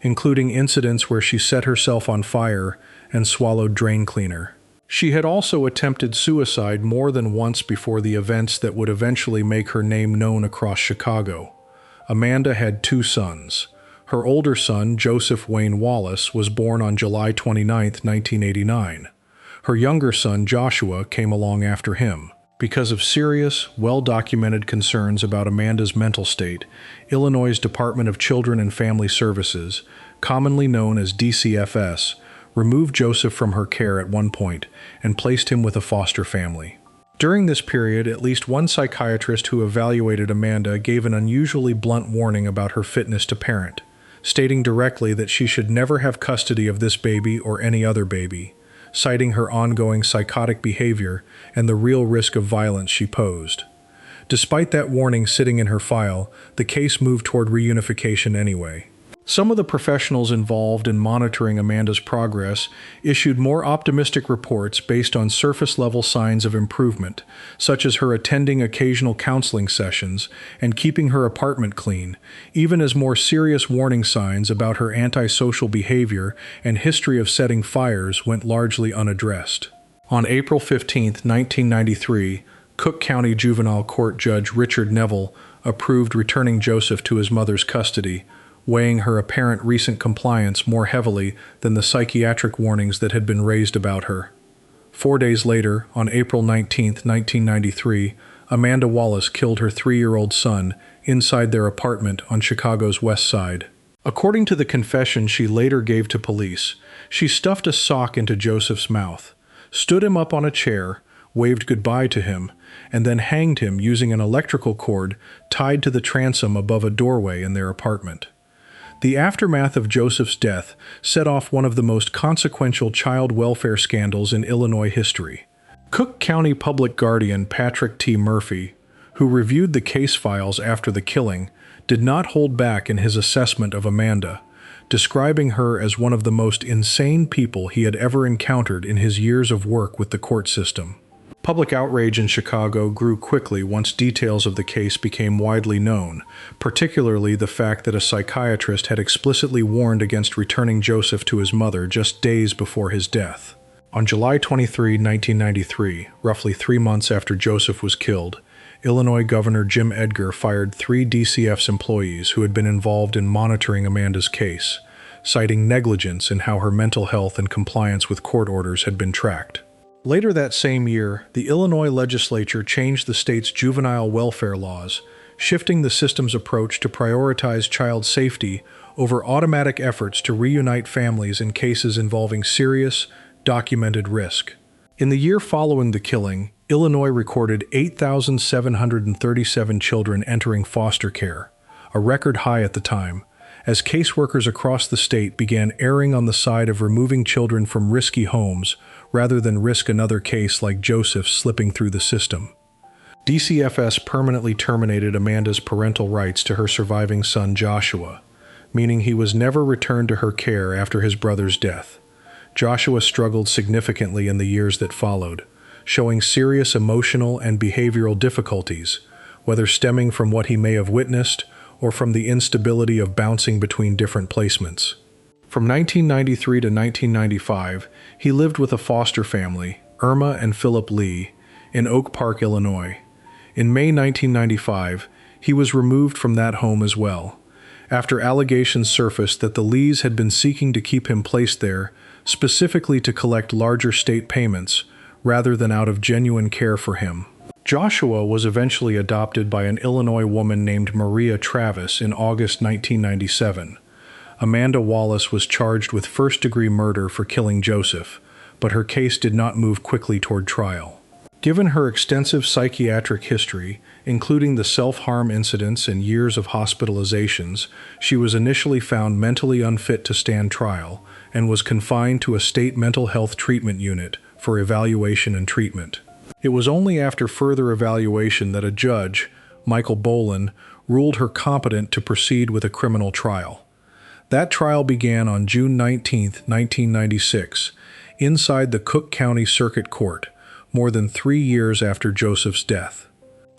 including incidents where she set herself on fire and swallowed drain cleaner. She had also attempted suicide more than once before the events that would eventually make her name known across Chicago. Amanda had 2 sons. Her older son, Joseph Wayne Wallace, was born on July 29, 1989. Her younger son, Joshua, came along after him. Because of serious, well-documented concerns about Amanda's mental state, Illinois' Department of Children and Family Services, commonly known as DCFS, removed Joseph from her care at one point and placed him with a foster family. During this period, at least one psychiatrist who evaluated Amanda gave an unusually blunt warning about her fitness to parent, stating directly that she should never have custody of this baby or any other baby, citing her ongoing psychotic behavior and the real risk of violence she posed. Despite that warning sitting in her file, the case moved toward reunification anyway. Some of the professionals involved in monitoring Amanda's progress issued more optimistic reports based on surface-level signs of improvement, such as her attending occasional counseling sessions and keeping her apartment clean, even as more serious warning signs about her antisocial behavior and history of setting fires went largely unaddressed. On April 15, 1993, Cook County Juvenile Court Judge Richard Neville approved returning Joseph to his mother's custody, weighing her apparent recent compliance more heavily than the psychiatric warnings that had been raised about her. 4 days later, on April 19, 1993, Amanda Wallace killed her 3-year-old son inside their apartment on Chicago's West Side. According to the confession she later gave to police, she stuffed a sock into Joseph's mouth, stood him up on a chair, waved goodbye to him, and then hanged him using an electrical cord tied to the transom above a doorway in their apartment. The aftermath of Joseph's death set off one of the most consequential child welfare scandals in Illinois history. Cook County Public Guardian Patrick T. Murphy, who reviewed the case files after the killing, did not hold back in his assessment of Amanda, describing her as one of the most insane people he had ever encountered in his years of work with the court system. Public outrage in Chicago grew quickly once details of the case became widely known, particularly the fact that a psychiatrist had explicitly warned against returning Joseph to his mother just days before his death. On July 23, 1993, roughly 3 months after Joseph was killed, Illinois Governor Jim Edgar fired 3 DCF's employees who had been involved in monitoring Amanda's case, citing negligence in how her mental health and compliance with court orders had been tracked. Later that same year, the Illinois legislature changed the state's juvenile welfare laws, shifting the system's approach to prioritize child safety over automatic efforts to reunite families in cases involving serious, documented risk. In the year following the killing, Illinois recorded 8,737 children entering foster care, a record high at the time, as caseworkers across the state began erring on the side of removing children from risky homes rather than risk another case like Joseph's slipping through the system. DCFS permanently terminated Amanda's parental rights to her surviving son Joshua, meaning he was never returned to her care after his brother's death. Joshua struggled significantly in the years that followed, showing serious emotional and behavioral difficulties, whether stemming from what he may have witnessed or from the instability of bouncing between different placements. From 1993 to 1995, he lived with a foster family, Irma and Philip Lee, in Oak Park, Illinois. In May 1995, he was removed from that home as well, after allegations surfaced that the Lees had been seeking to keep him placed there specifically to collect larger state payments, rather than out of genuine care for him. Joshua was eventually adopted by an Illinois woman named Maria Travis in August 1997. Amanda Wallace was charged with first-degree murder for killing Joseph, but her case did not move quickly toward trial. Given her extensive psychiatric history, including the self-harm incidents and years of hospitalizations, she was initially found mentally unfit to stand trial and was confined to a state mental health treatment unit for evaluation and treatment. It was only after further evaluation that a judge, Michael Boland, ruled her competent to proceed with a criminal trial. That trial began on June 19, 1996, inside the Cook County Circuit Court, more than 3 years after Joseph's death.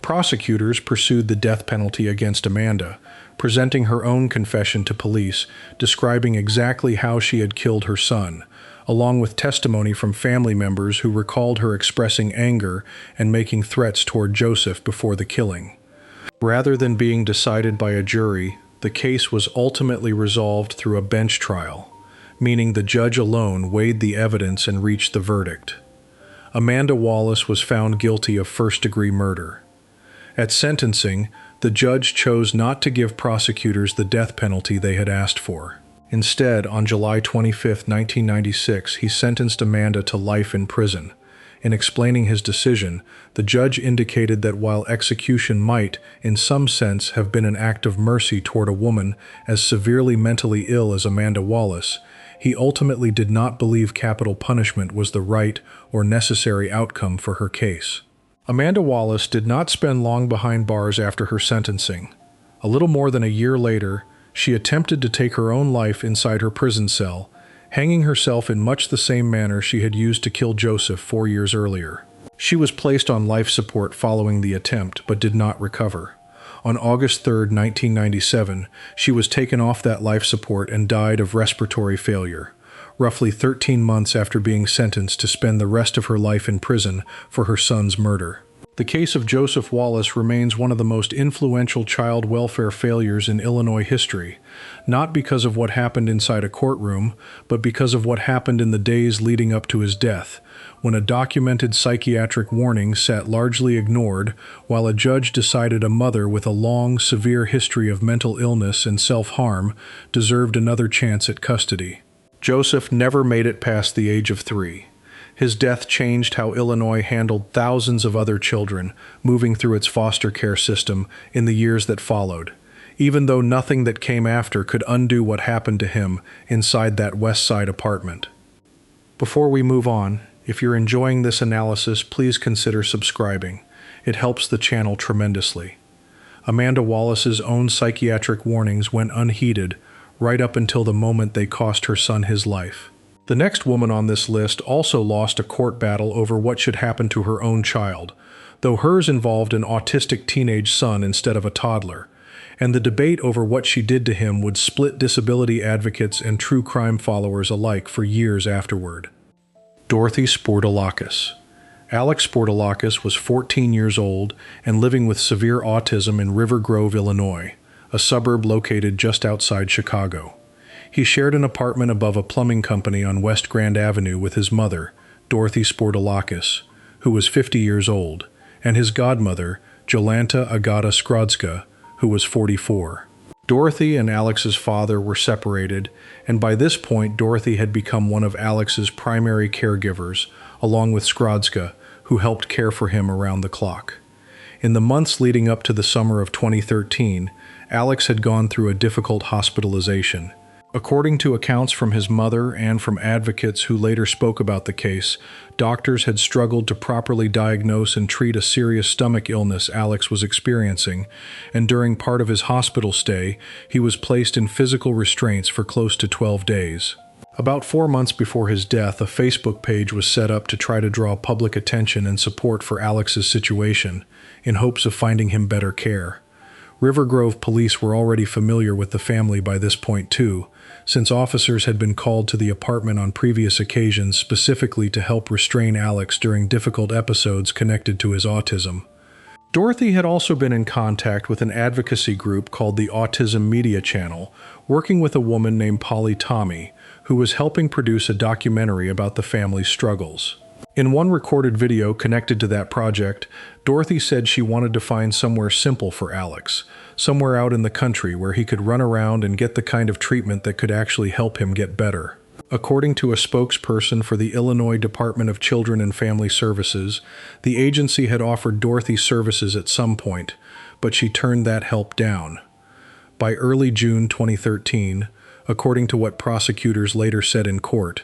Prosecutors pursued the death penalty against Amanda, presenting her own confession to police, describing exactly how she had killed her son, along with testimony from family members who recalled her expressing anger and making threats toward Joseph before the killing. Rather than being decided by a jury, the case was ultimately resolved through a bench trial, meaning the judge alone weighed the evidence and reached the verdict. Amanda Wallace was found guilty of first-degree murder. At sentencing, the judge chose not to give prosecutors the death penalty they had asked for. Instead, on July 25, 1996, he sentenced Amanda to life in prison. In explaining his decision, the judge indicated that while execution might, in some sense, have been an act of mercy toward a woman as severely mentally ill as Amanda Wallace, he ultimately did not believe capital punishment was the right or necessary outcome for her case. Amanda Wallace did not spend long behind bars after her sentencing. A little more than a year later, she attempted to take her own life inside her prison cell, hanging herself in much the same manner she had used to kill Joseph 4 years earlier. She was placed on life support following the attempt, but did not recover. On August 3, 1997, she was taken off that life support and died of respiratory failure, roughly 13 months after being sentenced to spend the rest of her life in prison for her son's murder. The case of Joseph Wallace remains one of the most influential child welfare failures in Illinois history, not because of what happened inside a courtroom, but because of what happened in the days leading up to his death, when a documented psychiatric warning sat largely ignored while a judge decided a mother with a long, severe history of mental illness and self-harm deserved another chance at custody. Joseph never made it past the age of 3. His death changed how Illinois handled thousands of other children moving through its foster care system in the years that followed, even though nothing that came after could undo what happened to him inside that West Side apartment. Before we move on, If you're enjoying this analysis, please consider subscribing. It helps the channel tremendously. Amanda Wallace's own psychiatric warnings went unheeded right up until the moment they cost her son his life. The next woman on this list also lost a court battle over what should happen to her own child, though hers involved an autistic teenage son instead of a toddler, and the debate over what she did to him would split disability advocates and true crime followers alike for years afterward. Dorothy Sportolakis. Alex Sportolakis was 14 years old and living with severe autism in River Grove, Illinois, a suburb located just outside Chicago. He shared an apartment above a plumbing company on West Grand Avenue with his mother, Dorothy Sportolakis, who was 50 years old, and his godmother, Jolanta Agata Skrodzka, who was 44. Dorothy and Alex's father were separated, and by this point Dorothy had become one of Alex's primary caregivers, along with Skrodzka, who helped care for him around the clock. In the months leading up to the summer of 2013, Alex had gone through a difficult hospitalization. According to accounts from his mother and from advocates who later spoke about the case, doctors had struggled to properly diagnose and treat a serious stomach illness Alex was experiencing, and during part of his hospital stay, he was placed in physical restraints for close to 12 days. About 4 months before his death, a Facebook page was set up to try to draw public attention and support for Alex's situation, in hopes of finding him better care. River Grove police were already familiar with the family by this point too, since officers had been called to the apartment on previous occasions specifically to help restrain Alex during difficult episodes connected to his autism. Dorothy had also been in contact with an advocacy group called the Autism Media Channel, working with a woman named Polly Tommy, who was helping produce a documentary about the family's struggles. In one recorded video connected to that project, Dorothy said she wanted to find somewhere simple for Alex, somewhere out in the country where he could run around and get the kind of treatment that could actually help him get better. According to a spokesperson for the Illinois Department of Children and Family Services, the agency had offered Dorothy services at some point, but she turned that help down. By early June 2013, according to what prosecutors later said in court,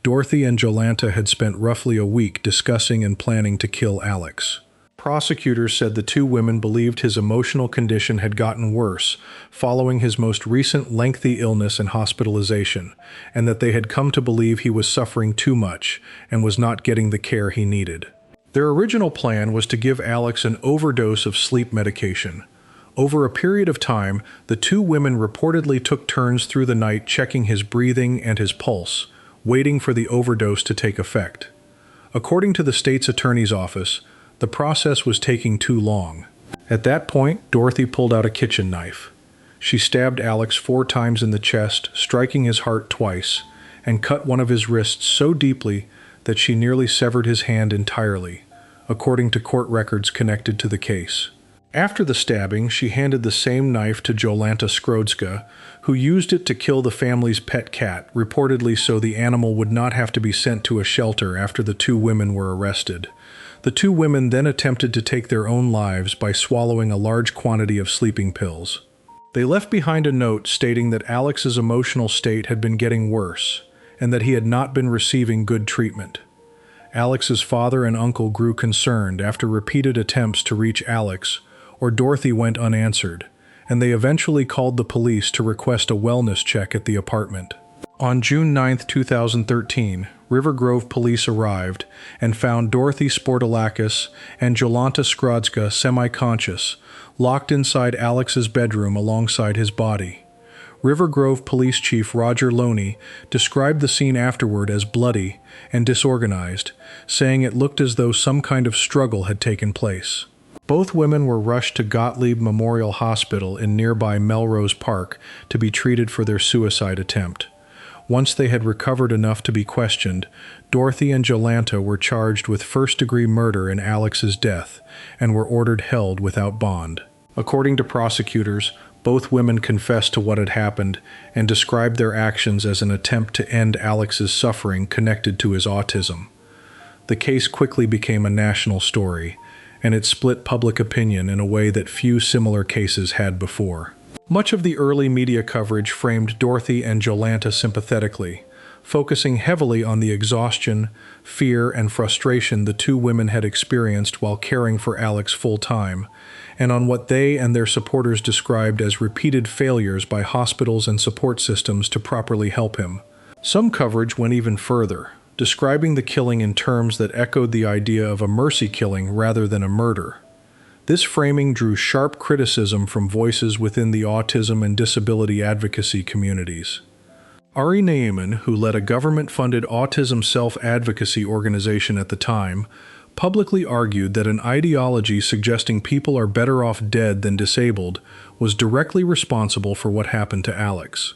Dorothy and Jolanta had spent roughly a week discussing and planning to kill Alex. Prosecutors said the two women believed his emotional condition had gotten worse following his most recent lengthy illness and hospitalization, and that they had come to believe he was suffering too much and was not getting the care he needed. Their original plan was to give Alex an overdose of sleep medication. Over a period of time, the two women reportedly took turns through the night checking his breathing and his pulse, waiting for the overdose to take effect. According to the state's attorney's office, the process was taking too long. At that point, Dorothy pulled out a kitchen knife. She stabbed Alex 4 times in the chest, striking his heart twice, and cut one of his wrists so deeply that she nearly severed his hand entirely, according to court records connected to the case. After the stabbing, she handed the same knife to Jolanta Skrodzka, who used it to kill the family's pet cat, reportedly so the animal would not have to be sent to a shelter after the two women were arrested. The two women then attempted to take their own lives by swallowing a large quantity of sleeping pills. They left behind a note stating that Alex's emotional state had been getting worse, and that he had not been receiving good treatment. Alex's father and uncle grew concerned after repeated attempts to reach Alex, or Dorothy went unanswered, and they eventually called the police to request a wellness check at the apartment. On June 9, 2013, River Grove police arrived and found Dorothy Sportolakis and Jolanta Skrodzka semi-conscious, locked inside Alex's bedroom alongside his body. River Grove Police Chief Roger Loney described the scene afterward as bloody and disorganized, saying it looked as though some kind of struggle had taken place. Both women were rushed to Gottlieb Memorial Hospital in nearby Melrose Park to be treated for their suicide attempt. Once they had recovered enough to be questioned, Dorothy and Jolanta were charged with first-degree murder in Alex's death and were ordered held without bond. According to prosecutors, both women confessed to what had happened and described their actions as an attempt to end Alex's suffering connected to his autism. The case quickly became a national story, and it split public opinion in a way that few similar cases had before. Much of the early media coverage framed Dorothy and Jolanta sympathetically, focusing heavily on the exhaustion, fear, and frustration the two women had experienced while caring for Alex full-time, and on what they and their supporters described as repeated failures by hospitals and support systems to properly help him. Some coverage went even further, describing the killing in terms that echoed the idea of a mercy killing rather than a murder. This framing drew sharp criticism from voices within the autism and disability advocacy communities. Ari Neiman, who led a government-funded autism self-advocacy organization at the time, publicly argued that an ideology suggesting people are better off dead than disabled was directly responsible for what happened to Alex.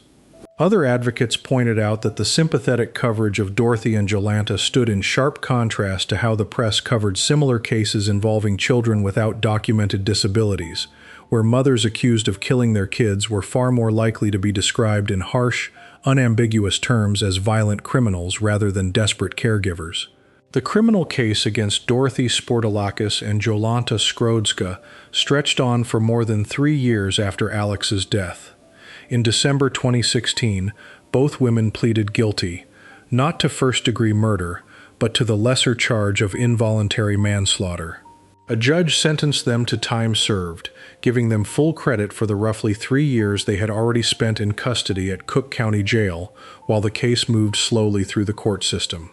Other advocates pointed out that the sympathetic coverage of Dorothy and Jolanta stood in sharp contrast to how the press covered similar cases involving children without documented disabilities, where mothers accused of killing their kids were far more likely to be described in harsh, unambiguous terms as violent criminals rather than desperate caregivers. The criminal case against Dorothy Sportalakis and Jolanta Skrodska stretched on for more than 3 years after Alex's death. In December 2016, both women pleaded guilty, not to first-degree murder, but to the lesser charge of involuntary manslaughter. A judge sentenced them to time served, giving them full credit for the roughly 3 years they had already spent in custody at Cook County Jail, while the case moved slowly through the court system.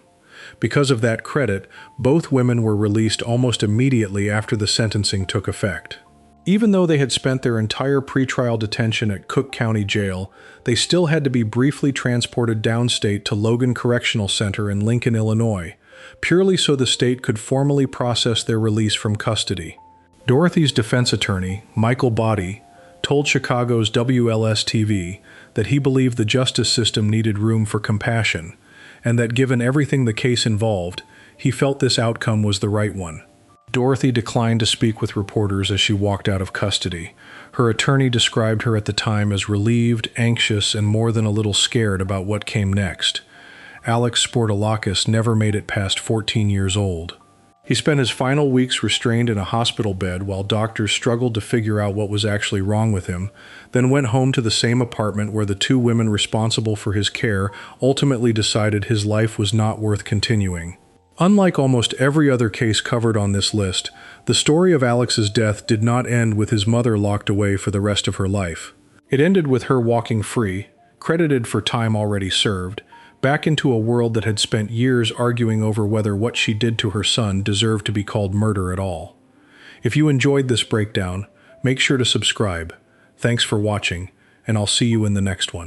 Because of that credit, both women were released almost immediately after the sentencing took effect. Even though they had spent their entire pretrial detention at Cook County Jail, they still had to be briefly transported downstate to Logan Correctional Center in Lincoln, Illinois, purely so the state could formally process their release from custody. Dorothy's defense attorney, Michael Boddy, told Chicago's WLS-TV that he believed the justice system needed room for compassion, and that given everything the case involved, he felt this outcome was the right one. Dorothy declined to speak with reporters as she walked out of custody. Her attorney described her at the time as relieved, anxious, and more than a little scared about what came next. Alex Sportalakis never made it past 14 years old. He spent his final weeks restrained in a hospital bed while doctors struggled to figure out what was actually wrong with him, then went home to the same apartment where the two women responsible for his care ultimately decided his life was not worth continuing. Unlike almost every other case covered on this list, the story of Alex's death did not end with his mother locked away for the rest of her life. It ended with her walking free, credited for time already served, back into a world that had spent years arguing over whether what she did to her son deserved to be called murder at all. If you enjoyed this breakdown, make sure to subscribe. Thanks for watching, and I'll see you in the next one.